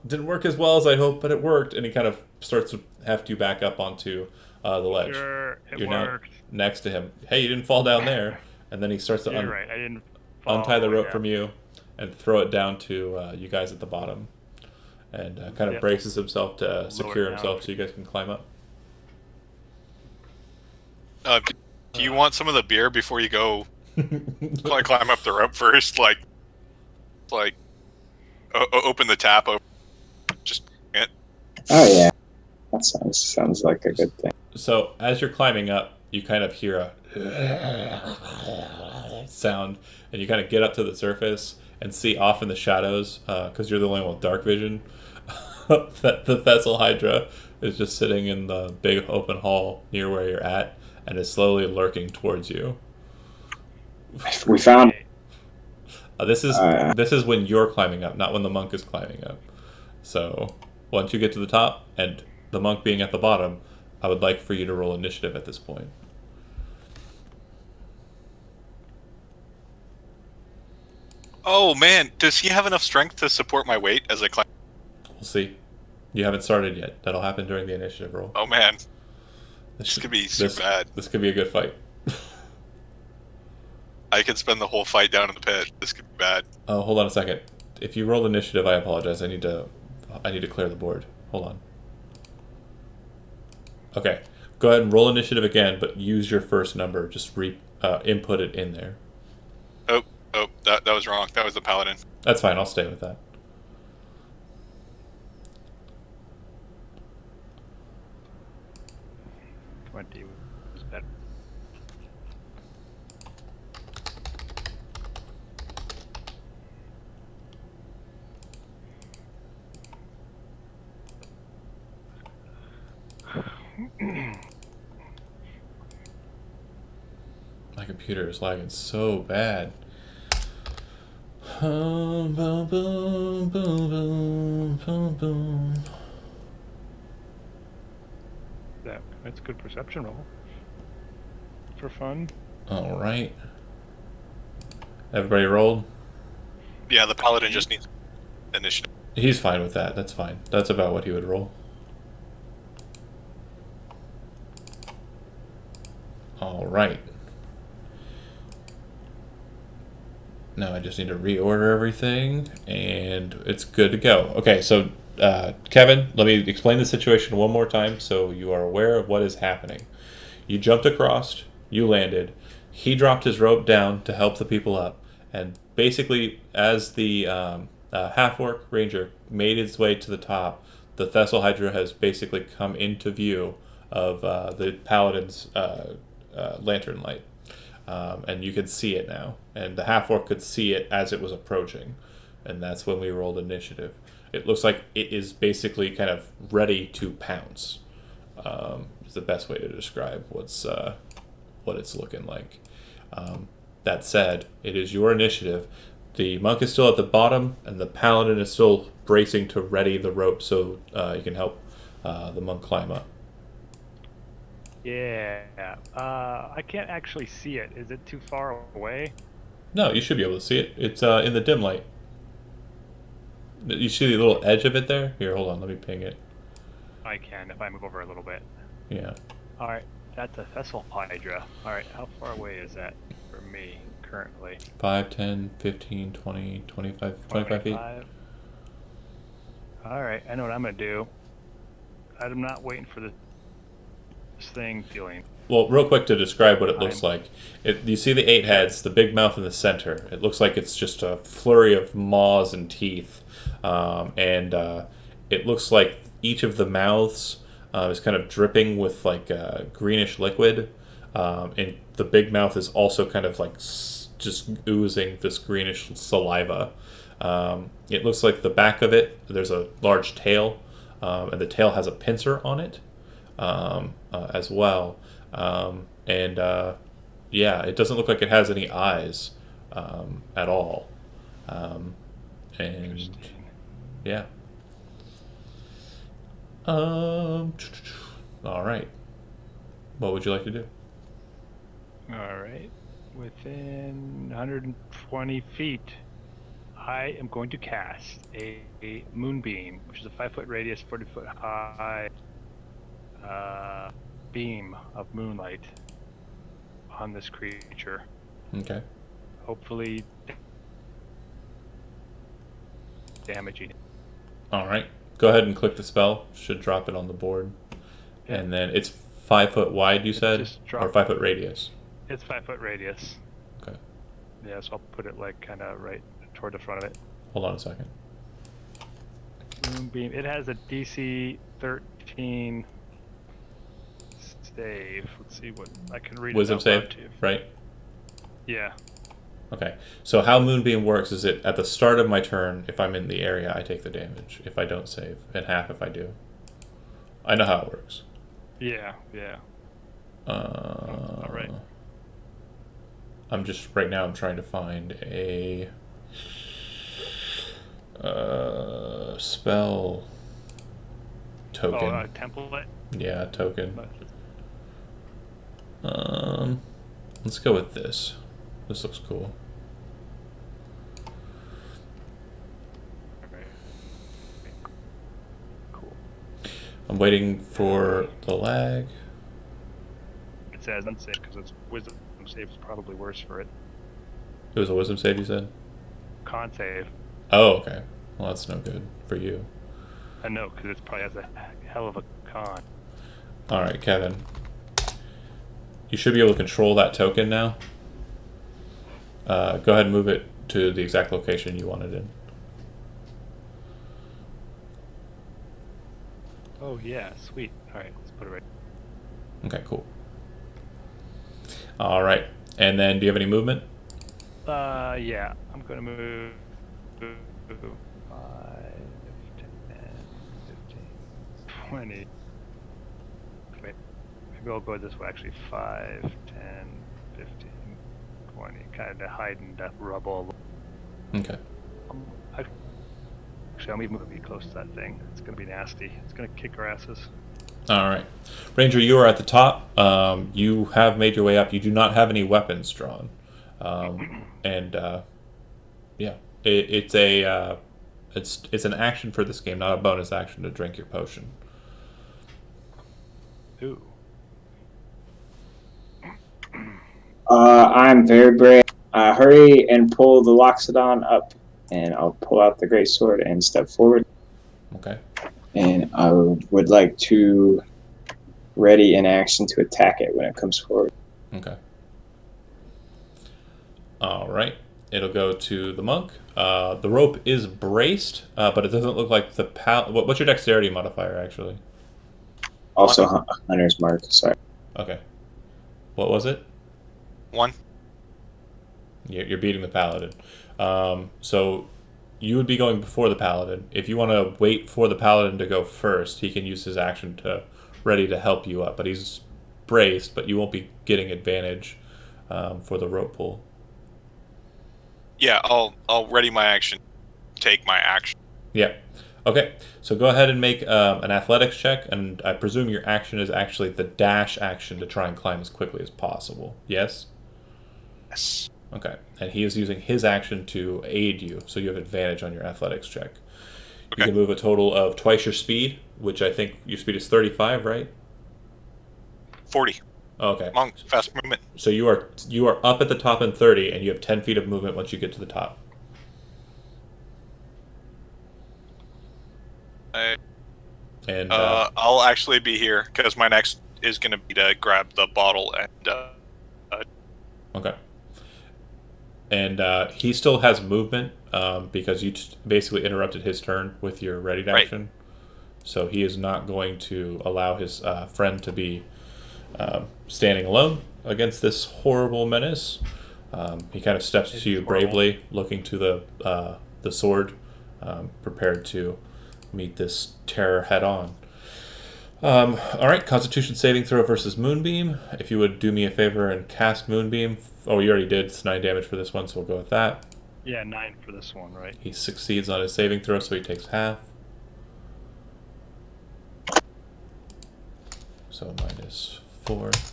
didn't work as well as I hoped, but it worked, and he kind of starts to heft you back up onto the ledge. Sure, You're worked. now next to him. Hey, you didn't fall down there. And then he starts to You're right. I didn't fall, untie the rope from you and throw it down to you guys at the bottom, and kind of braces himself to secure himself so you guys can climb up. Do you want some of the beer before you go climb up the rope first? Like open the tap, just it. Oh yeah, that sounds like a good thing. So as you're climbing up, you kind of hear a sound, and you kind of get up to the surface and see off in the shadows, because you're the only one with dark vision, that the Thessalhydra is just sitting in the big open hall near where you're at, and is slowly lurking towards you. We found. This is when you're climbing up, not when the monk is climbing up. So once you get to the top, and the monk being at the bottom, I would like for you to roll initiative at this point. Oh man, does he have enough strength to support my weight as I climb? We'll see. You haven't started yet. That'll happen during the initiative roll. Oh man, this could be super bad. This could be a good fight. I could spend the whole fight down in the pit. This could be bad. Oh, hold on a second. If you roll initiative, I apologize. I need to clear the board. Hold on. Okay, go ahead and roll initiative again, but use your first number. Just input it in there. Oh, that was wrong. That was the paladin. That's fine. I'll stay with that. Was better. My computer is lagging so bad. Boom, boom, boom, boom, boom, boom. That's a good perception roll. For fun. All right. Everybody rolled? Yeah, the paladin just needs initiative. He's fine with that. That's fine. That's about what he would roll. All right. Now I just need to reorder everything, and it's good to go. Okay, so Kevin, let me explain the situation one more time so you are aware of what is happening. You jumped across, you landed, he dropped his rope down to help the people up, and basically as the half-orc ranger made its way to the top, the Thessalhydra has basically come into view of the paladin's lantern light. And you can see it now. And the half-orc could see it as it was approaching. And that's when we rolled initiative. It looks like it is basically kind of ready to pounce. Is the best way to describe what it's looking like. That said, it is your initiative. The monk is still at the bottom, and the paladin is still bracing to ready the rope so you can help the monk climb up. Yeah. I can't actually see it. Is it too far away? No, you should be able to see it. It's in the dim light. You see the little edge of it there? Here, hold on. Let me ping it. I can if I move over a little bit. Yeah. All right. That's a Thessalhydra. All right. How far away is that from me currently? 5, 10, 15, 20, 25 feet. All right. I know what I'm going to do. I'm not waiting for this thing feeling. Well, real quick to describe what it looks like. You see the 8 heads, the big mouth in the center. It looks like it's just a flurry of maws and teeth. And it looks like each of the mouths is kind of dripping with like greenish liquid, and the big mouth is also kind of like just oozing this greenish saliva. It looks like the back of it, there's a large tail, and the tail has a pincer on it as well. Yeah, it doesn't look like it has any eyes at all. And yeah. All right. What would you like to do? All right. Within 120 feet, I am going to cast a moonbeam, which is a 5-foot radius, 40-foot high beam of moonlight on this creature. Okay. Hopefully damaging it. All right. Go ahead and click the spell. Should drop it on the board. Yeah. And then it's 5 foot wide, you said? Just Or 5 foot radius? It's 5-foot radius. Okay. Yeah, so I'll put it like kind of right toward the front of it. Hold on a second. Moonbeam. It has a DC 13 save. Let's see what I can read. Wisdom it out loud save, to you. right? Yeah. Okay. So how Moonbeam works is it at the start of my turn, if I'm in the area, I take the damage. If I don't save, and half if I do. I know how it works. Yeah. Yeah. All right. I'm just right now. I'm trying to find a spell token. Oh, template. Yeah, token. Let's go with this. This looks cool. Okay. Cool. I'm waiting for the lag. It says unsafe because it's wisdom save is probably worse for it. It was a wisdom save, you said? Con save. Oh, okay. Well, that's no good for you. I know because it probably has a hell of a con. All right, Kevin. You should be able to control that token now. Go ahead and move it to the exact location you want it in. Oh yeah, sweet. All right, let's put it right. Okay, cool. All right. And then do you have any movement? Yeah, I'm gonna move 5, 10, 15, 20. Wait, maybe I'll go this way. Actually, 5, 10, 15, 20. Kind of hide in that rubble. Okay. Actually, I'm even gonna be close to that thing. It's gonna be nasty. It's gonna kick our asses. All right. Ranger, you are at the top. You have made your way up. You do not have any weapons drawn. Yeah, it's an action for this game, not a bonus action to drink your potion. Ooh. I'm very brave. Hurry and pull the Loxodon up, and I'll pull out the great sword and step forward. Okay. And I would like to ready in action to attack it when it comes forward. Okay. All right. It'll go to the monk. The rope is braced, but it doesn't look like the what's your dexterity modifier, actually? Also, Hunter's Mark. Sorry. Okay. What was it? 1. You're beating the paladin. So you would be going before the paladin. If you want to wait for the paladin to go first, he can use his action to ready to help you up. But he's braced, but you won't be getting advantage for the rope pull. Yeah, I'll ready my action. Take my action. Yeah. Okay. So go ahead and make an athletics check, and I presume your action is actually the dash action to try and climb as quickly as possible. Yes? Yes. Okay. And he is using his action to aid you, so you have advantage on your athletics check. You Okay. can move a total of twice your speed, which I think your speed is 35, right? 40. Okay. Monk, fast movement. So you are up at the top in 30, and you have 10 feet of movement once you get to the top. And I'll actually be here because my next is going to be to grab the bottle and. Okay. And he still has movement because you basically interrupted his turn with your ready Right. action. So he is not going to allow his friend to be standing alone against this horrible menace. He kind of steps to you bravely, looking to the sword, prepared to meet this terror head on. All right, Constitution saving throw versus Moonbeam. If you would do me a favor and cast Moonbeam. Oh, you already did. It's 9 damage for this one, so we'll go with that. Yeah, 9 for this one, right? He succeeds on his saving throw, so he takes half. So -4.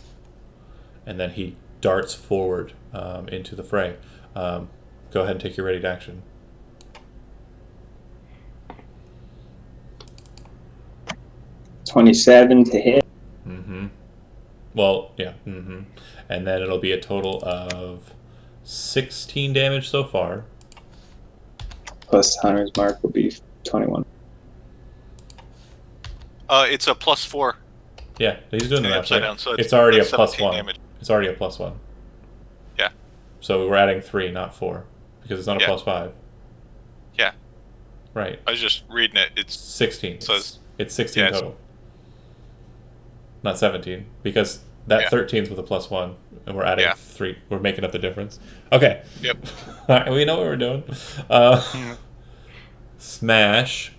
And then he darts forward into the fray. Go ahead and take your ready to action. $27 to hit. Mm-hmm. Well, yeah. Mm-hmm. And then it'll be a total of 16 damage so far. Plus Hunter's Mark will be 21. It's a +4. Yeah, he's doing the math upside right. down, so it's already a that's +1. damage. It's already a +1. Yeah. So we're adding 3, not 4, because it's not a +5. Yeah. Right. I was just reading it. It's 16. So it's 16 total. Not 17, because that 13's with a +1, and we're adding 3. We're making up the difference. Okay. Yep. All right, we know what we're doing. Smash.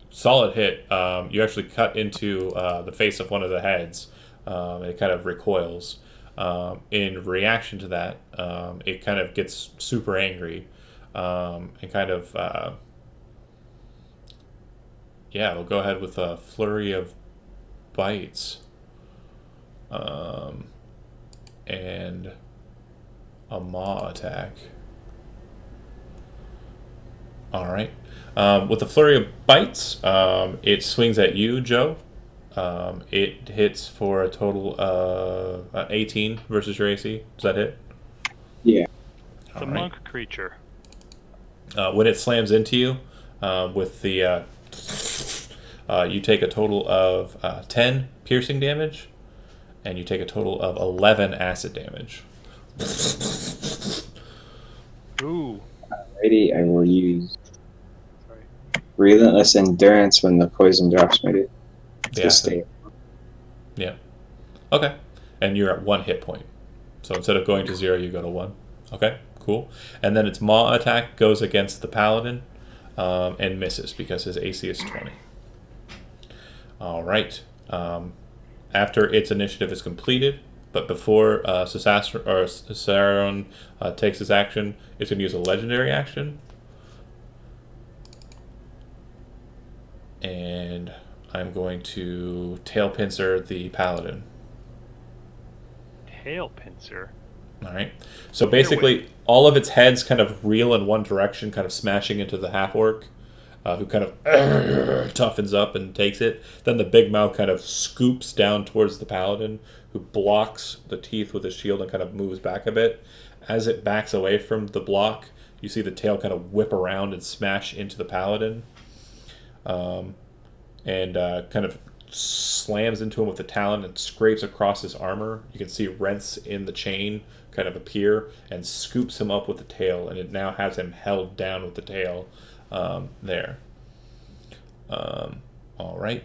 Solid hit. You actually cut into the face of one of the heads. It kind of recoils. In reaction to that, it kind of gets super angry and kind of... it'll go ahead with a flurry of bites. And a maw attack. Alright. With the flurry of bites, it swings at you, Joe. It hits for a total of 18 versus your AC. Does that hit? Yeah. It's a monk creature. When it slams into you, with the... you take a total of 10 piercing damage, and you take a total of 11 acid damage. Ooh. Alrighty, I will use Relentless Endurance when the poison drops me to stay. Yeah. Okay. And you're at 1 hit point. So instead of going to 0, you go to 1. Okay, cool. And then its maw attack goes against the paladin and misses because his AC is 20. All right. After its initiative is completed, but before Saron takes his action, it's going to use a legendary action. And I'm going to tail pincer the paladin. Tail pincer? Alright. So basically, all of its heads kind of reel in one direction, kind of smashing into the half-orc, who kind of toughens up and takes it. Then the big mouth kind of scoops down towards the paladin, who blocks the teeth with his shield and kind of moves back a bit. As it backs away from the block, you see the tail kind of whip around and smash into the paladin. And kind of slams into him with the talon and scrapes across his armor. You can see rents in the chain kind of appear and scoops him up with the tail, and it now has him held down with the tail there. All right.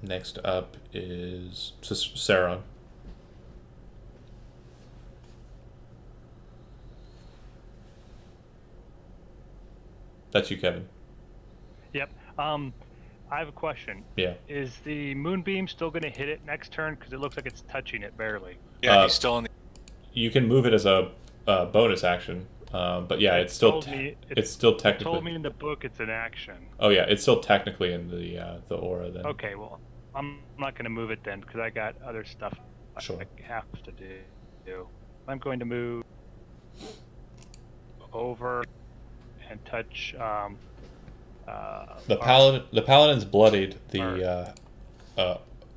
Next up is Saron. That's you, Kevin. Yep. I have a question. Yeah. Is the moonbeam still going to hit it next turn? Because it looks like it's touching it barely. Yeah, he's still in the... You can move it as a bonus action, but yeah, it's still technically. It told me in the book it's an action. Oh yeah, it's still technically in the aura then. Okay, well, I'm not going to move it then because I got other stuff Sure. I have to do. I'm going to move over and touch. The paladin's bloodied. The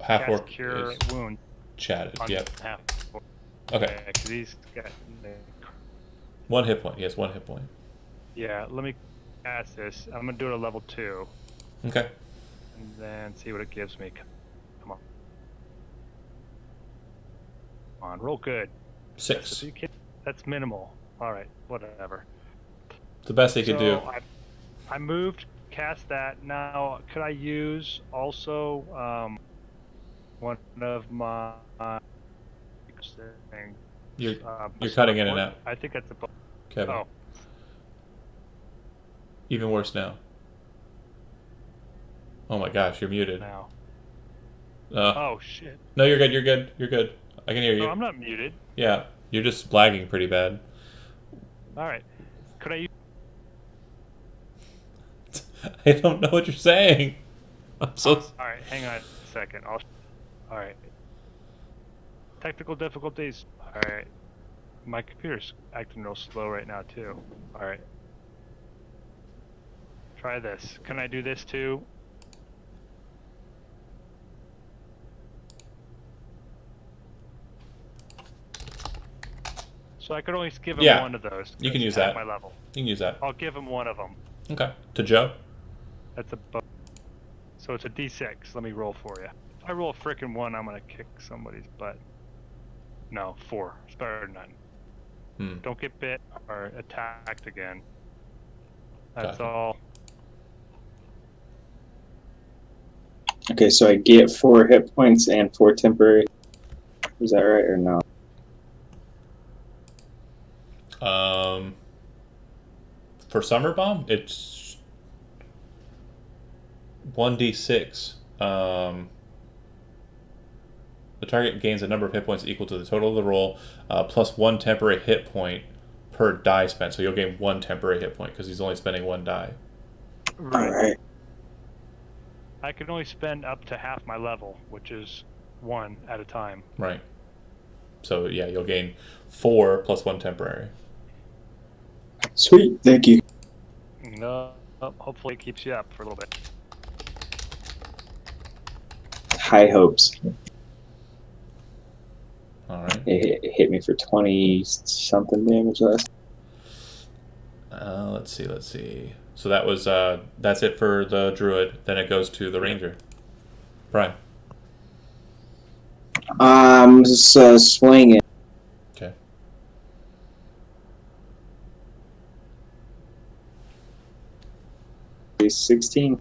half-orc cure is wound. chatted. On Yep. half. Okay. Because he's got. 1 hit point. He has 1 hit point. Yeah, let me cast this. I'm gonna do it at level 2. Okay. And then see what it gives me. Come on. Come on, roll good. 6. That's minimal. Alright, whatever. The best he could do. I moved. cast that. Now, could I use also one of my thing? You're cutting in and out. I think that's a. Kevin. Oh. Even worse now. Oh my gosh, you're muted. Now. Uh, Oh shit. No, you're good. You're good. You're good. I can hear you. No, I'm not muted. Yeah, you're just lagging pretty bad. All right. Could I use? I don't know what you're saying. I'm so. All right, hang on a second. All right. Technical difficulties. All right. My computer's acting real slow right now too. All right. Try this. Can I do this too? So I could only give him one of those. You can use at that. My level. You can use that. I'll give him one of them. Okay. To Joe? That's a so it's a D6. Let me roll for you. If I roll a frickin' 1, I'm gonna kick somebody's butt. No, 4. It's better than none. Don't get bit or attacked again. That's all. Okay, so I get 4 hit points and 4 temporary. Is that right or no? For Summer Bomb, it's 1d6. The target gains a number of hit points equal to the total of the roll, plus 1 temporary hit point per die spent. So you'll gain 1 temporary hit point because he's only spending 1 die. Right. All right. I can only spend up to half my level, which is 1 at a time. Right. So yeah, you'll gain 4 plus 1 temporary. Sweet, thank you. No, hopefully it keeps you up for a little bit. High hopes. All right. It hit me for 20-something damage last. Let's see. So that was that's it for the Druid. Then it goes to the Ranger. Brian. Just swinging. Okay. He's 16.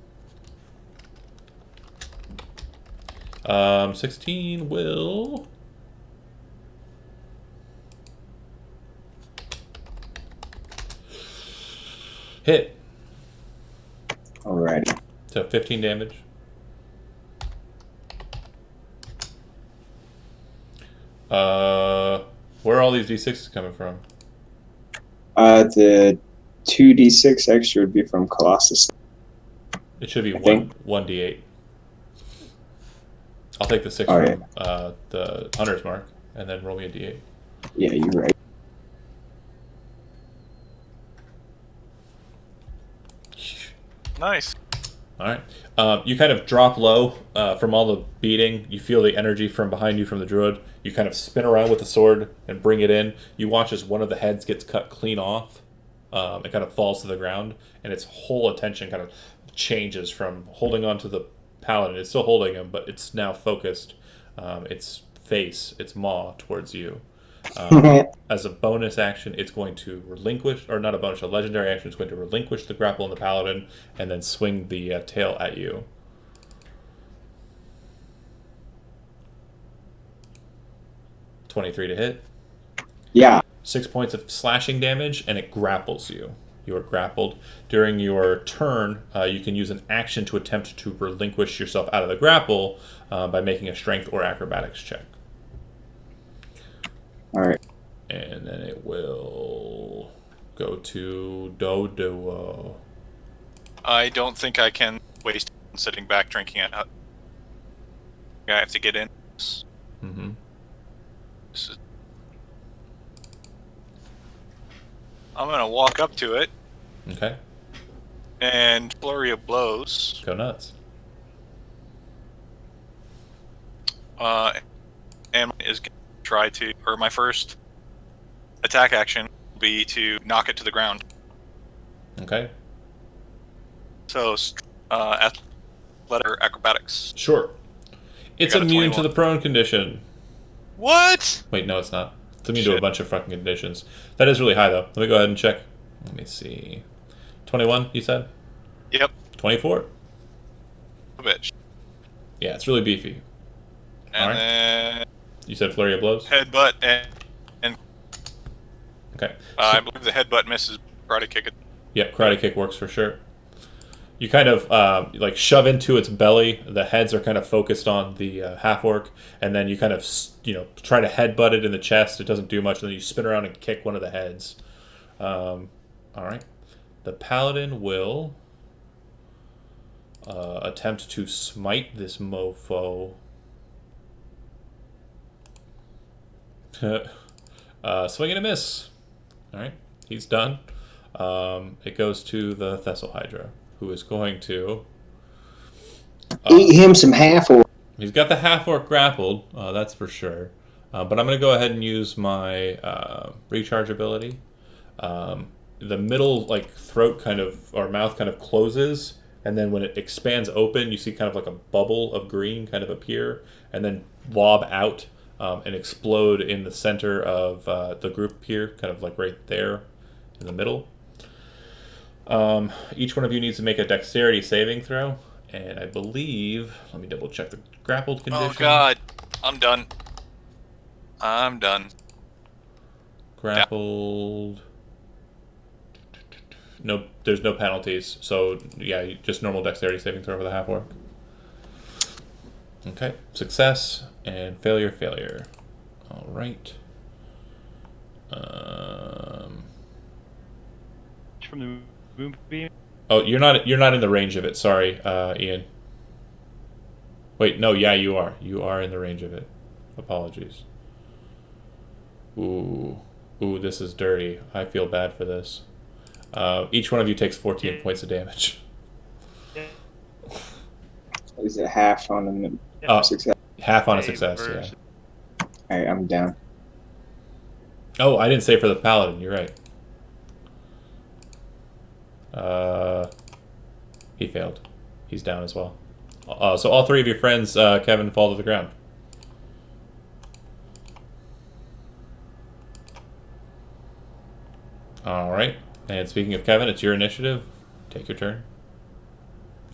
16 will hit. Alrighty. So 15 damage. Where are all these d6s coming from? The 2d6 extra would be from Colossus. It should be I think. 1d8. I'll take the 6 Oh, from the Hunter's Mark, and then roll me a d8. Yeah, you're right. Nice. All right. You kind of drop low from all the beating. You feel the energy from behind you from the Druid. You kind of spin around with the sword and bring it in. You watch as one of the heads gets cut clean off. It kind of falls to the ground, and its whole attention kind of changes from holding on to the paladin. It's still holding him, but it's now focused. Its face, its maw towards you. As a bonus action, it's going to relinquish, or not a bonus, a legendary action, it's going to relinquish the grapple on the paladin and then swing the tail at you. .23 to hit. Yeah. 6 points of slashing damage, and it grapples you. You are grappled. During your turn, you can use an action to attempt to relinquish yourself out of the grapple by making a strength or acrobatics check. Alright. And then it will go to Dodo. I don't think I can waste sitting back drinking it. I have to get in. Mm-hmm. I'm gonna walk up to it. Okay. And flurry of blows. Go nuts. And is gonna try to, or my first attack action will be to knock it to the ground. Okay. So, athletic acrobatics. Sure. It's Got a immune to 21. the prone condition. What? Wait, no, it's not. It's immune to a Shit. bunch of fucking conditions. That is really high, though. Let me go ahead and check. Let me see. 21, you said? Yep. 24. A bit. Yeah, it's really beefy. And Alright. then You said flurry of blows? headbutt and Okay. I believe the headbutt misses. Karate kick it. Yeah, karate kick works for sure. You kind of like shove into its belly. The heads are kind of focused on the half orc, and then you kind of try to headbutt it in the chest. It doesn't do much. And then you spin around and kick one of the heads. All right. The paladin will attempt to smite this mofo. Swing and a miss. All right, he's done. It goes to the Thessalhydra, who is going to Eat him some half orc. He's got the half orc grappled, that's for sure. But I'm going to go ahead and use my recharge ability. The middle throat or mouth kind of closes, and then when it expands open, you see kind of like a bubble of green kind of appear, and then lob out and explode in the center of the group here, kind of like right there in the middle. Each one of you needs to make a dexterity saving throw, and I believe, let me double check the grappled condition. Oh god, I'm done. I'm done. Grappled. No, there's no penalties, so yeah, just normal dexterity saving throw for the half orc. Okay, success and failure, failure. All right. From the moonbeam. Oh, you're not in the range of it. Sorry, Ian. Wait, no, yeah, you are. You are in the range of it. Apologies. Ooh, this is dirty. I feel bad for this. Each one of you takes 14 points of damage. Is it half on a success? Half on a success, yeah. Alright, I'm down. Oh, I didn't say for the paladin. You're right. He failed. He's down as well. So all three of your friends, Kevin, fall to the ground. All right. And speaking of Kevin, it's your initiative. Take your turn.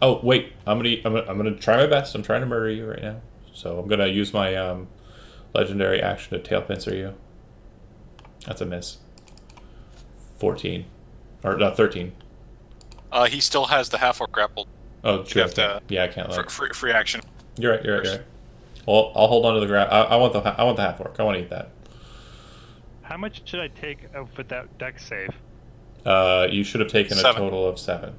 Oh wait, I'm gonna try my best. I'm trying to murder you right now. So I'm gonna use my legendary action to tail pincer you. That's a miss. 14, or 13. He still has the half orc grappled. Oh, true. You have to, yeah, I can't let. Free action. You're right. Well, I'll hold on to the ground. I want the half orc. I want to eat that. How much should I take with that dex save? You should have taken 7. a total of 7.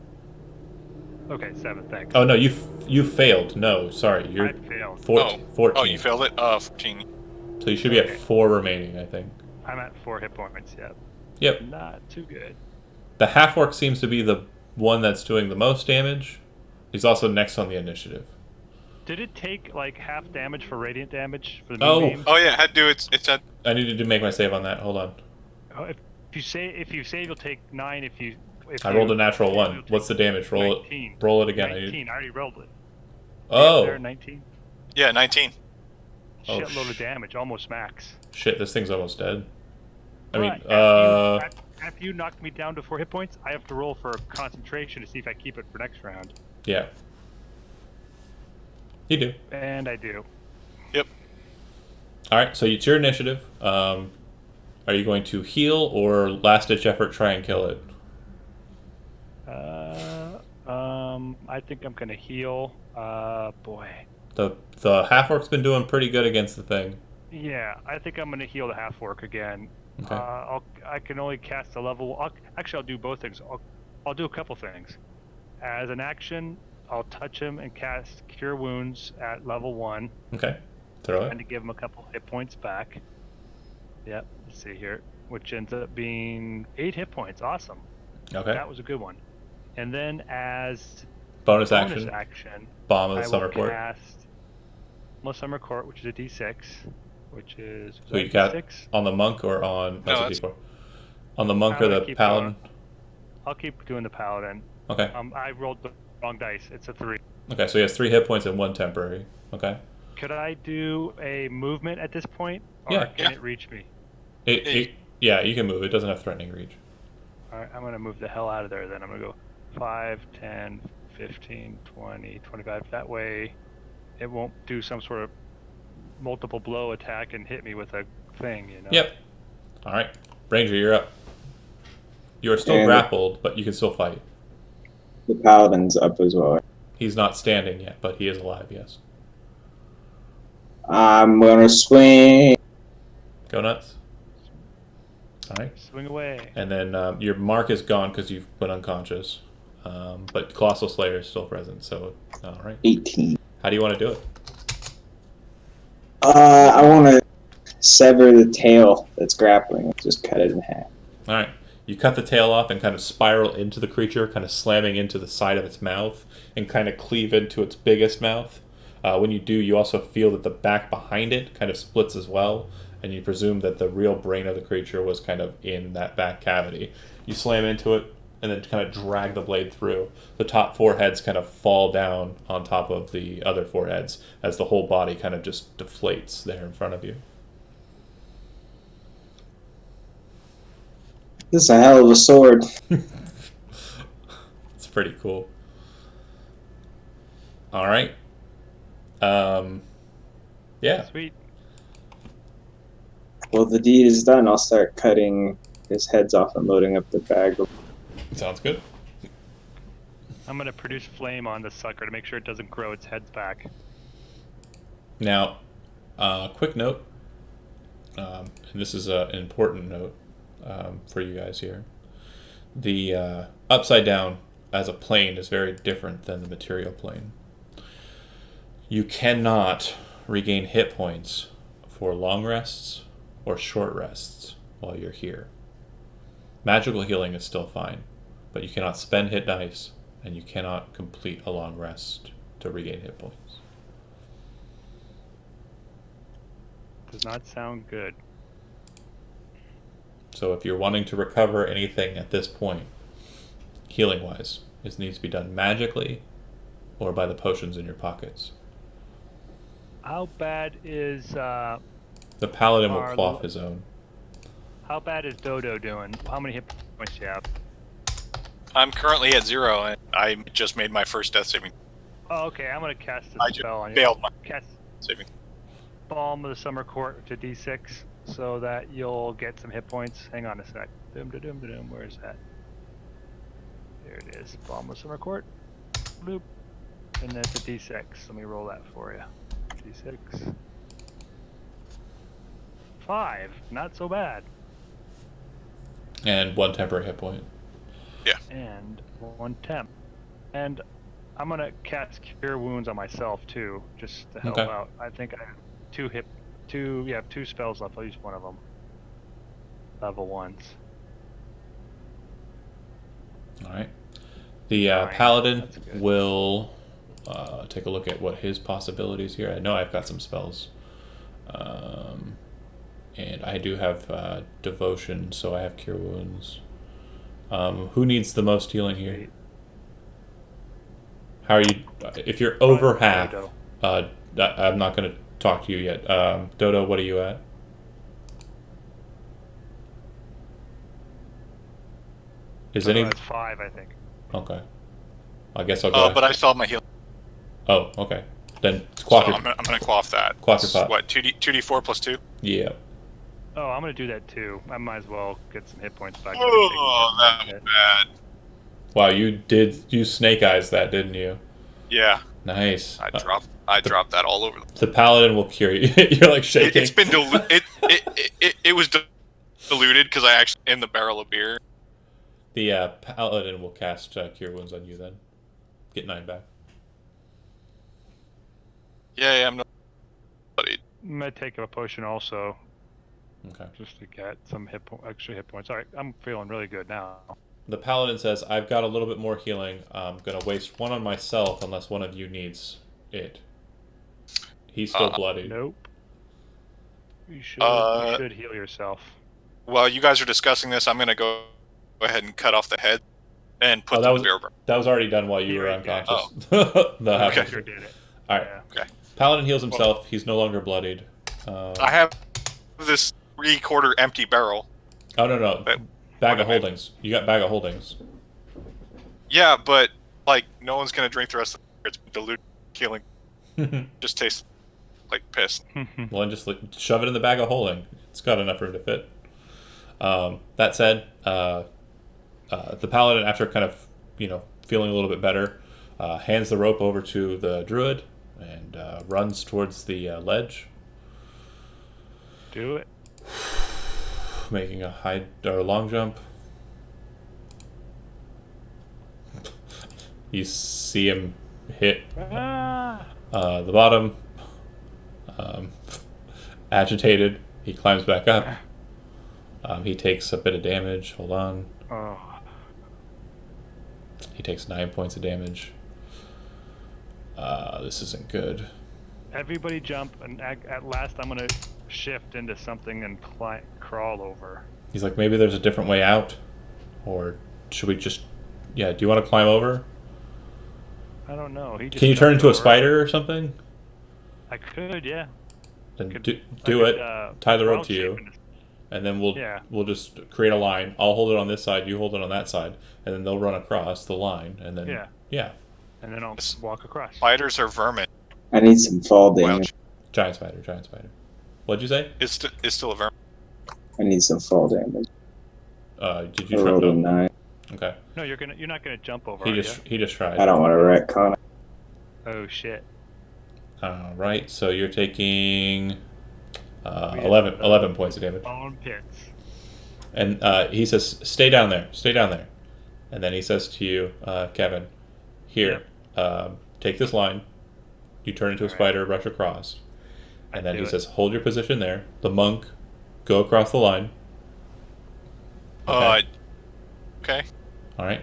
Okay, 7. Thanks. Oh no, you failed. No, sorry, you're I failed. 14. Oh, you failed it. 14. So you should be at 4 remaining, I think. I'm at 4 hit points. Yep. Yep. Not too good. The half orc seems to be the one that's doing the most damage. He's also next on the initiative. Did it take half damage for radiant damage for the Oh. moonbeam? Oh yeah, had to. It's had. I needed to make my save on that. Hold on. Oh, if you save, you'll take 9. I rolled a natural 1. What's the damage? Roll 19. it. Roll it again. 19. I already rolled it. Oh. There, 19. Yeah, 19. Oh, Shitload of damage, almost max. Shit, this thing's almost dead. I mean, But after you knocked me down to 4 hit points, I have to roll for concentration to see if I keep it for next round. yeah. You do. And I do. Yep. All right, so it's your initiative. Are you going to heal or last-ditch effort try and kill it? I think I'm gonna heal. Boy. The half-orc's been doing pretty good against the thing. Yeah, I think I'm gonna heal the half orc again. Okay. I can only cast a level. I'll do both things. I'll do a couple things. As an action, I'll touch him and cast Cure Wounds at level 1. Okay. Throw And it. to give him a couple hit points back. Yep. Let's see here, which ends up being 8 hit points. Awesome. Okay. That was a good one. And then as Bonus bonus action. action, Bomb of I the will Summer Court. cast Summer Court, which is a D6, which is So you got D6? on the monk or on No, that's a D4. On the monk I'm or gonna the keep paladin? I'll keep doing the paladin. Okay. I rolled the wrong dice. It's a 3. Okay, so he has 3 hit points and 1 temporary. Okay. Could I do a movement at this point? Or Yeah. can it reach me? Yeah, you can move. It doesn't have threatening reach. Alright, I'm going to move the hell out of there then. I'm going to go 5, 10, 15, 20, 25. That way, it won't do some sort of multiple blow attack and hit me with a thing, you know? Yep. All right. Ranger, you're up. You are still And grappled, but you can still fight. the paladin's up as well. He's not standing yet, but he is alive, yes. I'm gonna swing. Go nuts. All right. Swing away. And then your mark is gone because you've been unconscious. But Colossal Slayer is still present, so all right. 18. How do you want to do it? I want to sever the tail that's grappling. Just cut it in half. All right. You cut the tail off and kind of spiral into the creature, kind of slamming into the side of its mouth and kind of cleave into its biggest mouth. When you do, you also feel that the back behind it kind of splits as well, and you presume that the real brain of the creature was kind of in that back cavity. You slam into it and then kind of drag the blade through. The top 4 heads kind of fall down on top of the other 4 heads as the whole body kind of just deflates there in front of you. This is a hell of a sword. It's pretty cool. All right. Yeah. Sweet. Well, the deed is done. I'll start cutting his heads off and loading up the bag. Sounds good. I'm going to produce flame on the sucker to make sure it doesn't grow its heads back. Now, quick note, and this is an important note for you guys here. The upside down as a plane is very different than the material plane. You cannot regain hit points for long rests or short rests while you're here. Magical healing is still fine, but you cannot spend hit dice and you cannot complete a long rest to regain hit points. Does not sound good. So if you're wanting to recover anything at this point, healing-wise, it needs to be done magically or by the potions in your pockets. How bad is The paladin will Our quaff his own. how bad is Dodo doing? How many hit points do you have? I'm currently at 0, and I just made my first death saving. Oh, okay. I'm gonna cast I a just spell on you. failed my Cast saving. Balm of the Summer Court to D6 so that you'll get some hit points. Hang on a sec. Dum. Where's that? There it is. Balm of the Summer Court. Bloop. And then it's a D6. Let me roll that for you. D6. 5. Not so bad. And 1 temporary hit point. And 1 temp. And I'm gonna cast Cure Wounds on myself too, just to help Okay. out. I think I have 2 spells left. I'll use one of them. Level 1s. All right. The Fine. paladin That's good. will take a look at what his possibilities here. I know I've got some spells. And I do have devotion, so I have cure wounds. Who needs the most healing here? How are you? If you're over half, Dodo. I'm not going to talk to you yet. Dodo, what are you at? Is any? That's 5, I think. Okay. I guess I'll go. But I still have my healing. Oh, okay. Then So quaff I'm gonna quaff that. Quaff your pot. What, 2d4 plus 2? Yeah. Oh, I'm gonna do that too. I might as well get some hit points back. Oh, that was bad. Wow, you snake eyes that, didn't you? Yeah, Nice. I dropped that all over. The paladin will cure you. You're like shaking. It's been it was diluted because I actually in the barrel of beer. The paladin will cast cure wounds on you then. Get 9 back. Yeah, I'm not. I'm gonna take a potion also, Okay. just to get some extra hit points. All right, I'm feeling really good now. The paladin says, I've got a little bit more healing. I'm going to waste 1 on myself unless one of you needs it. He's still bloody. Nope. You should heal yourself. While you guys are discussing this, I'm gonna go ahead and cut off the head and put that the was beer burn. That was already done while you You were already did. unconscious. That Okay. happened. Sure did it. All right. Yeah. Okay. Paladin heals himself. He's no longer bloodied. I have this 3/4 empty barrel. Oh, no. But- Bag of holdings. You got bag of holdings. Yeah, but like no one's gonna drink the rest of it. It's dilute, killing. Just tastes like piss. Well, then just shove it in the bag of holding. It's got enough room to fit. That said, the paladin, after kind of feeling a little bit better, hands the rope over to the druid and runs towards the ledge. Do it. Making a high or long jump. You see him hit the bottom. Agitated, he climbs back up. He takes a bit of damage. Hold on. Oh. He takes 9 points of damage. This isn't good. Everybody jump, and at last I'm gonna shift into something and crawl over. He's like, maybe there's a different way out, or should we just? Yeah. Do you want to climb over? I don't know. Can you turn into a spider or something? I could, yeah. Then Could- do I it. could, Tie the rope round to you, shape into- and then Yeah. we'll just create a line. I'll hold it on this side. You hold it on that side, and then they'll run across the line, and then Yeah. And then I'll walk across. Spiders are vermin. I need some fall Well, damage. giant spider. What'd you say? it's still a vermin. I need some fall damage. Did I you try? rolled a No. 9. Okay. No, you're not gonna jump over. He are just tried. I don't want to retcon it. you? Oh shit. All right. So you're taking 11 points of damage. Bone pits. And he says, "Stay down there. Stay down there." And then he says to you, Kevin, "Here, take this line. You turn into a All right. spider, rush across." And then do he it. says, "Hold your position there. The monk, go across the line." Okay. Okay. All right.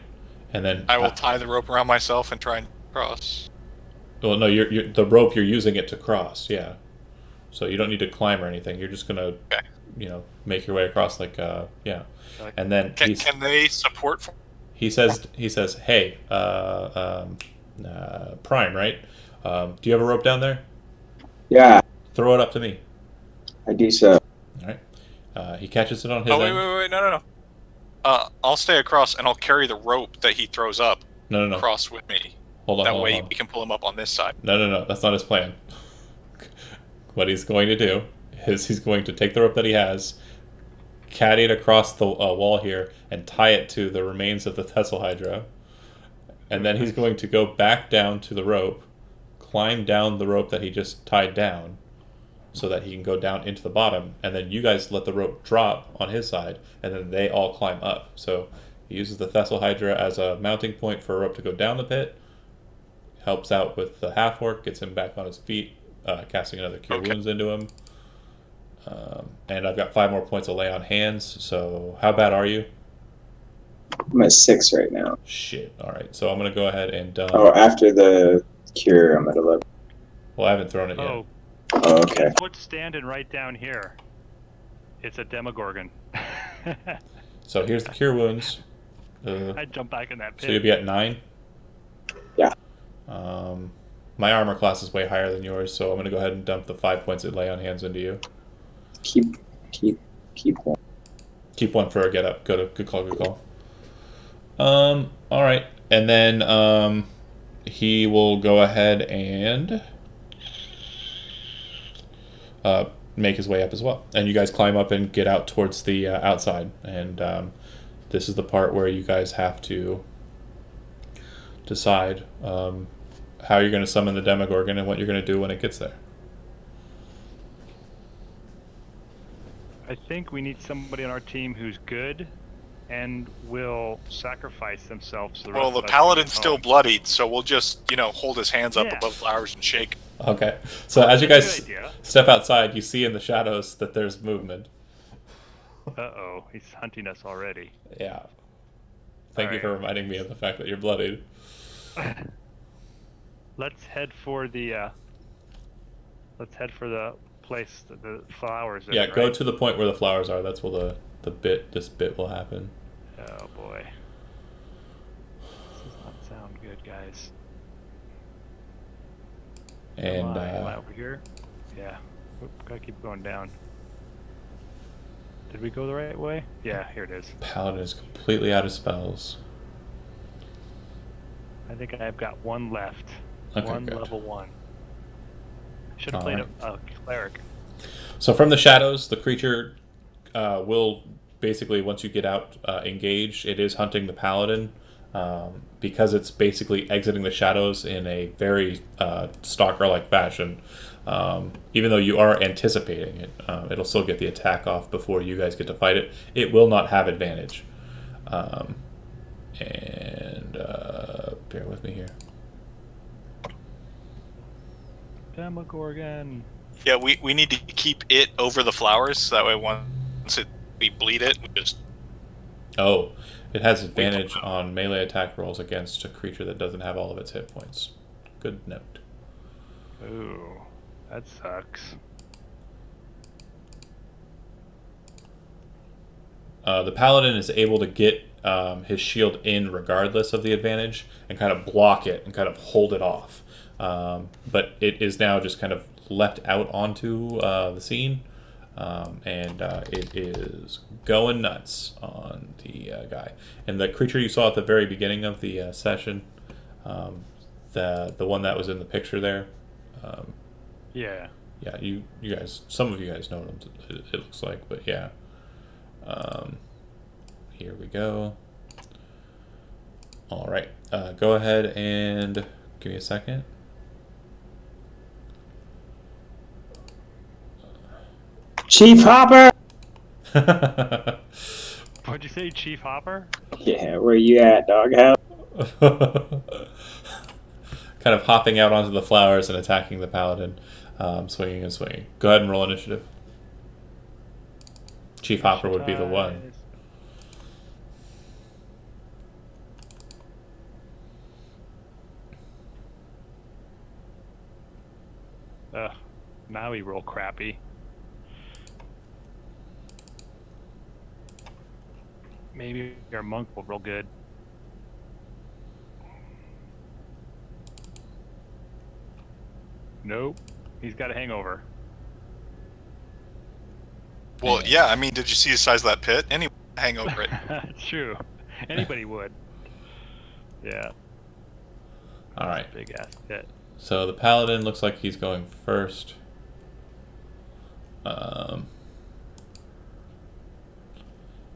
And then I will tie the rope around myself and try and cross. Well, no, you're the rope. You're using it to cross. Yeah. So you don't need to climb or anything. You're just gonna, Okay. make your way across. Like, yeah. Like- And then Can they support? he says, "Hey, Prime, right? Do you have a rope down there? Yeah, Throw it up to me." I do so. All right. He catches it on his Oh end. wait, no. I'll stay across and I'll carry the rope that he throws up No. across with me. Hold on. That hold way on. we can pull him up on this side. No. That's not his plan. What he's going to do is he's going to take the rope that he has, caddy it across the wall here, and tie it to the remains of the Thessalhydra. And then he's going to go back down to the rope, climb down the rope that he just tied down, so that he can go down into the bottom. And then you guys let the rope drop on his side, and then they all climb up. So he uses the Thessalhydra as a mounting point for a rope to go down the pit, helps out with the half-orc, gets him back on his feet, casting another Cure Wounds into him. And I've got 5 more points of lay on hands, so how bad are you? I'm at 6 right now. Shit, alright, so I'm going to go ahead and... Oh, after the cure, I'm at 11. well, I haven't thrown it yet. Oh, Oh, okay. guess what's standing right down here? It's a Demogorgon. So here's the Cure Wounds. I'd jump back in that So pit. you'll be at 9? Yeah. My armor class is way higher than yours, so I'm going to go ahead and dump the 5 points of lay on hands into you. Keep one. Keep one for a get up. Good call. Alright. And then he will go ahead and make his way up as well. And you guys climb up and get out towards the outside. And this is the part where you guys have to decide how you're going to summon the Demogorgon and what you're going to do when it gets there. I think we need somebody on our team who's good and will sacrifice themselves. So Well, the rest of us can paladin's get still home. bloodied, so we'll just, hold his hands up Yeah. above flowers and shake. Okay. So as you That's a guys good idea. step outside, you see in the shadows that there's movement. Uh-oh, he's hunting us already. Yeah. Thank you Alright. for reminding me of the fact that you're bloodied. Let's head for the place that the flowers are. Yeah, go right? to the point where the flowers are. That's where this bit will happen. Oh boy. This does not sound good, guys. And Am I over here? Yeah. Oop, gotta keep going down. Did we go the right way? Yeah, here it is. Paladin is completely out of spells. I think I've got one left. Okay, one good. level 1. Should have All played right. a cleric. So from the shadows, the creature will basically, once you get out, engage. It is hunting the paladin because it's basically exiting the shadows in a very stalker-like fashion. Even though you are anticipating it, it'll still get the attack off before you guys get to fight it. It will not have advantage. And bear with me here. Demogorgon. Yeah, we need to keep it over the flowers, so that way once we bleed it, we just... Oh, it has advantage on melee attack rolls against a creature that doesn't have all of its hit points. Good note. Ooh, that sucks. The paladin is able to get his shield in regardless of the advantage and kind of block it and kind of hold it off. But it is now just kind of left out onto the scene, and it is going nuts on the guy. And the creature you saw at the very beginning of the session, the one that was in the picture there, Yeah. yeah, you guys, some of you guys know what it looks like, but yeah. Here we go. All right, go ahead and give me a second. Chief Hopper! What'd you say, Chief Hopper? Yeah, where you at, doghouse? Kind of hopping out onto the flowers and attacking the paladin, swinging and swinging. Go ahead and roll initiative. Chief Hopper would be the one. Ugh, now we roll crappy. Maybe your monk will roll good. Nope, he's got a hangover. Well, yeah, I mean, did you see the size of that pit? Anyone hang over it. It's true. Anybody would. Yeah. All right. Big ass pit. So the paladin looks like he's going first.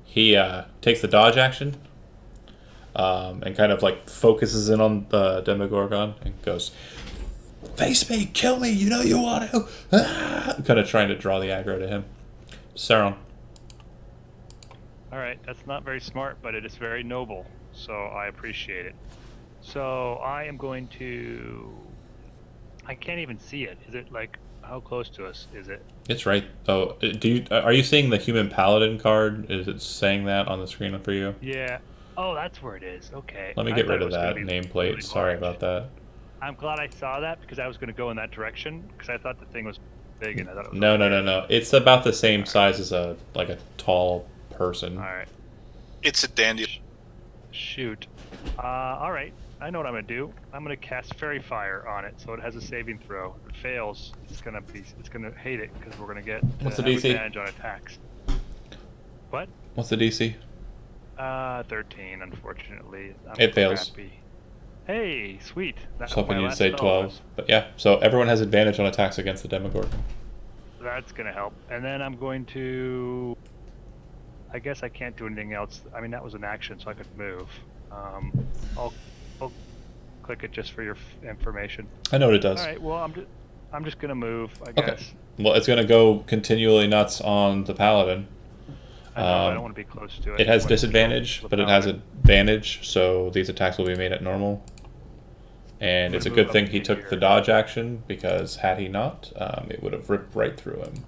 He takes the dodge action and kind of like focuses in on the Demogorgon and goes, "Face me, kill me, you know you want to." Kind of trying to draw the aggro to him. Sauron. Alright, that's not very smart, but it is very noble, so I appreciate it. So I am going to... I can't even see it. Is it like, how close to us is it? It's right. Oh, are you seeing the human paladin card? Is it saying that on the screen for you? Yeah. Oh, that's where it is. Okay. Let me I get thought rid it of was gonna that be nameplate. really Sorry large. about that. I'm glad I saw that because I was going to go in that direction because I thought the thing was big and I thought it was No. It's about the same size as a tall person. Alright. It's a dandy. Shoot. Alright. I know what I'm going to do. I'm going to cast Fairy Fire on it so it has a saving throw. If it fails, it's going to hate it because we're going to get What's the have DC? advantage on attacks. What? What's the DC? 13, unfortunately. It fails. Crappy. Hey, sweet. I was hoping my you'd last say spell 12. was- But yeah, so everyone has advantage on attacks against the Demogorgon. That's going to help. And then I'm going to... I guess I can't do anything else. I mean, that was an action, so I could move. I'll click it just for your information. I know what it does. All right. Well, I'm just gonna move, I Okay. guess. Well, it's going to go continually nuts on the paladin. I know, but I don't want to be close to it. It has I wanna disadvantage, control but the it has power. advantage, so these attacks will be made at normal. And I'm it's a gonna good move thing up he to took here. the dodge action, because had he not, it would have ripped right through him.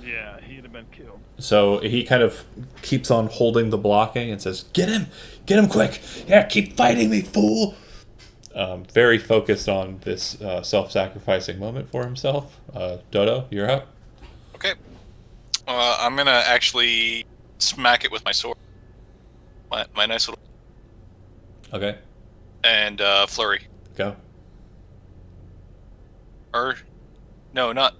Yeah, he'd have been killed. So he kind of keeps on holding the blocking and says, Get him quick! Yeah, keep fighting me, fool!" Very focused on this self-sacrificing moment for himself. Dodo, you're up. Okay. I'm gonna actually smack it with my sword. My nice little... Okay, And flurry. go. Or... No, not...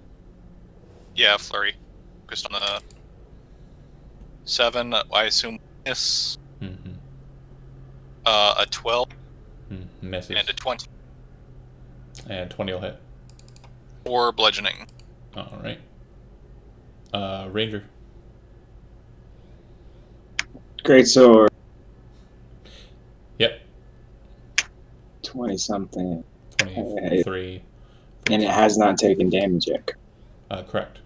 Yeah, flurry. Focused on the... 7, I assume miss. Mm-hmm. A 12. Mm-hmm. Misses. And a 20. And 20 will hit. 4 bludgeoning. All right. Ranger. Great sword. Yep. 20 something. 23. And it has not taken damage yet. Correct.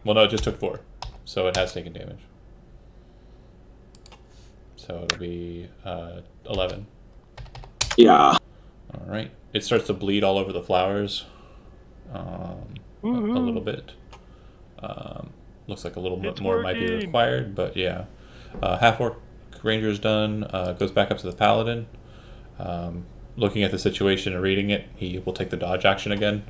Well, no, it just took 4. So it has taken damage. So it'll be 11. Yeah. All right. It starts to bleed all over the flowers. A little bit. Looks like a little bit more might be required, but yeah. Half-orc ranger is done. Goes back up to the paladin. Looking at the situation and reading it, he will take the dodge action again.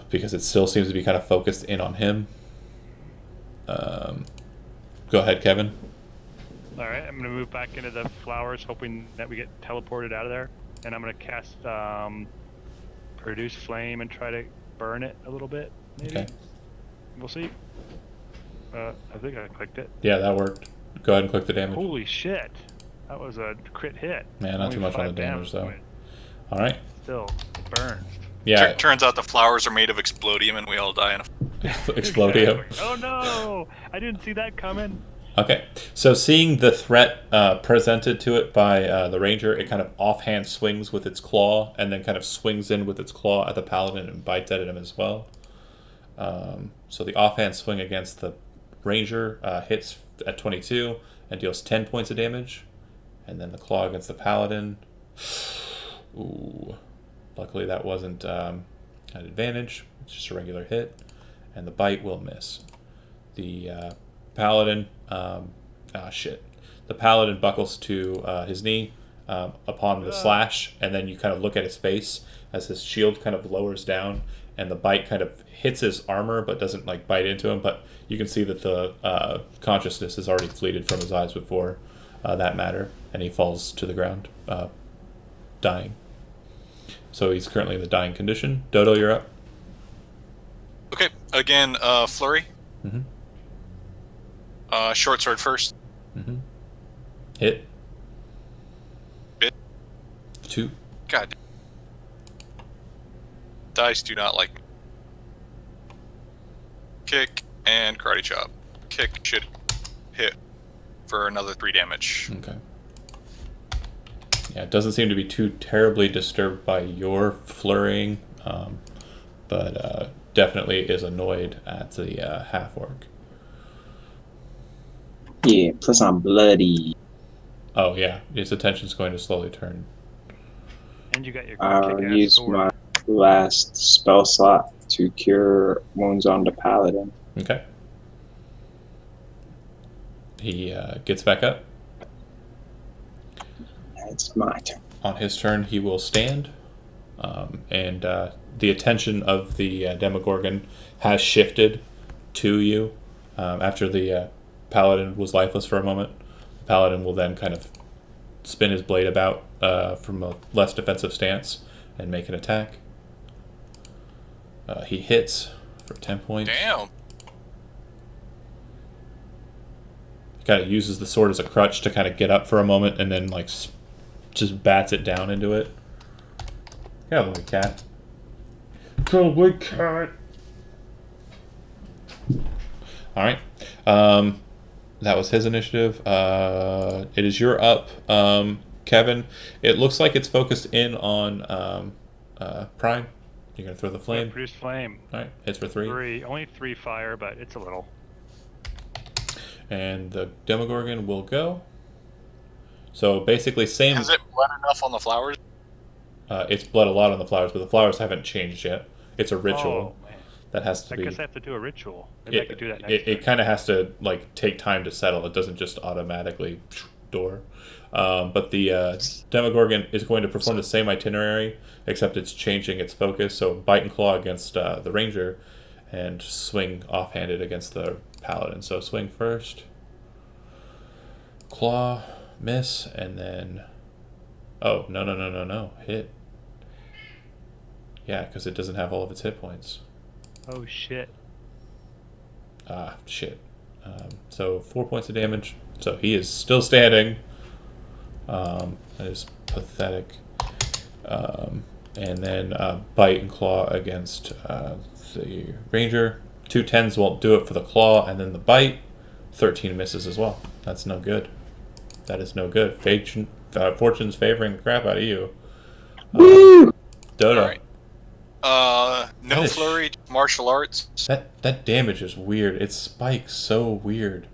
Because it still seems to be kind of focused in on him. Go ahead, Kevin. All right, I'm going to move back into the flowers, hoping that we get teleported out of there. And I'm going to cast Produce Flame and try to burn it a little bit, maybe. Okay. We'll see. I think I clicked it. Yeah, that worked. Go ahead and click the damage. Holy shit. That was a crit hit. Man, not too much on the 5 damage, though. point. All right. Still, it burns. Yeah. Turns out the flowers are made of explodium and we all die in a... Explodium. Exactly. Oh no! I didn't see that coming. Okay, so seeing the threat presented to it by the ranger, it kind of offhand swings with its claw, and then kind of swings in with its claw at the paladin and bites at him as well. So the offhand swing against the ranger hits at 22 and deals 10 points of damage, and then the claw against the paladin. Ooh, luckily that wasn't an advantage. It's just a regular hit, and the bite will miss. The paladin, the paladin buckles to his knee upon the slash, and then you kind of look at his face as his shield kind of lowers down, and the bite kind of hits his armor but doesn't like bite into him, but you can see that the consciousness has already fleeted from his eyes before that matter, and he falls to the ground, dying. So he's currently in the dying condition. Dodo, you're up. Okay, again, flurry. Mm-hmm. Short sword first. Mm-hmm. Hit. Bit. 2. God. Dice do not like me. Kick and karate chop. Kick should hit for another 3 damage. Okay. Yeah, it doesn't seem to be too terribly disturbed by your flurrying, but definitely is annoyed at the half-orc. Yeah, plus I'm bloody. Oh yeah, his attention's going to slowly turn. And you got your I'll kick-ass use sword. my last spell slot to cure wounds on the paladin. Okay. He gets back up. It's my turn. On his turn, he will stand, and the attention of the Demogorgon has shifted to you after the paladin was lifeless for a moment. The paladin will then kind of spin his blade about from a less defensive stance and make an attack. He hits for 10 points. Damn. He kind of uses the sword as a crutch to kind of get up for a moment and then like just bats it down into it. Yeah, little cat. Little big cat. All right. That was his initiative. It is your up, Kevin. It looks like it's focused in on Prime. You're gonna throw the flame. Produce flame. All right, hits for 3. Only 3 fire, but it's a little. And the Demogorgon will go. So basically, same. Has it bled enough on the flowers? It's bled a lot on the flowers, but the flowers haven't changed yet. It's a ritual Oh, man. that has to I be. guess I have to do a ritual. Maybe I could do that next It time. kind of has to like take time to settle. It doesn't just automatically door. But the Demogorgon is going to perform the same itinerary, except it's changing its focus. So bite and claw against the ranger, and swing offhanded against the paladin. So swing first, claw, miss, and then oh no, hit. Yeah, because it doesn't have all of its hit points. Oh shit. Ah, shit. So 4 points of damage. So he is still standing. That is pathetic. And then bite and claw against the ranger. 2 10s won't do it for the claw, and then the bite. 13 misses as well. That's no good. That is no good. Fortune's favoring the crap out of you. Dodo. No flurry, martial arts. That damage is weird. It spikes so weird.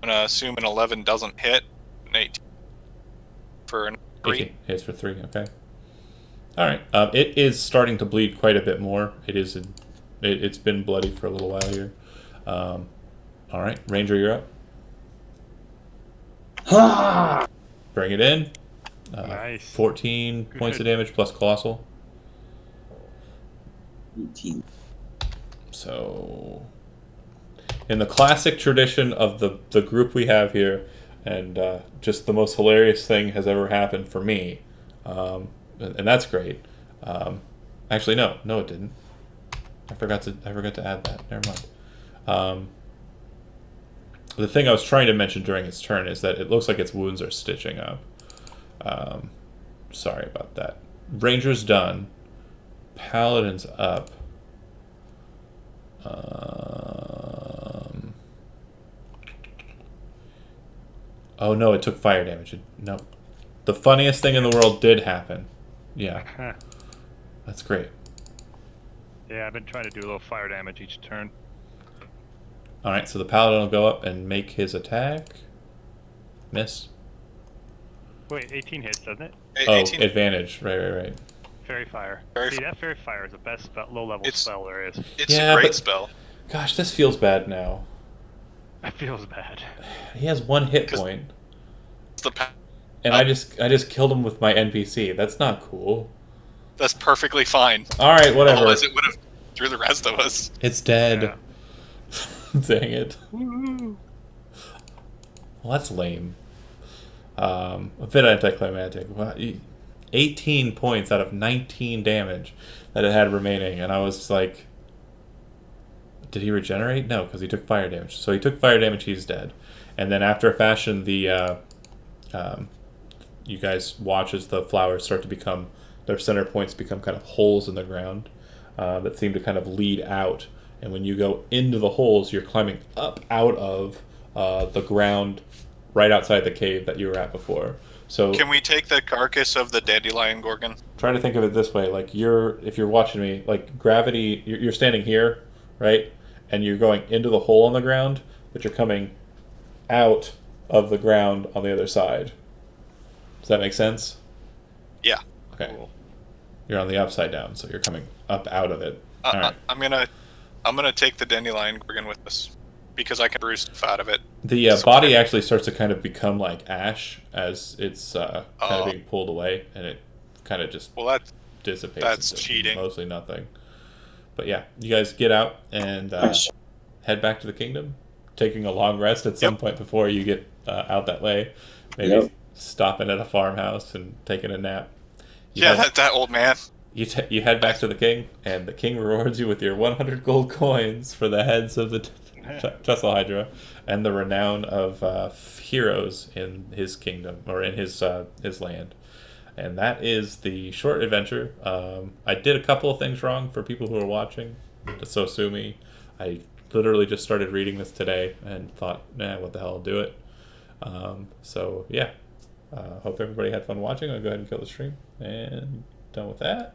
I'm gonna assume an 11 doesn't hit. An 18 for an 3. 18 hits for 3. Okay. All right. It is starting to bleed quite a bit more. It's been bloody for a little while here. All right, Ranger, you're up. Bring it in. Nice. 14 points of damage plus colossal. 18. So, in the classic tradition of the group we have here, and just the most hilarious thing has ever happened for me, and that's great. Actually, no, it didn't. I forgot to add that. Never mind. The thing I was trying to mention during its turn is that it looks like its wounds are stitching up. Sorry about that. Ranger's done. Paladin's up. Oh no, it took fire damage. No. The funniest thing in the world did happen. Yeah. That's great. Yeah, I've been trying to do a little fire damage each turn. Alright, so the Paladin will go up and make his attack. Miss. Wait, 18 hits, doesn't it? Oh, 18. Advantage. Right. Fairy Fire. Fairy See, that Fairy Fire is the best low-level spell there is. It's Yeah, a great but- spell. Gosh, this feels bad now. That feels bad. He has 1 hit point. It's the And I just killed him with my NPC. That's not cool. That's perfectly fine. Alright, whatever. Otherwise, it would have threw the rest of us. It's dead. Yeah. Dang it. Woo! Well, that's lame. A bit anticlimactic. 18 points out of 19 damage that it had remaining, and I was like, did he regenerate? No, because he took fire damage. So he took fire damage, he's dead. And then after a fashion, you guys watch as the flowers start to become, their center points become kind of holes in the ground that seem to kind of lead out. And when you go into the holes, you're climbing up out of the ground right outside the cave that you were at before. So Can we take the carcass of the dandelion gorgon? try to think of it this way: like if you're watching me, like gravity, you're standing here, right, and you're going into the hole on the ground, but you're coming out of the ground on the other side. Does that make sense? Yeah. Okay. You're on the upside down, so you're coming up out of it. All right. I'm gonna take the dandelion gorgon with us because I can brew stuff out of it. The body actually starts to kind of become like ash as it's kind of being pulled away, and it kind of just dissipates. That's into cheating. Mostly nothing. But yeah, you guys get out and head back to the kingdom, taking a long rest at some point before you get out that way. Maybe stopping at a farmhouse and taking a nap. That old man. You head back to the king, and the king rewards you with your 100 gold coins for the heads of the Thessalhydra and the renown of heroes in his kingdom, or in his land. And that is the short adventure. I did a couple of things wrong for people who are watching, so sue me. I literally just started reading this today and thought, what the hell, I'll do it. So yeah, hope everybody had fun watching. I'll go ahead and kill the stream, and done with that.